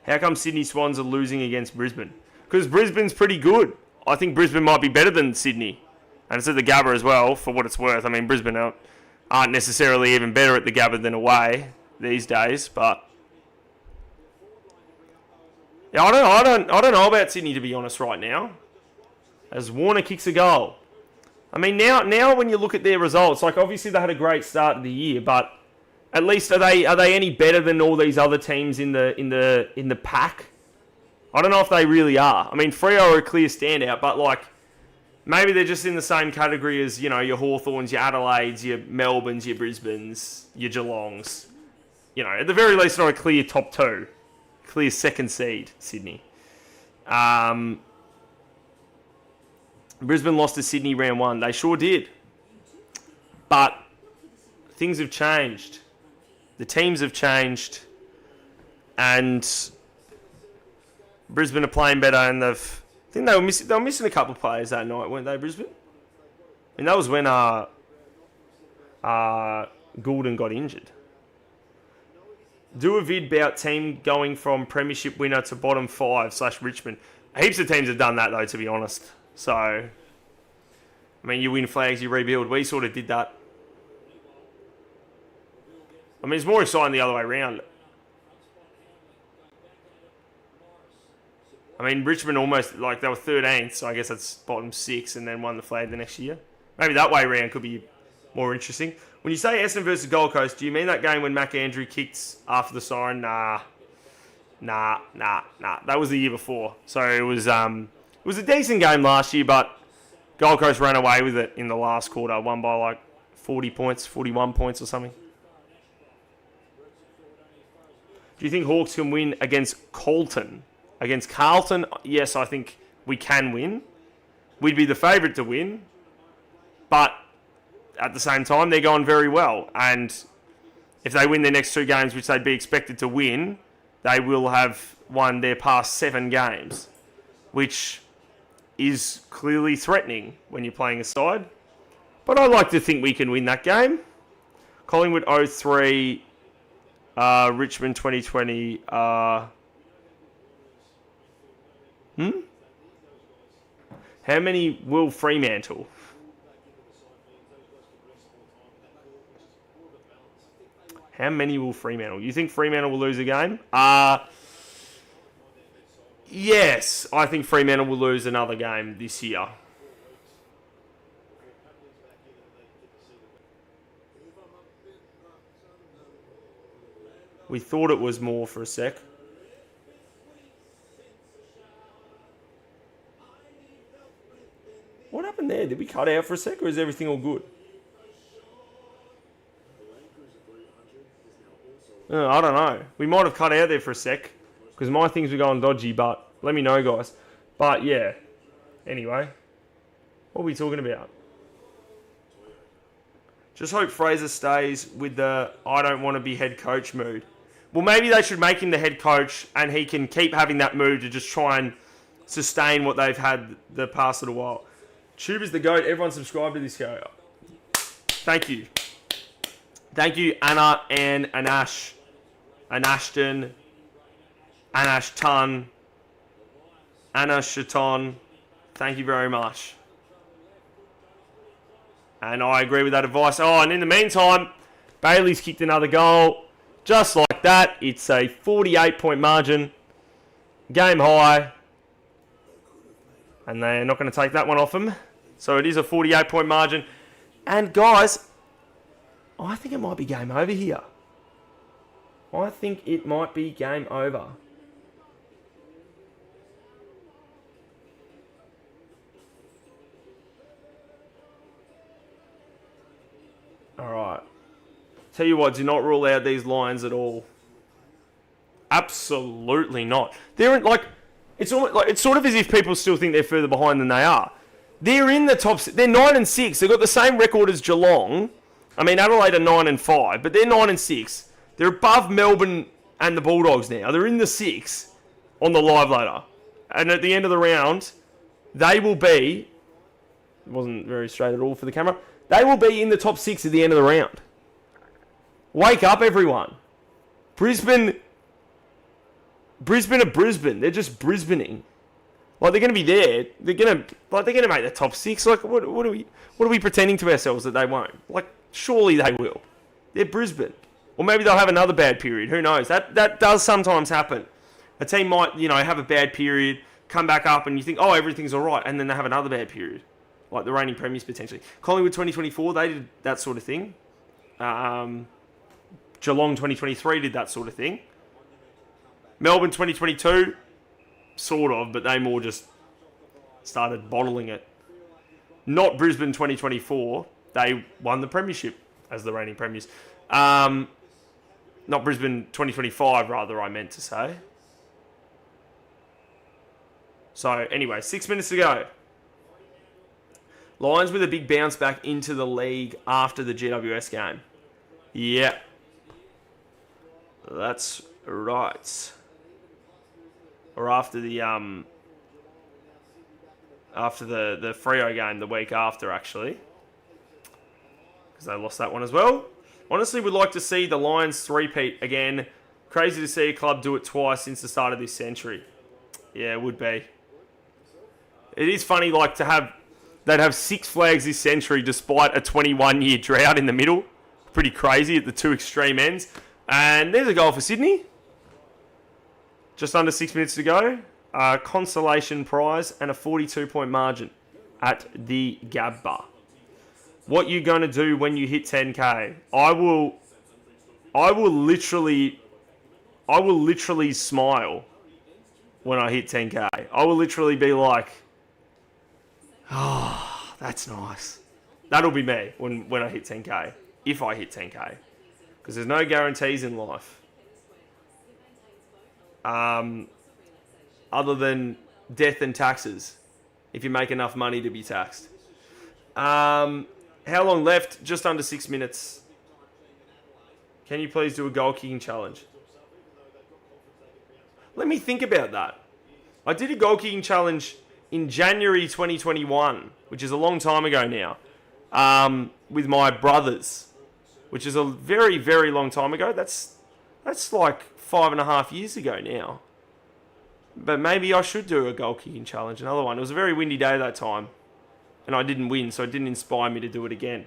How come Sydney Swans are losing against Brisbane? Because Brisbane's pretty good. I think Brisbane might be better than Sydney. And it's at the Gabba as well, for what it's worth. I mean, Brisbane aren't necessarily even better at the Gabba than away these days, but yeah, I don't know about Sydney, to be honest, right now. As Warner kicks a goal. I mean, now when you look at their results, like obviously they had a great start of the year, but at least are they any better than all these other teams in the pack? I don't know if they really are. I mean, Freo are a clear standout, but like maybe they're just in the same category as, you know, your Hawthorns, your Adelaides, your Melbournes, your Brisbanes, your Geelongs. You know, at the very least, not a clear top two. Clear second seed, Sydney. Brisbane lost to Sydney round one. They sure did. But things have changed. The teams have changed. And Brisbane are playing better, and I think they were missing a couple of players that night, weren't they, Brisbane? And that was when Goulden got injured. Do a vid about team going from premiership winner to bottom 5 / Richmond. Heaps of teams have done that, though, to be honest. So, I mean, you win flags, you rebuild. We sort of did that. I mean, it's more exciting the other way around. I mean, Richmond almost, like, they were 13th, so I guess that's bottom 6, and then won the flag the next year. Maybe that way around could be more interesting. When you say Essendon versus Gold Coast, do you mean that game when Mac Andrew kicked after the siren? Nah. That was the year before. So it was a decent game last year, but Gold Coast ran away with it in the last quarter, won by like 40 points, 41 points or something. Do you think Hawks can win against Carlton? Against Carlton, yes, I think we can win. We'd be the favourite to win, but at the same time, they're going very well. And if they win their next 2 games, which they'd be expected to win, they will have won their past 7 games, which is clearly threatening when you're playing a side. But I like to think we can win that game. Collingwood 0-3, Richmond 2020. How many will Fremantle? How many will Fremantle? You think Fremantle will lose a game? Yes, I think Fremantle will lose another game this year. We thought it was more for a sec. What happened there? Did we cut out for a sec, or is everything all good? I don't know. We might have cut out there for a sec, because my things were going dodgy, but let me know, guys. But yeah, anyway, what are we talking about? Just hope Fraser stays with the I don't want to be head coach mood. Well, maybe they should make him the head coach, and he can keep having that mood to just try and sustain what they've had the past little while. CHOOB is the GOAT. Everyone subscribe to this guy. Thank you. Thank you, Anna and Anash. Anashton. Anashton. Anna Shaton. Thank you very much. And I agree with that advice. Oh, and in the meantime, Bailey's kicked another goal. Just like that, it's a 48-point margin. Game high. And they're not going to take that one off him. So it is a 48-point margin. And guys, I think it might be game over here. I think it might be game over. Alright. Tell you what, do not rule out these lines at all. Absolutely not. They're in, like, it's almost, like, it's sort of as if people still think they're further behind than they are. They're in the top. They're 9 and 6. They've got the same record as Geelong, I mean, Adelaide are 9-5, but they're 9-6. They're above Melbourne and the Bulldogs now. They're in the 6 on the live ladder. And at the end of the round, they will be... It wasn't very straight at all for the camera. They will be in the top 6 at the end of the round. Wake up, everyone. Brisbane are Brisbane. They're just Brisbaneing. Like, they're going to be there. They're going to make the top 6. Like, what are we pretending to ourselves that they won't? Like, surely they will. They're Brisbane. Or maybe they'll have another bad period. Who knows? That does sometimes happen. A team might, have a bad period, come back up, and you think, oh, everything's all right, and then they have another bad period. Like the reigning premiers, potentially. Collingwood 2024, they did that sort of thing. Geelong 2023 did that sort of thing. Melbourne 2022, sort of, but they more just started bottling it. Not Brisbane 2024. They won the premiership as the reigning premiers. Not Brisbane 2025, rather, I meant to say. So, anyway, 6 minutes to go. Lions with a big bounce back into the league after the GWS game. Yeah. That's right. Or after the Freo game the week after, actually. Because they lost that one as well. Honestly, would like to see the Lions three-peat again. Crazy to see a club do it twice since the start of this century. Yeah, it would be. It is funny, like, they'd have 6 flags this century despite a 21-year drought in the middle. Pretty crazy at the two extreme ends. And there's a goal for Sydney. Just under 6 minutes to go. A consolation prize and a 42-point margin at the Gabba. What you going to do when you hit 10K? I will literally smile when I hit 10K. I will literally be like, oh, that's nice. That'll be me when I hit 10K. If I hit 10K. Because there's no guarantees in life. Other than death and taxes. If you make enough money to be taxed. How long left? Just under 6 minutes. Can you please do a goal kicking challenge? Let me think about that. I did a goal kicking challenge in January 2021, which is a long time ago now, with my brothers, which is a very, very long time ago. That's like 5.5 years ago now. But maybe I should do a goal kicking challenge, another one. It was a very windy day that time, and I didn't win, so it didn't inspire me to do it again.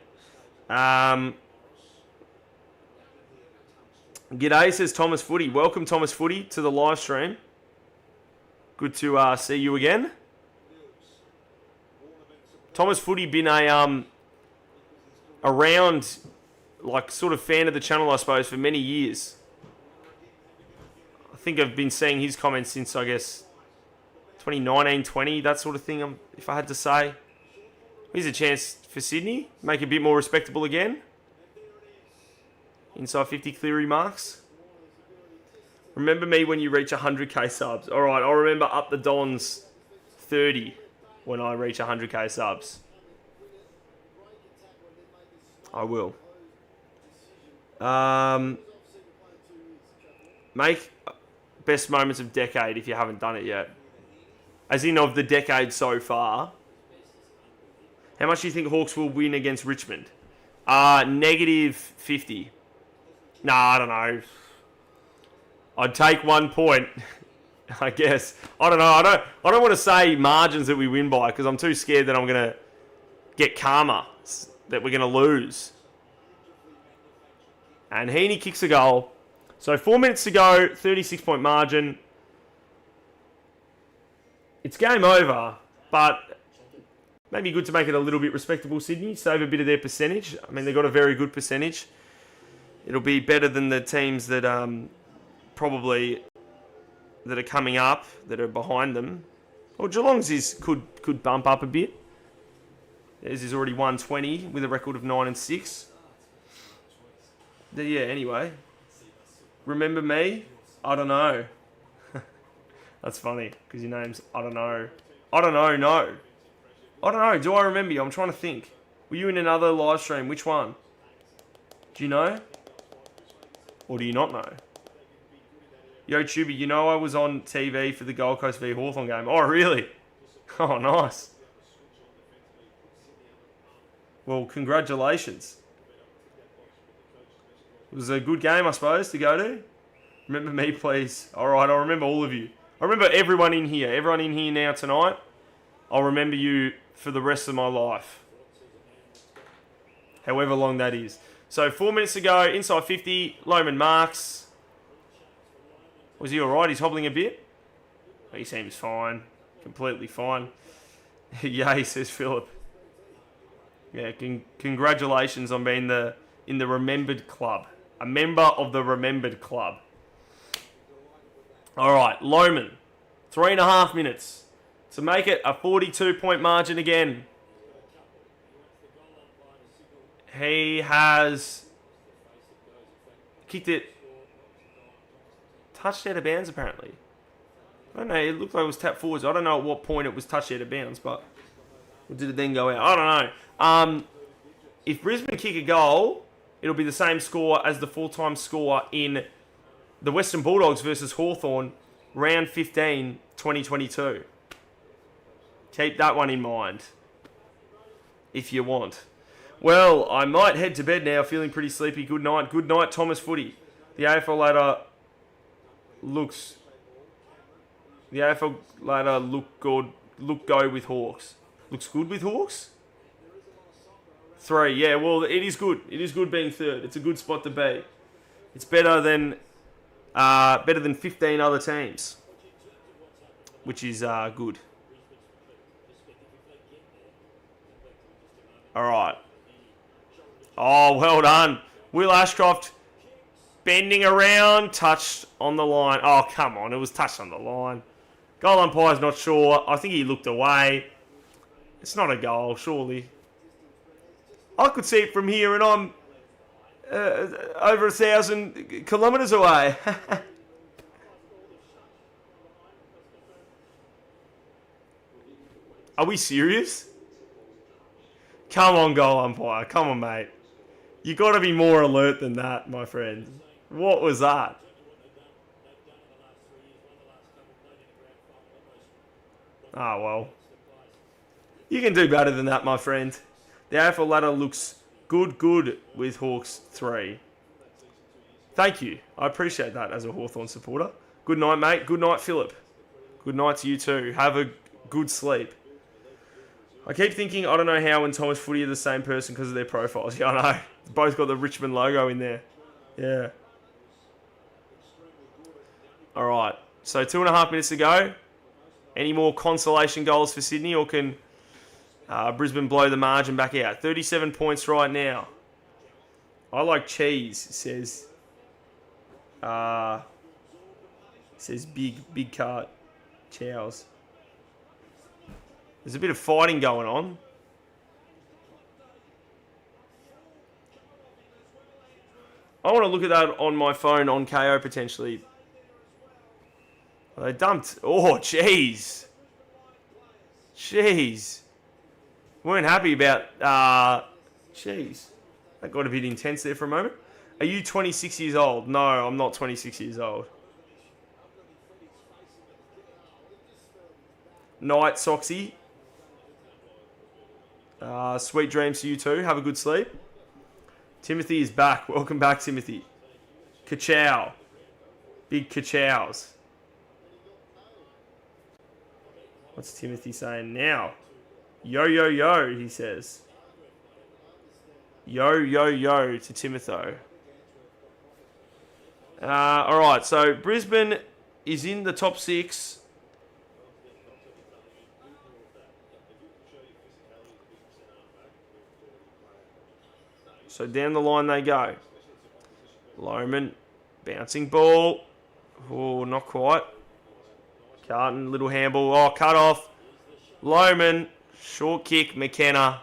G'day, says Thomas Footy. Welcome, Thomas Footy, to the live stream. Good to see you again. Thomas Footy been around, like, sort of fan of the channel, I suppose, for many years. I think I've been seeing his comments since, I guess, 2019, 20, that sort of thing, if I had to say. Here's a chance for Sydney. Make it a bit more respectable again. Inside 50 Cleary marks. Remember me when you reach 100k subs. All right, I'll remember Up the Dons 30 when I reach 100k subs. I will. Make best moments of decade if you haven't done it yet. As in of the decade so far. How much do you think Hawks will win against Richmond? Negative 50. Nah, I don't know. I'd take 1 point, I guess. I don't know. I don't want to say margins that we win by because I'm too scared that I'm going to get karma, that we're going to lose. And Heaney kicks a goal. So 4 minutes to go, 36-point margin. It's game over, but maybe good to make it a little bit respectable, Sydney. Save a bit of their percentage. I mean, they've got a very good percentage. It'll be better than the teams that probably that are coming up, that are behind them. Well, Geelong's could bump up a bit. Theirs is already 120 with a record of 9-6. Yeah, anyway. Remember me? I don't know. That's funny, because your name's I don't know. I don't know, no. I don't know, do I remember you? I'm trying to think. Were you in another live stream? Which one? Do you know? Or do you not know? Yo, Tubi, you know I was on TV for the Gold Coast v Hawthorn game. Oh, really? Oh, nice. Well, congratulations. It was a good game, I suppose, to go to. Remember me, please. All right, I'll remember all of you. I remember everyone in here. Everyone in here now tonight. I'll remember you for the rest of my life. However long that is. So 4 minutes to go, inside 50, Lohman marks. Was he alright? He's hobbling a bit. He seems fine. Completely fine. Yay, says Philip. Yeah, congratulations on being in the remembered club. A member of the remembered club. Alright, Lohman. 3.5 minutes. To make it a 42-point margin again. He has kicked it, touched out of bounds apparently. I don't know, it looked like it was tapped forwards. I don't know at what point it was touched out of bounds, but or did it then go out? I don't know. If Brisbane kick a goal, it'll be the same score as the full-time score in the Western Bulldogs versus Hawthorn, round 15, 2022. Keep that one in mind, if you want. Well, I might head to bed now, feeling pretty sleepy. Good night. Good night, Thomas Footy. The AFL ladder looks... The AFL ladder look good. Look go with Hawks. Looks good with Hawks? 3, yeah. Well, it is good. It is good being third. It's a good spot to be. It's better than 15 other teams, which is good. All right. Oh, well done. Will Ashcroft bending around, touched on the line. Oh, come on. It was touched on the line. Goal umpire's not sure. I think he looked away. It's not a goal, surely. I could see it from here and I'm over 1,000 kilometres away. Are we serious? Come on, goal umpire. Come on, mate. You got to be more alert than that, my friend. What was that? Ah, well. You can do better than that, my friend. The AFL ladder looks good with Hawks 3. Thank you. I appreciate that as a Hawthorn supporter. Good night, mate. Good night, Philip. Good night to you too. Have a good sleep. I keep thinking, I don't know how and Thomas Footy are the same person because of their profiles. Yeah, I know. Both got the Richmond logo in there. Yeah. All right. So 2.5 minutes to go. Any more consolation goals for Sydney, or can Brisbane blow the margin back out? 37 points right now. I like cheese, says big cart chows. There's a bit of fighting going on. I want to look at that on my phone on KO potentially. They dumped. Oh, jeez. Jeez. Weren't happy about... Jeez. That got a bit intense there for a moment. Are you 26 years old? No, I'm not 26 years old. Night, Soxy. Sweet dreams to you too. Have a good sleep. Timothy is back. Welcome back, Timothy. Ka-chow. Big ka-chows. What's Timothy saying now? Yo, yo, yo, he says. Yo, yo, yo to Timotho. All right, so Brisbane is in the top 6. So down the line they go. Lohman, bouncing ball. Oh, not quite. Carton, little handball. Oh, cut off. Lohman, short kick, McKenna.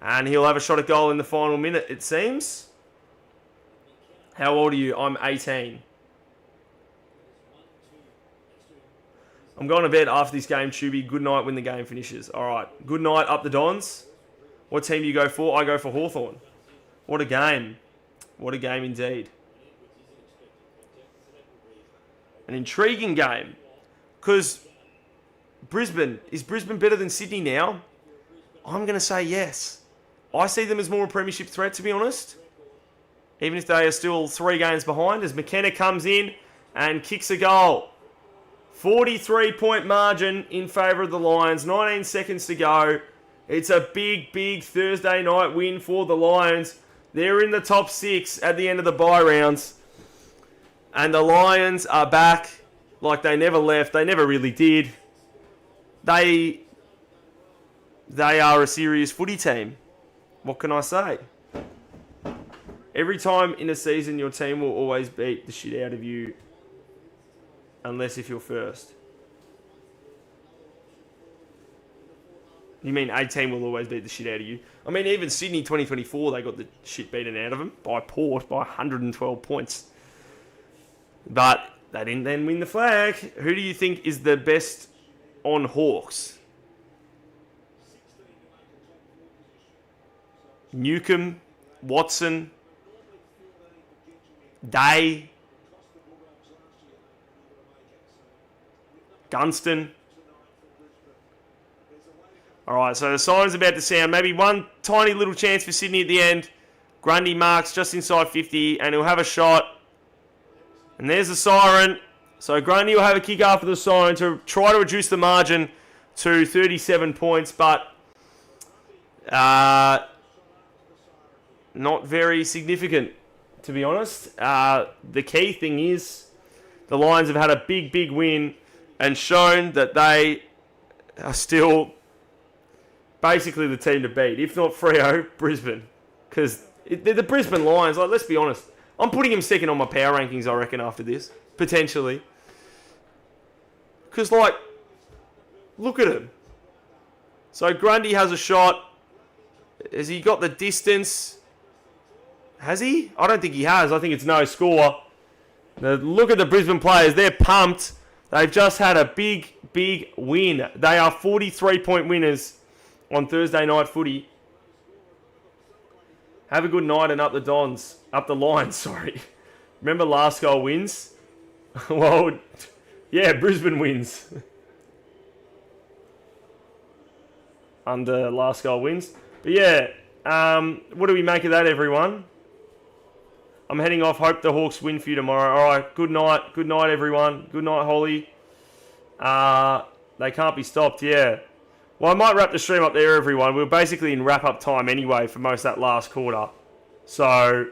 And he'll have a shot at goal in the final minute, it seems. How old are you? I'm 18. I'm going to bed after this game, Tubi. Good night when the game finishes. All right. Good night up the Dons. What team do you go for? I go for Hawthorn. What a game. What a game indeed. An intriguing game. Because is Brisbane better than Sydney now? I'm going to say yes. I see them as more a premiership threat, to be honest. Even if they are still 3 games behind, as McKenna comes in and kicks a goal. 43-point margin in favour of the Lions. 19 seconds to go. It's a big, big Thursday night win for the Lions. They're in the top 6 at the end of the bye rounds. And the Lions are back like they never left. They never really did. They are a serious footy team. What can I say? Every time in a season, your team will always beat the shit out of you. Unless if you're first. You mean a team will always beat the shit out of you? I mean, even Sydney 2024, they got the shit beaten out of them by Port by 112 points. But they didn't then win the flag. Who do you think is the best on Hawks? Newcomb, Watson, Day, Gunston. All right, so the siren's about to sound. Maybe one tiny little chance for Sydney at the end. Grundy marks just inside 50, and he'll have a shot. And there's the siren. So Grundy will have a kick after the siren to try to reduce the margin to 37 points, but not very significant, to be honest. The key thing is the Lions have had a big, big win and shown that they are still basically the team to beat. If not Freo, Brisbane. Because they're the Brisbane Lions. Like, let's be honest. I'm putting them second on my power rankings, I reckon, after this. Potentially. Because, like, look at him. So Grundy has a shot. Has he got the distance? Has he? I don't think he has. I think it's no score. Now, look at the Brisbane players. They're pumped. They've just had a big, big win. They are 43-point winners on Thursday night footy. Have a good night and up the Dons. Up the Lions, sorry. Remember last goal wins? Well, yeah, Brisbane wins. Under last goal wins. But yeah, what do we make of that, everyone? I'm heading off. Hope the Hawks win for you tomorrow. All right, good night. Good night, everyone. Good night, Holly. They can't be stopped, yeah. Well, I might wrap the stream up there, everyone. We're basically in wrap-up time anyway for most of that last quarter. So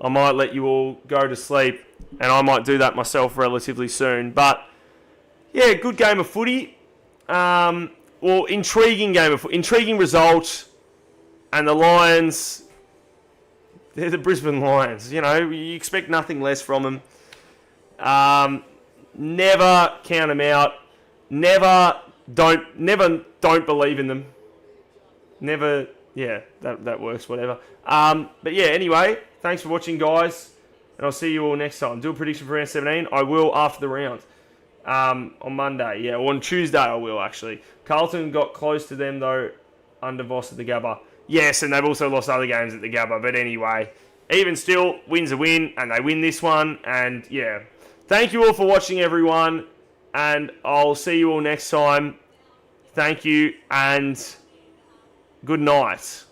I might let you all go to sleep, and I might do that myself relatively soon. But, yeah, good game of footy. Intriguing game of footy. Intriguing result. And the Lions, they're the Brisbane Lions. You know, you expect nothing less from them. Never count them out. Never don't believe in them. Never, yeah, that works, whatever. But yeah, anyway, thanks for watching, guys. And I'll see you all next time. Do a prediction for round 17. I will after the round. On Monday, yeah, or on Tuesday I will, actually. Carlton got close to them, though, under Voss at the Gabba. Yes, and they've also lost other games at the Gabba. But anyway, even still, win's a win, and they win this one. And yeah, thank you all for watching, everyone. And I'll see you all next time. Thank you, and good night.